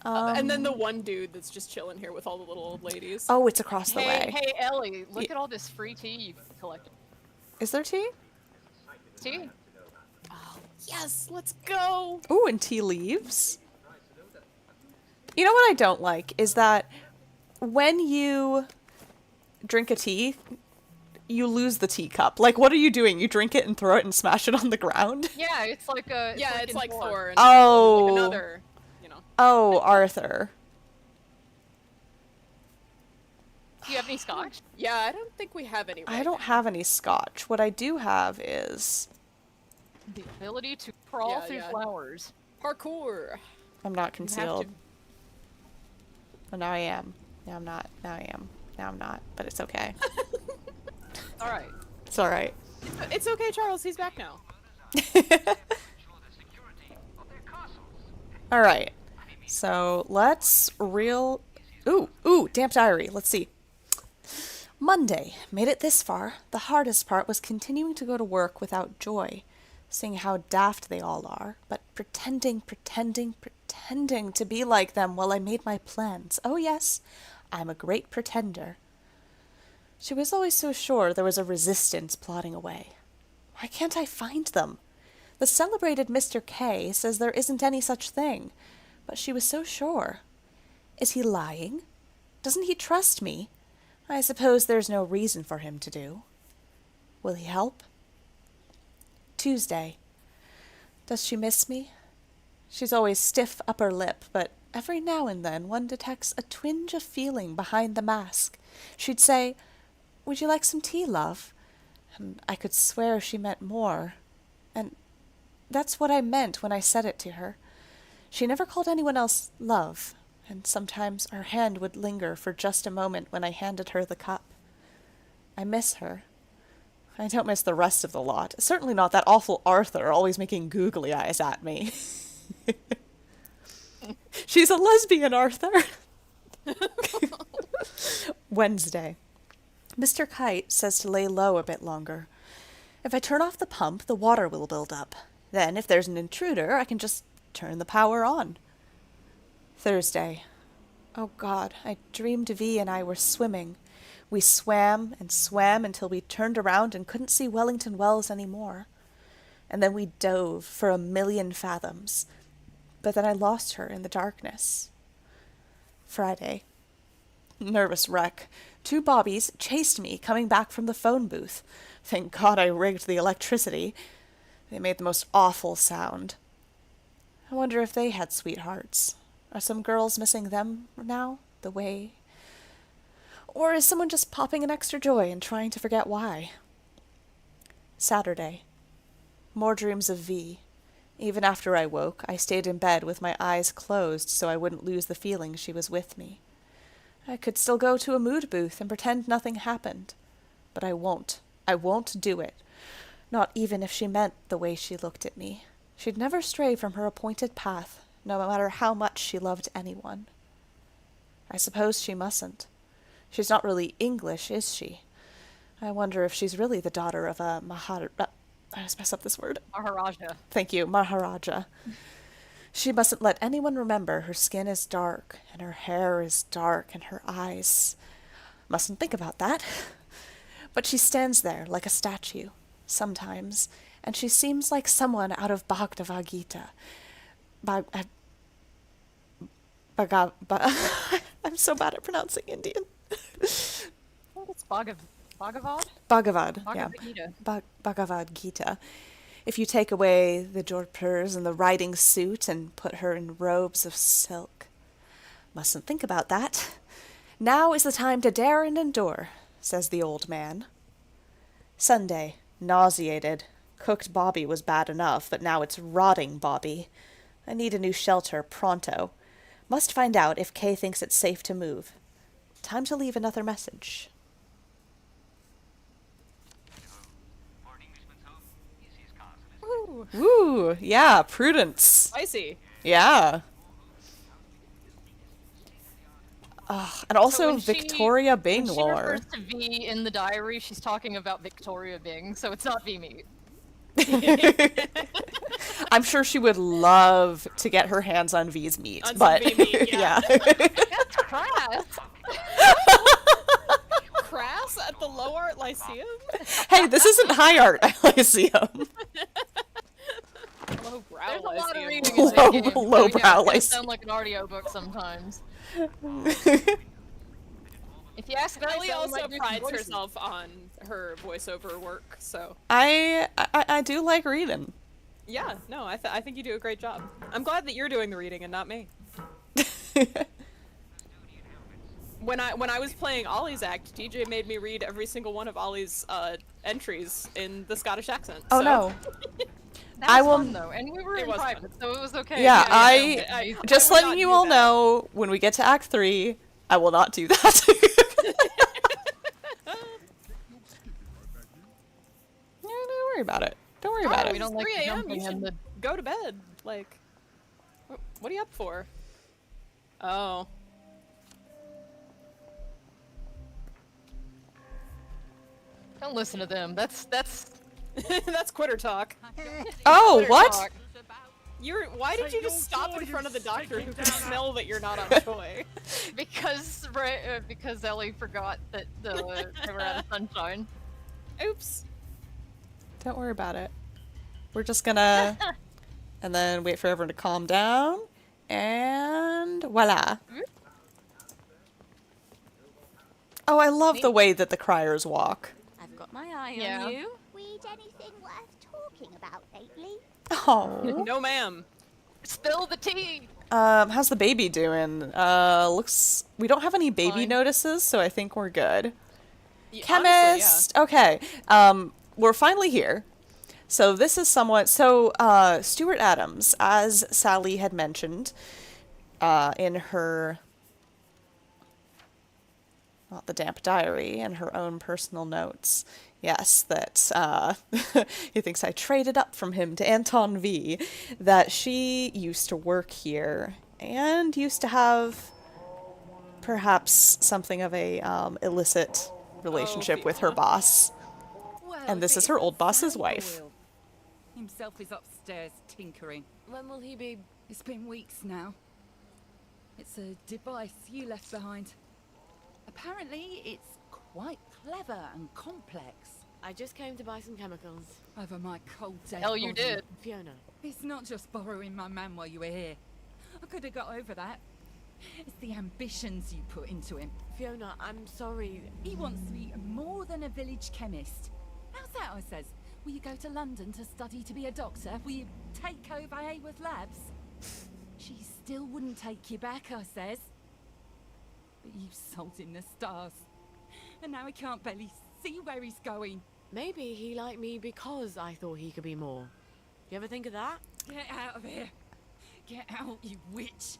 And then the one dude that's just chilling here with all the little old ladies. Oh, it's across the way. Hey, Ellie, look at all this free tea you've collected. Is there tea? Tea? Yes, let's go. Ooh, and tea leaves. You know what I don't like is that when you drink a tea, you lose the teacup. Like, what are you doing? You drink it and throw it and smash it on the ground? Yeah, it's like a... It's like Thor. And Oh. like another, you know. Oh, Arthur. Do you have any scotch? Yeah, I don't think we have any. I don't have any scotch. What I do have is... The ability to crawl through flowers. Parkour. I'm not You have concealed. to. Well, now I am. Now I'm not. Now I am. Now I'm not. But it's okay. All right. It's alright. It's okay, Charles. He's back now. Alright. So, let's Ooh, damp diary. Let's see. Monday. Made it this far. The hardest part was continuing to go to work without joy. Seeing how daft they all are, but pretending to be like them while I made my plans. Oh yes, I'm a great pretender. She was always so sure there was a resistance plotting away. Why can't I find them? The celebrated Mr. K says there isn't any such thing, but she was so sure. Is he lying? Doesn't he trust me? I suppose there's no reason for him to do. Will he help? Tuesday. Does she miss me? She's always stiff upper lip, but every now and then one detects a twinge of feeling behind the mask. She'd say, "Would you like some tea, love?" And I could swear she meant more. And that's what I meant when I said it to her. She never called anyone else love, and sometimes her hand would linger for just a moment when I handed her the cup. I miss her. I don't miss the rest of the lot. Certainly not that awful Arthur always making googly eyes at me. She's a lesbian, Arthur. Wednesday. Mr. Kite says to lay low a bit longer. If I turn off the pump, the water will build up. Then, if there's an intruder, I can just turn the power on. Thursday. Oh God, I dreamed V and I were swimming. We swam and swam until we turned around and couldn't see Wellington Wells anymore. And then we dove for 1,000,000 fathoms. But then I lost her in the darkness. Friday. Nervous wreck. 2 bobbies chased me coming back from the phone booth. Thank God I rigged the electricity. They made the most awful sound. I wonder if they had sweethearts. Are some girls missing them now, the way? Or is someone just popping an extra joy and trying to forget why? Saturday. More dreams of V. Even after I woke, I stayed in bed with my eyes closed so I wouldn't lose the feeling she was with me. I could still go to a mood booth and pretend nothing happened. But I won't. I won't do it. Not even if she meant the way she looked at me. She'd never stray from her appointed path, no matter how much she loved anyone. I suppose she mustn't. She's not really English, is she? I wonder if she's really the daughter of a I just messed up this word. Maharaja. Thank you, Maharaja. She mustn't let anyone remember her skin is dark, and her hair is dark, and her eyes. Mustn't think about that. But she stands there like a statue, sometimes, and she seems like someone out of Bhagavad Gita. I'm so bad at pronouncing Indian. It's Bhagavad? Bhagavad, yeah. Bhagavad Gita. Bhagavad Gita. If you take away the dorpers and the riding suit and put her in robes of silk. Mustn't think about that. Now is the time to dare and endure, says the old man. Sunday. Nauseated. Cooked Bobby was bad enough, but now it's rotting Bobby. I need a new shelter, pronto. Must find out if Kay thinks it's safe to move. Time to leave another message. Ooh, yeah, Prudence. Spicy. Yeah. And also So Victoria Byng when she lore. refers to V in the diary, she's talking about Victoria Byng, so it's not V meat. I'm sure she would love to get her hands on V's meat, On some but V meat, yeah. That's crass. Crass at the Low Art Lyceum? Hey, this isn't High Art Lyceum. Lowbrow There's a lot of Lyceum. reading in that game. So, Lowbrow yeah, it can Lyceum. sound like an audiobook sometimes. If you ask me, Ellie I sound also like prides voices. herself on her voiceover work, so I do like reading. yeah, no, I think you do a great job. I'm glad that you're doing the reading and not me. When I was playing Ollie's act, DJ made me read every single one of Ollie's entries in the Scottish accent. Oh so. no. That I was will- fun though, and we were in private, so it was okay. Yeah, no, I just I would letting not you do all that. know, when we get to Act 3, I will not do that. No, don't worry about it. Don't worry about Oh, it. we don't like 3 a.m. jumping You in should the. go to bed. Like, what are you up for? Oh. Don't listen to them. That's That's quitter talk. Oh, Quitter what? talk. Why did you just stop in front of the doctor who can smell that you're not on Choi? Because Ellie forgot that they were out of sunshine. Oops. Don't worry about it. We're just gonna... and then wait for everyone to calm down. And voila. Oh, I love the way that the criers walk. I've got my eye Yeah. on you. Read anything worth talking about lately? Oh. No, ma'am. Spill the tea. How's the baby doing? Looks... We don't have any baby Fine. notices, so I think we're good. Yeah, Chemist! Okay. We're finally here. So this is somewhat... So, Stuart Adams, as Sally had mentioned, in her... Not the damp diary, in her own personal notes. Yes, that he thinks I traded up from him to Anton V. That she used to work here and used to have perhaps something of a illicit relationship with her boss. And this is her old boss's wife. Himself is upstairs tinkering. When will he be? It's been weeks now. It's a device you left behind. Apparently, it's quite clever and complex. I just came to buy some chemicals. Over my cold dead Hell, you body. did. Fiona. It's not just borrowing my man while you were here. I could have got over that. It's the ambitions you put into him. Fiona, I'm sorry. He wants to be more than a village chemist. How's that, I says? Will you go to London to study to be a doctor? Will you take over Hayworth Labs? She still wouldn't take you back, I says. But you sold him the stars. And now he can't barely see where he's going. Maybe he liked me because I thought he could be more. You ever think of that? Get out of here. Get out, you witch.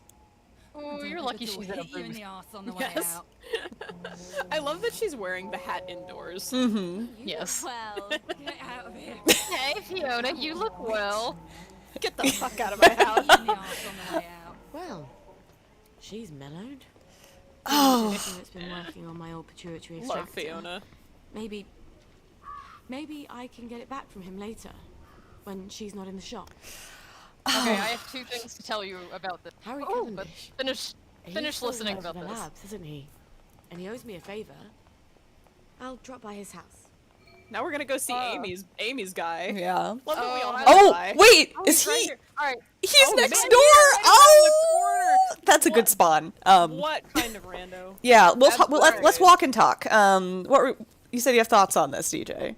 Oh, you're lucky she's in a hit you in booth. the arse on the way Yes. out. I love that she's wearing the hat indoors. Yes. Well, Get out of here. Hey, Fiona, you look well. Get the fuck out of my house. Hit you in the arse on the way out. Well, she's mellowed. Oh. It's been working on my old pituitary Love extractor. Fiona. Maybe I can get it back from him later, when she's not in the shop. Okay, I have 2 things to tell you about this. Harry Oh, but Cavendish. finish still listening works for about the this. labs, isn't he? And he owes me a favor. I'll drop by his house. Now we're gonna go see Amy's guy. Yeah. Love that we all have a Oh, guy. wait, Oh, is he's right he? here. All right. He's Oh, next man, door. he's right around the corner. That's a good spawn. What kind of rando? Yeah, That's let's right. walk and talk. You said you have thoughts on this, DJ?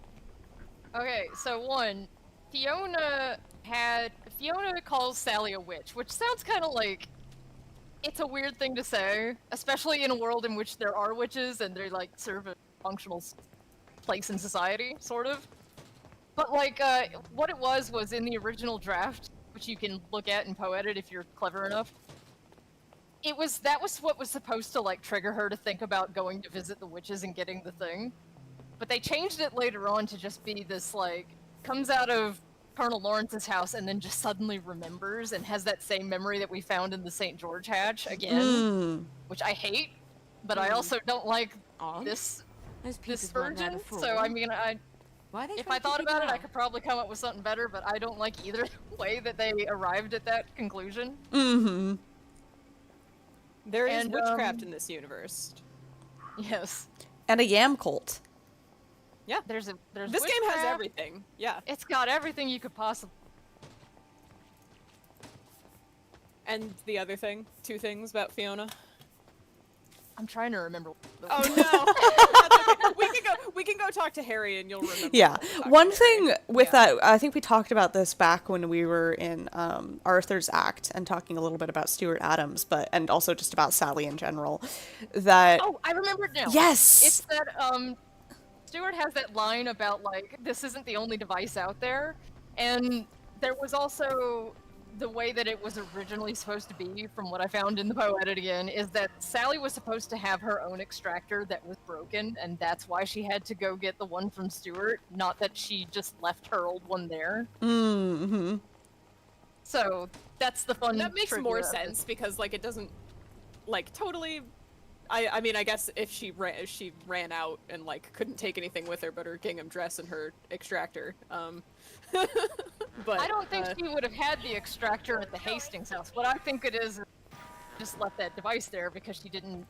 Okay, so 1, Fiona calls Sally a witch, which sounds kind of like it's a weird thing to say, especially in a world in which there are witches and they like serve a functional place in society, sort of. But like, what it was in the original draft, which you can look at and poet-edit if you're clever enough. That was what was supposed to like trigger her to think about going to visit the witches and getting the thing. But they changed it later on to just be this like, comes out of Colonel Lawrence's house and then just suddenly remembers and has that same memory that we found in the St. George hatch again, which I hate, but I also don't like this version. So I mean, if I thought about it, I could probably come up with something better, but I don't like either way that they arrived at that conclusion. Mm-hmm. There is witchcraft in this universe. Yes. And a yam cult. Yeah. There's This game has witchcraft. everything. Yeah. It's got everything you could possibly. And the other thing, 2 things about Fiona. I'm trying to remember. Oh no! That's okay. We can go talk to Harry and you'll remember. Yeah. what we talked One about. thing with that, I think we talked about this back when we were in Arthur's Act and talking a little bit about Stuart Adams, and also just about Sally in general. That. Oh, I remember it now. Yes. It's that Stuart has that line about like this isn't the only device out there, and there was also the way that it was originally supposed to be, from what I found in the poet again, is that Sally was supposed to have her own extractor that was broken, and that's why she had to go get the one from Stuart, not that she just left her old one there. Mm-hmm. So that's the fun. That makes trivia more of it. sense because like it doesn't like totally. I mean I guess if she ran out and like couldn't take anything with her but her gingham dress and her extractor. But I don't think she would have had the extractor at the Hastings house. What I think it is just left that device there because she didn't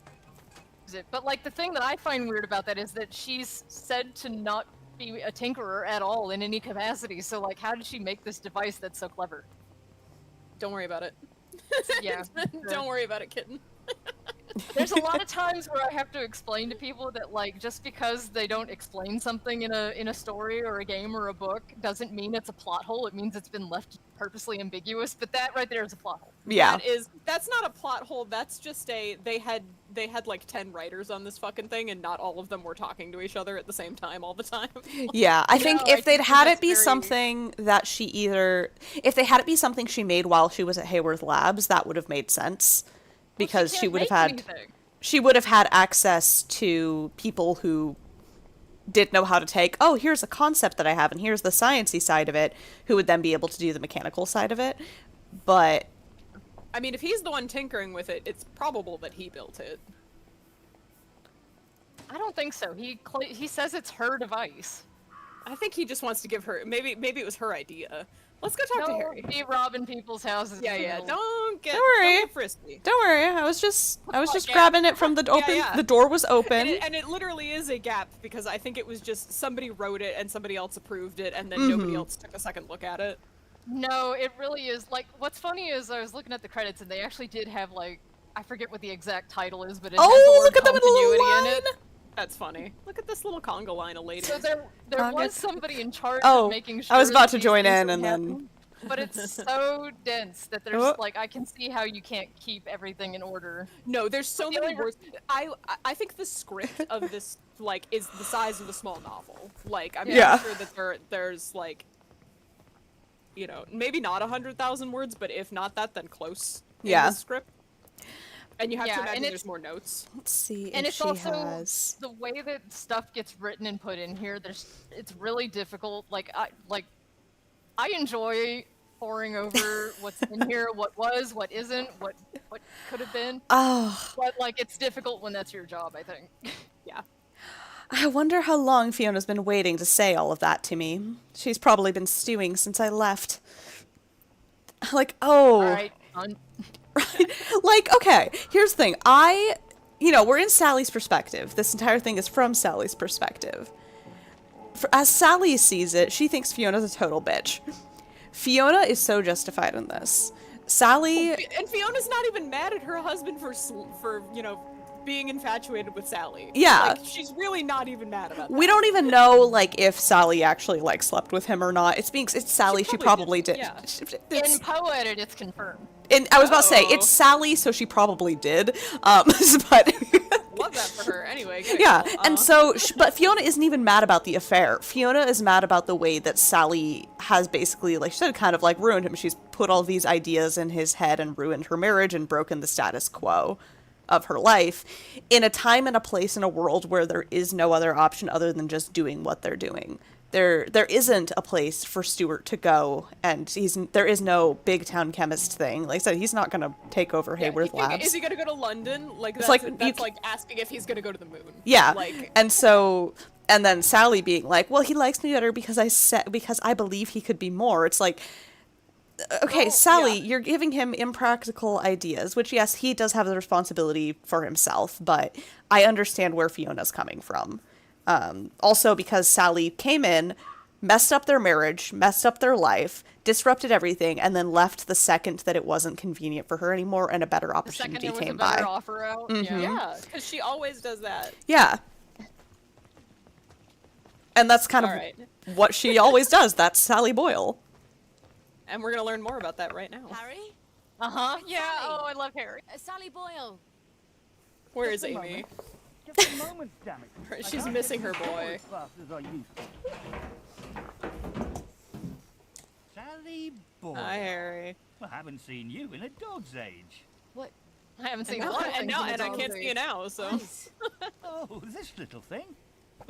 use it. But like the thing that I find weird about that is that she's said to not be a tinkerer at all in any capacity. So like, how did she make this device that's so clever? Don't worry about it. Yeah. Don't worry about it, kitten. There's a lot of times where I have to explain to people that like just because they don't explain something in a story or a game or a book doesn't mean it's a plot hole. It means it's been left purposely ambiguous. But that right there is a plot hole. Yeah. That's not a plot hole. That's just they had like 10 writers on this fucking thing and not all of them were talking to each other at the same time all the time. Yeah, I think if they'd had it be something that if they had it be something she made while she was at Hayworth Labs, that would have made sense. Because she would have had access to people who did know how to take, oh, here's a concept that I have, and here's the sciencey side of it, who would then be able to do the mechanical side of it. But I mean, if he's the one tinkering with it, it's probable that he built it. I don't think so. He says it's her device. I think he just wants to give her maybe it was her idea, Let's go talk to Harry. Be robbing people's houses. Yeah. Don't get frisky. Don't worry. I was just grabbing it from the open. Yeah. The door was open. And it literally is a gap because I think it was just somebody wrote it and somebody else approved it and then nobody else took a second look at it. No, it really is. Like, what's funny is I was looking at the credits and they actually did have, like, I forget what the exact title is, but it has the word continuity in it. That's funny. Look at this little conga line of ladies. So there was somebody in charge of making sure I was about that to these join things in would and happen, then... But it's so dense that there's, like, I can see how you can't keep everything in order. No, there's so many words. I think the script of this, like, is the size of a small novel. Like, I'm not sure that there's, like, you know, maybe not 100,000 words, but if not that, then close in the script. And you have to imagine there's more notes. Let's see and if it's she also has... the way that stuff gets written and put in here. It's really difficult. I enjoy poring over what's in here, what was, what isn't, what could have been. Oh. But like, it's difficult when that's your job, I think. Yeah. I wonder how long Fiona's been waiting to say all of that to me. She's probably been stewing since I left. Like, oh. All right, Right? Like, okay, here's the thing. We're in Sally's perspective. This entire thing is from Sally's perspective. As Sally sees it, she thinks Fiona's a total bitch. Fiona is so justified in this. Sally... And Fiona's not even mad at her husband for being infatuated with Sally. Yeah. Like, she's really not even mad about that. We don't even know, like, if Sally actually, like, slept with him or not. It's Sally, she probably did. Yeah. In Poe Edit, it's confirmed. And I was about to say, it's Sally, so she probably did. But... Love that for her. Anyway. Yeah, and so, but Fiona isn't even mad about the affair. Fiona is mad about the way that Sally has basically, like she said, kind of like ruined him. She's put all these ideas in his head and ruined her marriage and broken the status quo of her life in a time and a place in a world where there is no other option other than just doing what they're doing. There isn't a place for Stuart to go, and there is no big town chemist thing. Like I said, he's not going to take over Haworth Labs. Is he going to go to London? Like, that's like asking if he's going to go to the moon. Yeah, like, and then Sally being like, well, he likes me better because I believe he could be more. It's like, okay, Sally, you're giving him impractical ideas, which, yes, he does have the responsibility for himself, but I understand where Fiona's coming from. Also because Sally came in, messed up their marriage, messed up their life, disrupted everything, and then left the second that it wasn't convenient for her anymore and a better opportunity came by. The second there was a better offer out. Mm-hmm. Yeah, because she always does that. Yeah. And that's kind of what she always does. That's Sally Boyle. And we're going to learn more about that right now. Harry? Uh-huh. Yeah, oh, I love Harry. Sally Boyle. Where is Amy? Just a moment, damn it. She's missing her boy. Sally Boyle. Hi, Harry. I haven't seen you in a dog's age. What? I haven't seen and I can't see you now, so. Oh, this little thing.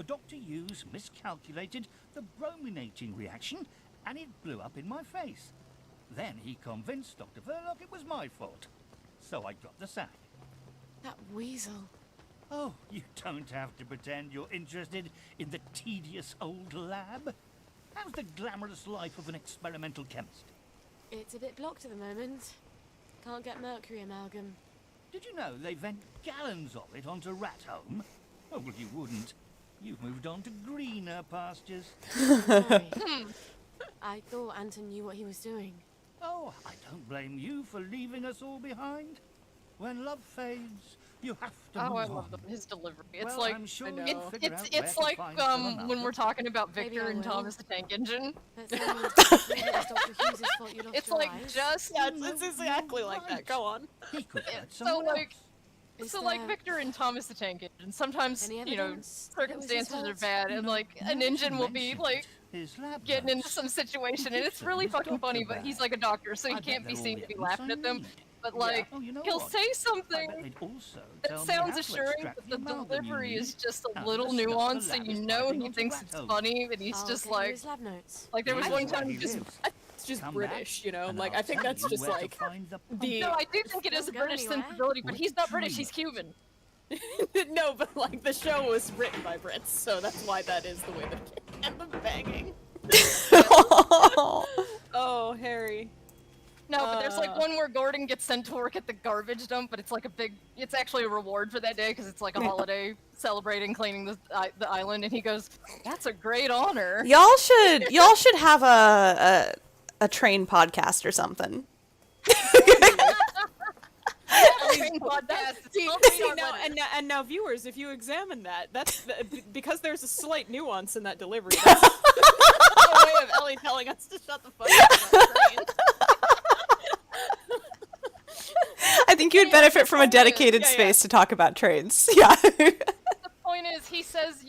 Dr. Hughes miscalculated the brominating reaction, and it blew up in my face. Then he convinced Dr. Verloc it was my fault. So I got the sack. That weasel. Oh, you don't have to pretend you're interested in the tedious old lab. How's the glamorous life of an experimental chemist? It's a bit blocked at the moment. Can't get mercury amalgam. Did you know they vent gallons of it onto Rat Home? Oh, well, you wouldn't. You've moved on to greener pastures. Sorry. I thought Anton knew what he was doing. Oh, I don't blame you for leaving us all behind. When love fades, you have to move I on. love his delivery. It's Well, like I'm sure it's like when we're talking about Victor and Thomas the Tank Engine. It's like just it's exactly like that. Go on. So like Victor and Thomas the Tank Engine. Sometimes circumstances are bad, and like an engine will be like getting into some situation, and it's really fucking funny. But he's like a doctor, so he can't be seen to be laughing at them. But like, he'll say something that sounds assuring, but the delivery is just a little nuanced, so you know he thinks it's funny, but he's just like there was one time he just. It's just British, you know? Like, I think that's just like the. No, I do think it is a British sensibility, but he's not British, he's Cuban. No, but like the show was written by Brits, so that's why that is the way that it and the banging. Oh. No, but there's like one where Gordon gets sent to work at the garbage dump, but it's like it's actually a reward for that day because it's like a holiday celebrating cleaning the island, and he goes, "That's a great honor." Y'all should have a train podcast or something. Now viewers, if you examine that's because there's a slight nuance in that delivery. That's a way of Ellie telling us to shut the fuck up. I think you'd benefit from a dedicated space to talk about trains. Yeah. The point is, he says,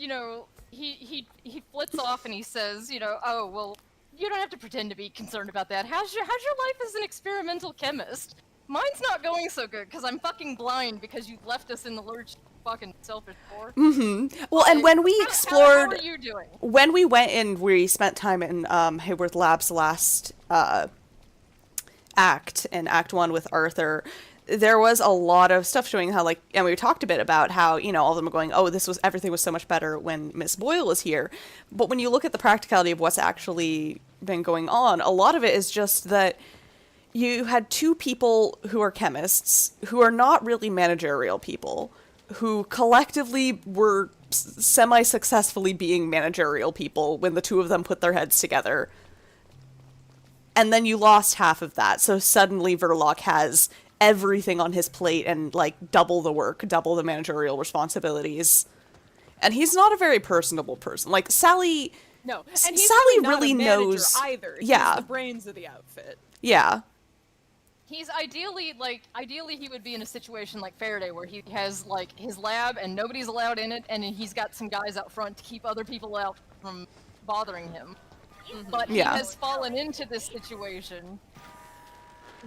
he flits off and he says, oh well, you don't have to pretend to be concerned about that. How's your life as an experimental chemist? Mine's not going so good because I'm fucking blind because you left us in the lurch, fucking selfish whore. Mm-hmm. Well, and when we explored, how are you doing? When we went in, we spent time in Hayworth Lab's last act, in Act 1 with Arthur. There was a lot of stuff showing how, and we talked a bit about how, all of them are going, oh, everything was so much better when Miss Boyle was here. But when you look at the practicality of what's actually been going on, a lot of it is just that you had two people who are chemists, who are not really managerial people, who collectively were semi-successfully being managerial people when the two of them put their heads together. And then you lost half of that, so suddenly Verloc has everything on his plate and, double the work, double the managerial responsibilities. And he's not a very personable person. Sally... No, and he's Sally not really a manager knows... either. Yeah. He's the brains of the outfit. Yeah. He's ideally he would be in a situation like Faraday where he has, his lab and nobody's allowed in it, and he's got some guys out front to keep other people out from bothering him. Mm-hmm. But he has fallen into this situation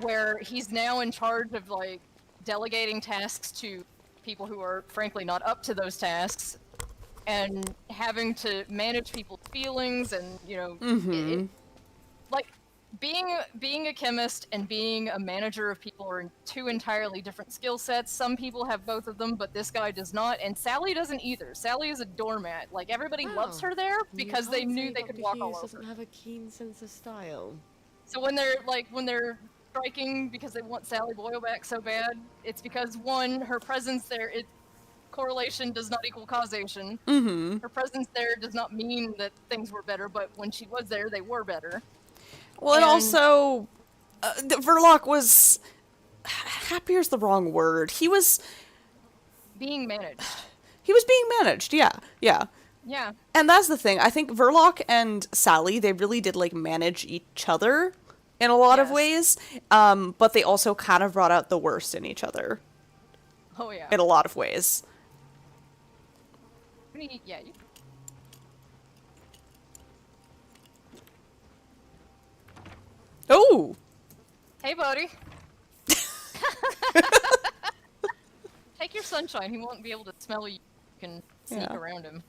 where he's now in charge of, delegating tasks to people who are, frankly, not up to those tasks, and having to manage people's feelings, and, being a chemist and being a manager of people are two entirely different skill sets. Some people have both of them, but this guy does not, and Sally doesn't either. Sally is a doormat. Everybody loves her there because they knew they could walk all over. Doesn't have a keen sense of style. So when they're striking because they want Sally Boyle back so bad, it's because, one, her presence there, correlation does not equal causation. Mm-hmm. Her presence there does not mean that things were better, but when she was there, they were better. Well, and also, Verloc was... Happier's the wrong word. He was... being managed. He was being managed, yeah. Yeah. And that's the thing. I think Verloc and Sally, they really did, manage each other in a lot of ways, but they also kind of brought out the worst in each other. Oh, yeah. In a lot of ways. Yeah, Oh! Hey, buddy. Take your sunshine. He won't be able to smell you. You can sneak around him.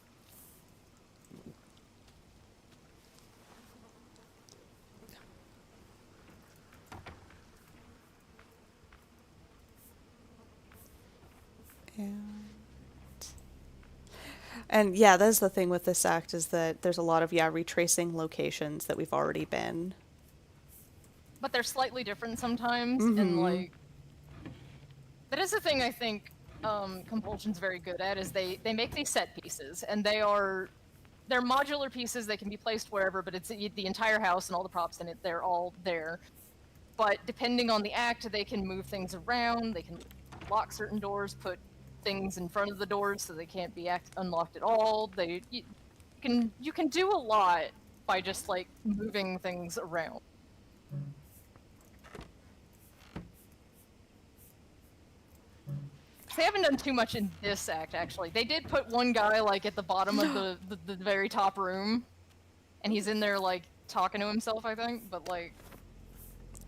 And yeah, that's the thing with this act, is that there's a lot of, retracing locations that we've already been. But they're slightly different sometimes, Mm-hmm. and that is the thing I think Compulsion's very good at, is they make these set pieces, and they're modular pieces. They can be placed wherever, but it's the entire house and all the props in it, they're all there. But depending on the act, they can move things around, they can lock certain doors, put things in front of the doors so they can't be unlocked at all. You can do a lot by just moving things around. They haven't done too much in this act, actually. They did put one guy at the bottom of the very top room, and he's in there talking to himself, I think. But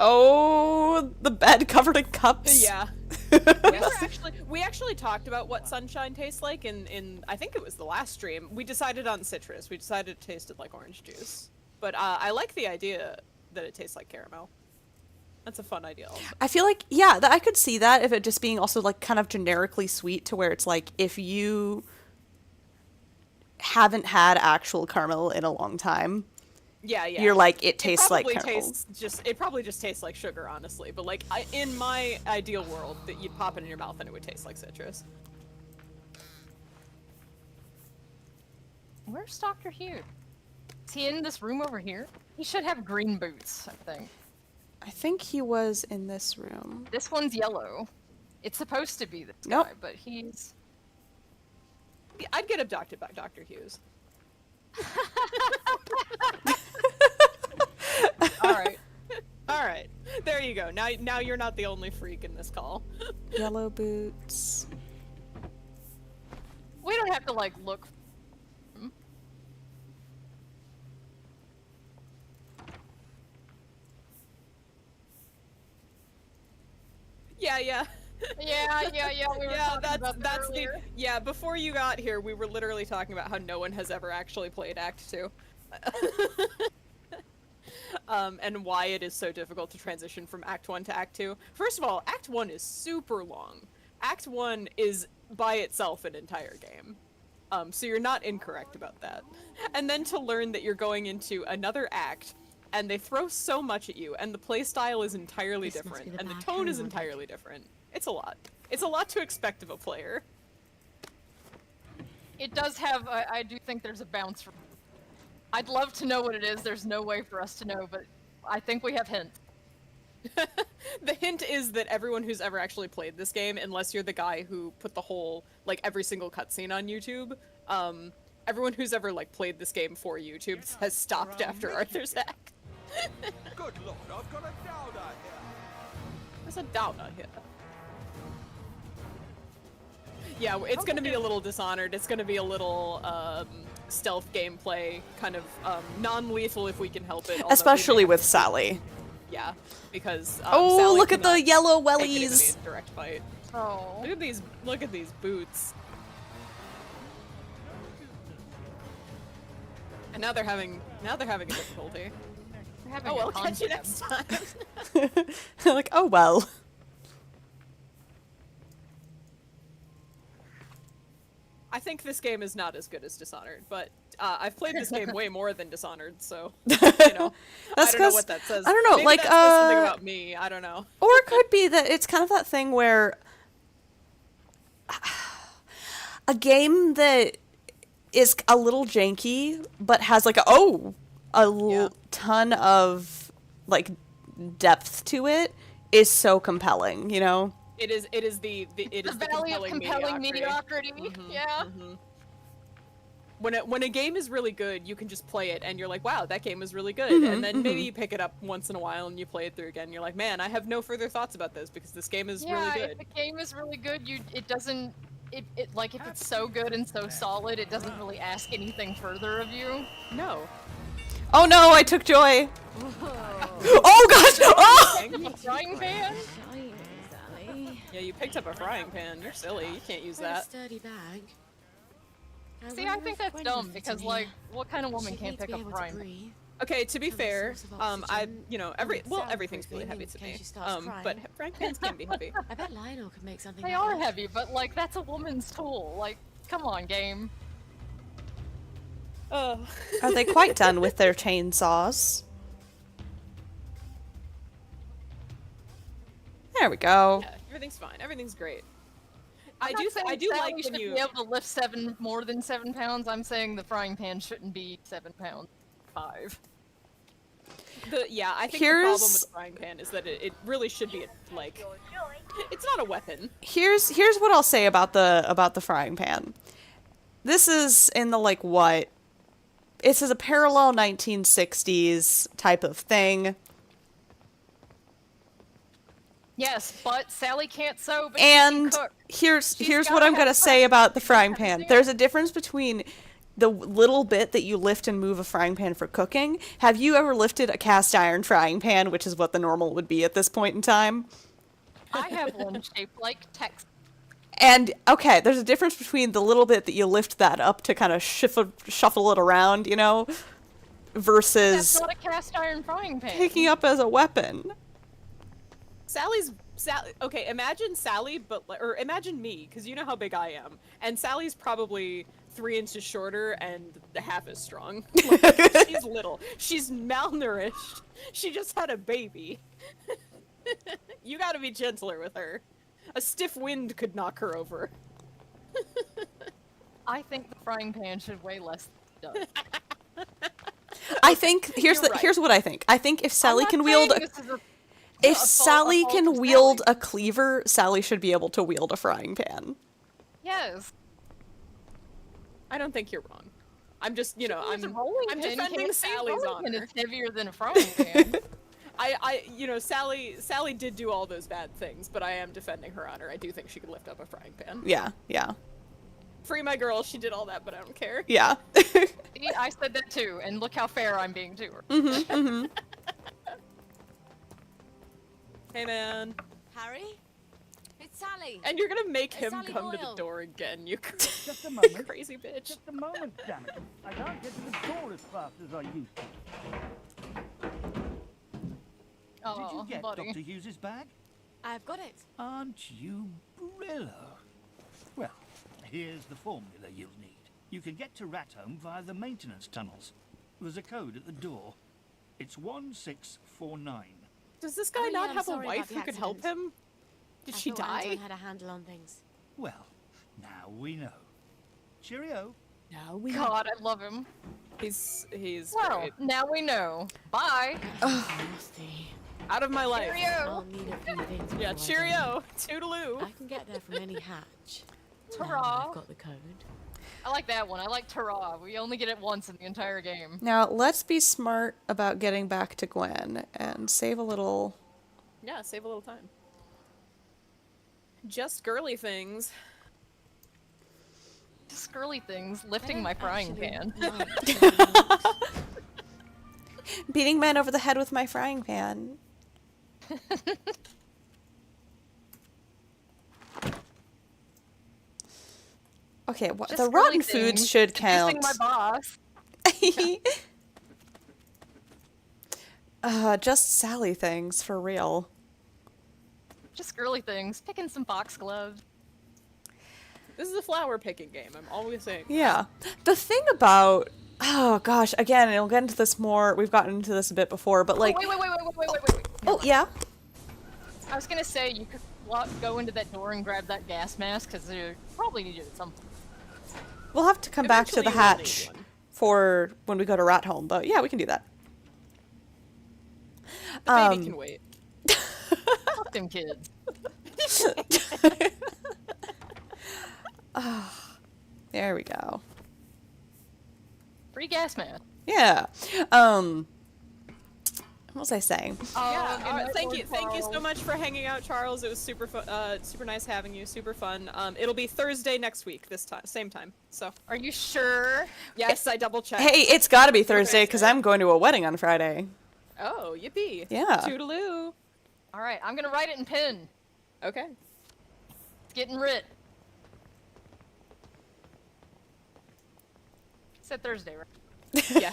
oh, the bed covered in cups. Yeah. we actually talked about what sunshine tastes like in I think it was the last stream. We decided on citrus. We decided it tasted like orange juice. But I like the idea that it tastes like caramel. That's a fun idea. I feel like, I could see that if it just being also kind of generically sweet, to where it's if you haven't had actual caramel in a long time, Yeah, yeah. you're like, it tastes like caramel. It probably just tastes like sugar, honestly. But like, in my ideal world, that you'd pop it in your mouth and it would taste like citrus. Where's Dr. Hugh? Is he in this room over here? He should have green boots, I think. I think he was in this room. This one's yellow. It's supposed to be this Nope. guy, but he's... I'd get abducted by Dr. Hughes. Alright. Alright. There you go. Now you're not the only freak in this call. Yellow boots. We don't have to, like, look... Yeah. Yeah. We were talking about that earlier. Yeah, before you got here, we were literally talking about how no one has ever actually played Act 2. And why it is so difficult to transition from Act 1 to Act 2. First of all, Act 1 is super long. Act 1 is, by itself, an entire game. So you're not incorrect about that. And then to learn that you're going into another act, and they throw so much at you, and the playstyle is entirely different, and the tone is entirely different. It's a lot. It's a lot to expect of a player. It does have, I do think there's a bounce from... I'd love to know what it is, there's no way for us to know, but I think we have hints. The hint is that everyone who's ever actually played this game, unless you're the guy who put the whole, like, every single cutscene on YouTube, everyone who's ever, like, played this game for YouTube has stopped after Arthur's Act. Good lord, I've got a downer here. There's a downer here. Yeah, it's gonna be a little Dishonored. It's gonna be a little, stealth gameplay, kind of, non-lethal if we can help it. Especially with Sally. Yeah, because, oh, Sally look at the yellow take anybody wellies! in direct fight. Oh. Look at these boots. And now they're having a difficulty. Oh well, catch you next time. Like, oh well. I think this game is not as good as Dishonored, but I've played this game way more than Dishonored, so you know. That's I don't know what that says. I don't know, Maybe like that says something about me. I don't know. Or it could be that it's kind of that thing where a game that is a little janky but has like ton of like depth to it is so compelling, you know? It is the valley of compelling mediocrity. Mm-hmm, Yeah. mm-hmm. When a game is really good, you can just play it and you're like, wow, that game was really good. Mm-hmm, And then maybe you pick it up once in a while and you play it through again. And you're like, man, I have no further thoughts about this because this game is really good. If the game is really good, it doesn't like if it's so good and so solid, it doesn't really ask anything further of you. No. Oh no, I took joy. Oh gosh! Oh! Frying pan? Yeah, you picked up a frying pan. You're silly. You can't use that. Sturdy bag. See, I think that's dumb because, like, what kind of woman can't pick up a frying pan? Okay, to be fair, everything's really heavy to me. But frying pans can be heavy. I bet Lionel could make something. They are heavy, but like that's a woman's tool. Like, come on, game. Are they quite done with their chainsaws? There we go. Yeah, everything's fine. Everything's great. I do like we when should you be able to lift more than 7 pounds. I'm saying the frying pan shouldn't be 7 pounds. 5. I think the problem with the frying pan is that it really should be like it's not a weapon. Here's what I'll say about the frying pan. This is in the like what? This is a parallel 1960s type of thing. Yes, but Sally can't sew, but And she can cook. here's what I'm gonna say about the frying pan. There's a difference between the little bit that you lift and move a frying pan for cooking. Have you ever lifted a cast iron frying pan, which is what the normal would be at this point in time? I have one shaped like Texas. And, okay, there's a difference between the little bit that you lift that up to kind of shuffle it around, you know, versus That's not a cast iron frying pan. picking up as a weapon. Okay, imagine Sally, or imagine me, because you know how big I am, and Sally's probably 3 inches shorter and half as strong. Like, she's little. She's malnourished. She just had a baby. You gotta be gentler with her. A stiff wind could knock her over. I think the frying pan should weigh less than it does. I think here's what I think. I think if Sally can wield a cleaver, Sally should be able to wield a frying pan. Yes. I don't think you're wrong. I'm just, I'm pin. defending Sally's honor. It's heavier than a frying pan. Sally did do all those bad things, but I am defending her honor. I do think she could lift up a frying pan. Yeah, yeah. Free my girl, she did all that, but I don't care. Yeah. See, I said that too, and look how fair I'm being to her. Mm-hmm. Hey, man. Harry? It's Sally. And you're gonna make him Sally come to Boyle. the door again, you Just a moment. crazy bitch. Just a moment, damn it. I can't get to the door as fast as I used to. Did you get buddy. Dr. Hughes's bag? I've got it. Aren't you Brillo? Well, here's the formula you'll need. You can get to Rat Home via the maintenance tunnels. There's a code at the door. It's 1649. Does this guy Oh, yeah, not I'm have a sorry wife about who the could help accident. him? Did I she thought die? Anton had a handle on things. Well, now we know. Cheerio. Now we God, I love him. He's Well, great. now we know. Bye. Nasty. Out of my life. I'll Cheerio. need a few things. Yeah, before I cheerio. Toodaloo. go. I can get there from any hatch. Now that Ta-ra. I've got the code. I like that one. I like ta-ra. We only get it once in the entire game. Now, let's be smart about getting back to Gwen and save a little... Yeah, save a little time. Just girly things. Skirly things, lifting my frying pan. Beating men over the head with my frying pan. Okay, Just the girly rotten things, foods should count. kissing my boss. Just Sally things, for real. Just girly things. Picking some foxgloves. This is a flower picking game. I'm always saying. Yeah. The thing about... Oh, gosh. Again, we'll get into this more. We've gotten into this a bit before, but like... Oh, wait. Oh, yeah? I was gonna say, you could go into that door and grab that gas mask, because you probably need it at some point. We'll have to come back to the Eventually you will need hatch one. for when we go to Rat Home, but yeah, we can do that. The baby can wait. Fuck them kids. There we go. Free gas mask. Yeah. What was I saying? Thank you so much for hanging out, Charles. It was super fun, super nice having you, super fun. It'll be Thursday next week, this time, same time. So, are you sure? Yes, I double checked. Hey, it's gotta be Thursday, because I'm going to a wedding on Friday. Oh, yippee! Yeah. Toodaloo. All right, I'm gonna write it in pen. Okay. It's getting writ. Said Thursday, right? Yeah.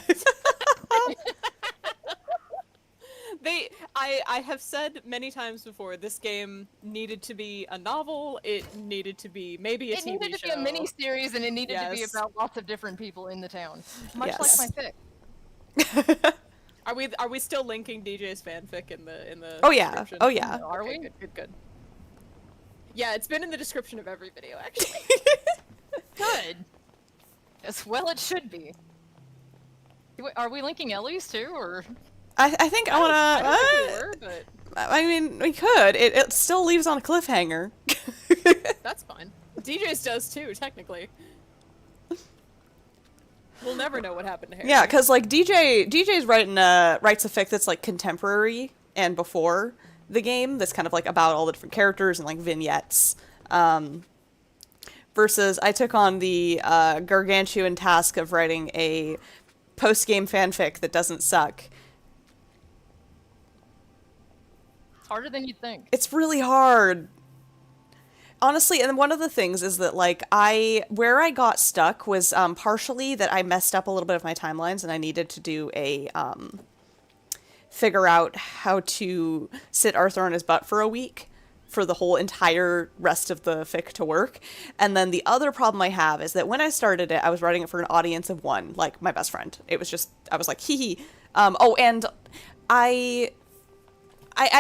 I have said many times before, this game needed to be a novel, it needed to be maybe a TV show. It needed to be a mini-series, and it needed to be Yes. about lots of different people in the town. Much Yes. like my fic. Are we still linking DJ's fanfic in the Oh, yeah. description? Oh, yeah. Are Okay, we? Good. Yeah, it's been in the description of every video, actually. Good. As well it should be. Are we linking Ellie's too, or? I think I wanna... I don't think we were, but I mean, we could. It still leaves on a cliffhanger. that's fine. DJ's does too, technically. We'll never know what happened to Harry. Yeah, because like DJ's writes a fic that's like contemporary and before the game. That's kind of like about all the different characters and like vignettes. Versus I took on the gargantuan task of writing a post-game fanfic that doesn't suck. It's harder than you'd think. It's really hard. Honestly, and one of the things is that, like, where I got stuck was, partially that I messed up a little bit of my timelines, and I needed to do figure out how to sit Arthur on his butt for a week for the whole entire rest of the fic to work. And then the other problem I have is that when I started it, I was writing it for an audience of one, like my best friend. It was just, I was like, hee hee. And I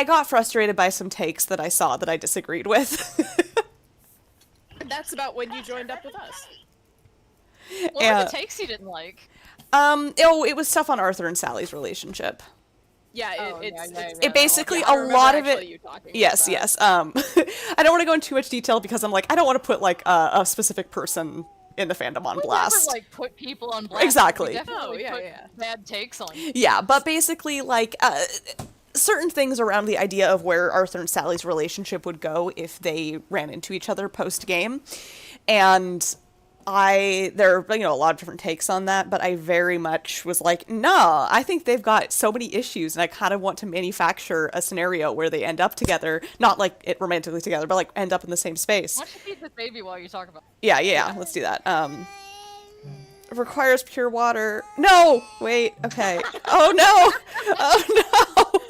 got frustrated by some takes that I saw that I disagreed with. And that's about when you joined up with us. What were the takes you didn't like? It was stuff on Arthur and Sally's relationship. Yeah, It basically, I a remember lot of actually it. you talking Yes, about yes. I don't want to go into too much detail because I'm like, I don't want to put like a specific person in the fandom on blast. Never, like, put people on blast. Exactly. We definitely put bad takes on you. Yeah, but basically, like, certain things around the idea of where Arthur and Sally's relationship would go if they ran into each other post-game. And there are, a lot of different takes on that, but I very much was like, no, I think they've got so many issues, and I kind of want to manufacture a scenario where they end up together, not like it romantically together, but like end up in the same space. Why don't you feed this baby while you talk about it? Yeah, let's do that. It requires pure water. No! Wait, okay. Oh no! Oh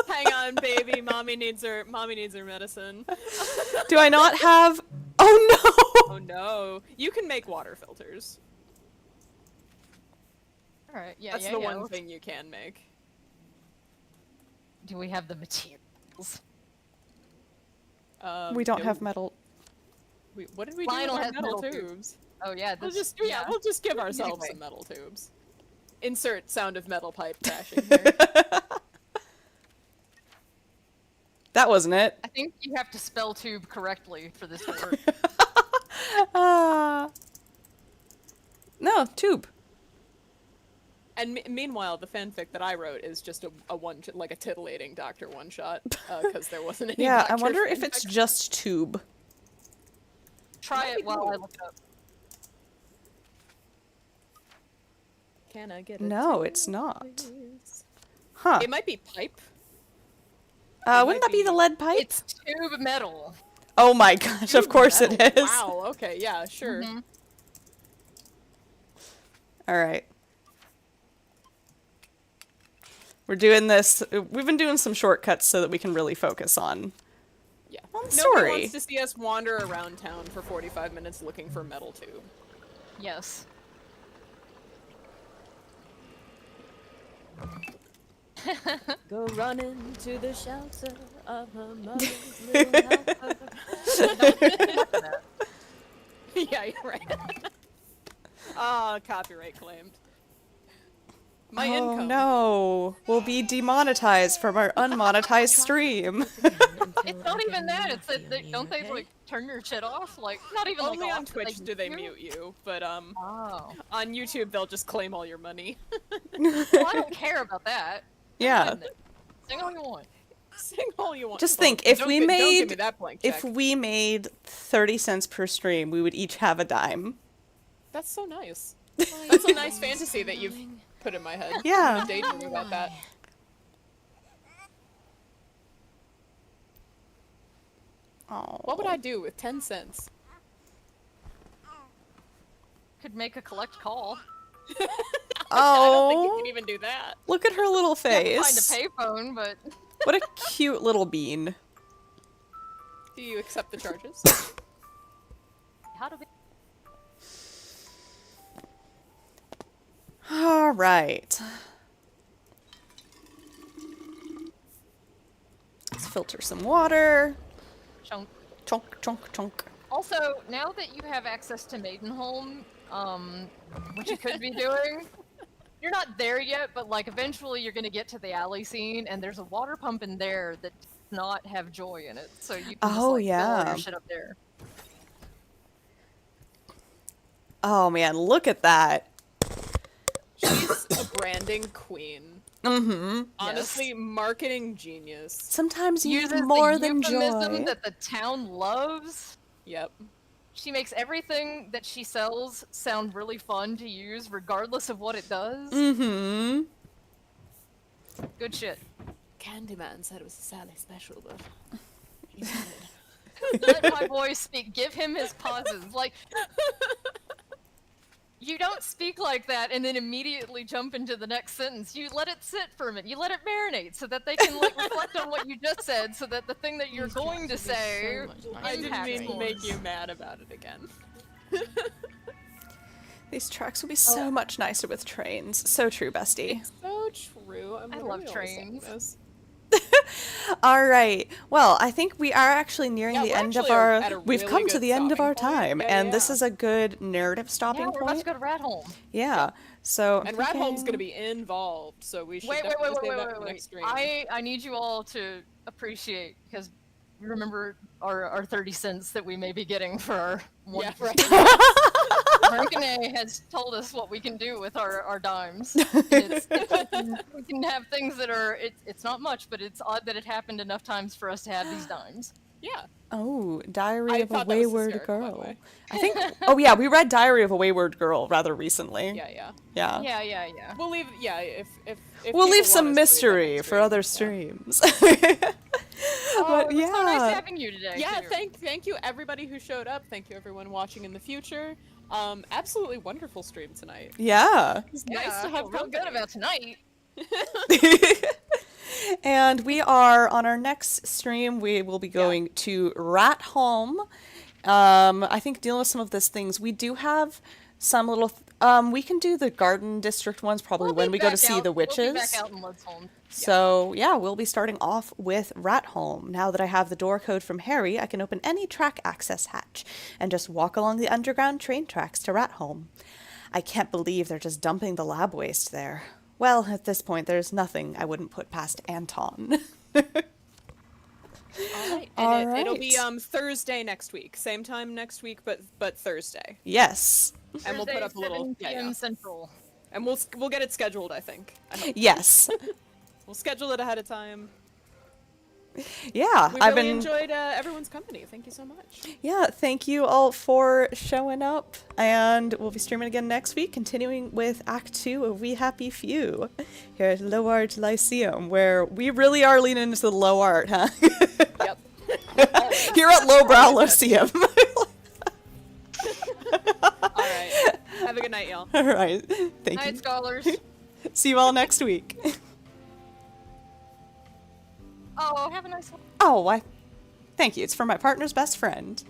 no! Hang on, baby. Mommy needs her medicine. Do I not have... Oh no! Oh no. You can make water filters. Alright, yeah, That's the one thing you can make. Do we have the materials? We don't have metal. What did we Lionel do has with metal metal tubes? Oh yeah, We'll this, just give ourselves Anyway. some metal tubes. Insert sound of metal pipe crashing here. That wasn't it. I think you have to spell tube correctly for this to work. No, tube. And meanwhile, the fanfic that I wrote is just like a titillating Doctor one-shot, because there wasn't any Yeah, I Doctor wonder if it's fanfic. just tube. Try it while I look it up. Can I get a No, tube, it's not. please? Huh. It might be pipe. Wouldn't that be the lead pipe? It's tube metal. Oh my gosh, of course it is. Wow, okay, yeah, sure. Mm-hmm. Alright. We're doing this. We've been doing some shortcuts so that we can really focus on Yeah. the Nobody story. wants to see us wander around town for 45 minutes looking for metal tube. Yes. Go running to the shelter of her mother's little helper. Yeah, you're right. Ah, copyright claimed. My Oh income. no, we'll be demonetized from our unmonetized stream. It's not even that. It's that don't they like turn your shit off? Like not even Only like on off, Twitch like, do they mute you, but Oh. on YouTube they'll just claim all your money. Well, I don't care about that. Yeah. Sing all you want. Sing all you want. Just Well, think, if don't we don't give made me that blank if check. we made 30 cents per stream, we would each have a dime. That's so nice. That's a nice fantasy that you've put in my head. Yeah. I'm daydreaming about that. Oh. What would I do with 10 cents? Could make a collect call. I don't think you Oh, can even do that. look at her little You have to face. find a payphone, but What a cute little bean. Do you accept the charges? how do we? All right. Let's filter some water. Chunk. Chunk, chunk, chunk. Also, now that you have access to Maidenholm, which you could be doing, you're not there yet, but like eventually you're gonna get to the alley scene, and there's a water pump in there that does not have joy in it, so you can just Oh, like fill all yeah. your shit up there. Oh man, look at that. She's a branding queen. Mm-hmm. Honestly, marketing genius. Sometimes you Uses need more the than euphemism joy. that the town loves. Yep. She makes everything that she sells sound really fun to use, regardless of what it does. Mm-hmm. Good shit. Candyman said it was a Sally special, but Let my boy speak. Give him his pauses. Like, You don't speak like that and then immediately jump into the next sentence. You let it sit for a minute. You let it marinate so that they can like reflect on what you just said, so that the thing that you're going to say. I didn't mean to make you mad about it again. These tracks would be so much nicer with trains. So true, bestie. It's so true. I love trains. All right. Well, I think we are actually nearing the end of our. We've really come to good the end of our stopping point. time, Yeah, and this yeah. is a good narrative stopping Yeah, we're about to point. go to Rat Home. Yeah. So. And Rat Home's gonna be involved, so we should Wait, definitely save that for the next stream. I need you all to appreciate, because remember our 30 cents that we may be getting for our one. Yeah, right. Markine has told us what we can do with our dimes. We can have things that are, it's not much, but it's odd that it happened enough times for us to have these dimes. Yeah. Oh, Diary I of a thought that was Wayward hysterical, by the Girl. way. I think. Oh yeah, we read Diary of a Wayward Girl rather recently. Yeah. Yeah. Yeah. We'll leave. Yeah, if We'll people leave some want us to read that mystery next for stream. other streams. But yeah. so nice having you today. Yeah, too. thank you everybody who showed up. Thank you everyone watching in the future. Absolutely wonderful stream tonight. Yeah. It's Yeah, nice I to have feel real good company. about tonight. And we are on our next stream. We will be going to Rat Home. I think dealing with some of these things. We do have some little. We can do the Garden District ones probably when we go to see the witches. We'll be back out in Lud's Home. So yeah, we'll be starting off with Rat Home. Now that I have the door code from Harry, I can open any track access hatch and just walk along the underground train tracks to Rat Home. I can't believe they're just dumping the lab waste there. Well, at this point, there's nothing I wouldn't put past Anton. Alright, it'll be Thursday next week. Same time next week, but Thursday. Yes. And we'll put up a little 7 p.m. Central. And we'll get it scheduled, I think. I hope. Yes. We'll schedule it ahead of time. Yeah, We I've really been enjoyed everyone's company. Thank you so much. Yeah, thank you all for showing up, and we'll be streaming again next week, continuing with Act 2 of We Happy Few here at Low Art Lyceum, where we really are leaning into the low art, huh? Yep. Here at Lowbrow Lyceum. Alright. Have a good night, y'all. All right, thank Night, you. scholars. See you all next week. Oh, have a nice one. Oh, thank you. It's for my partner's best friend.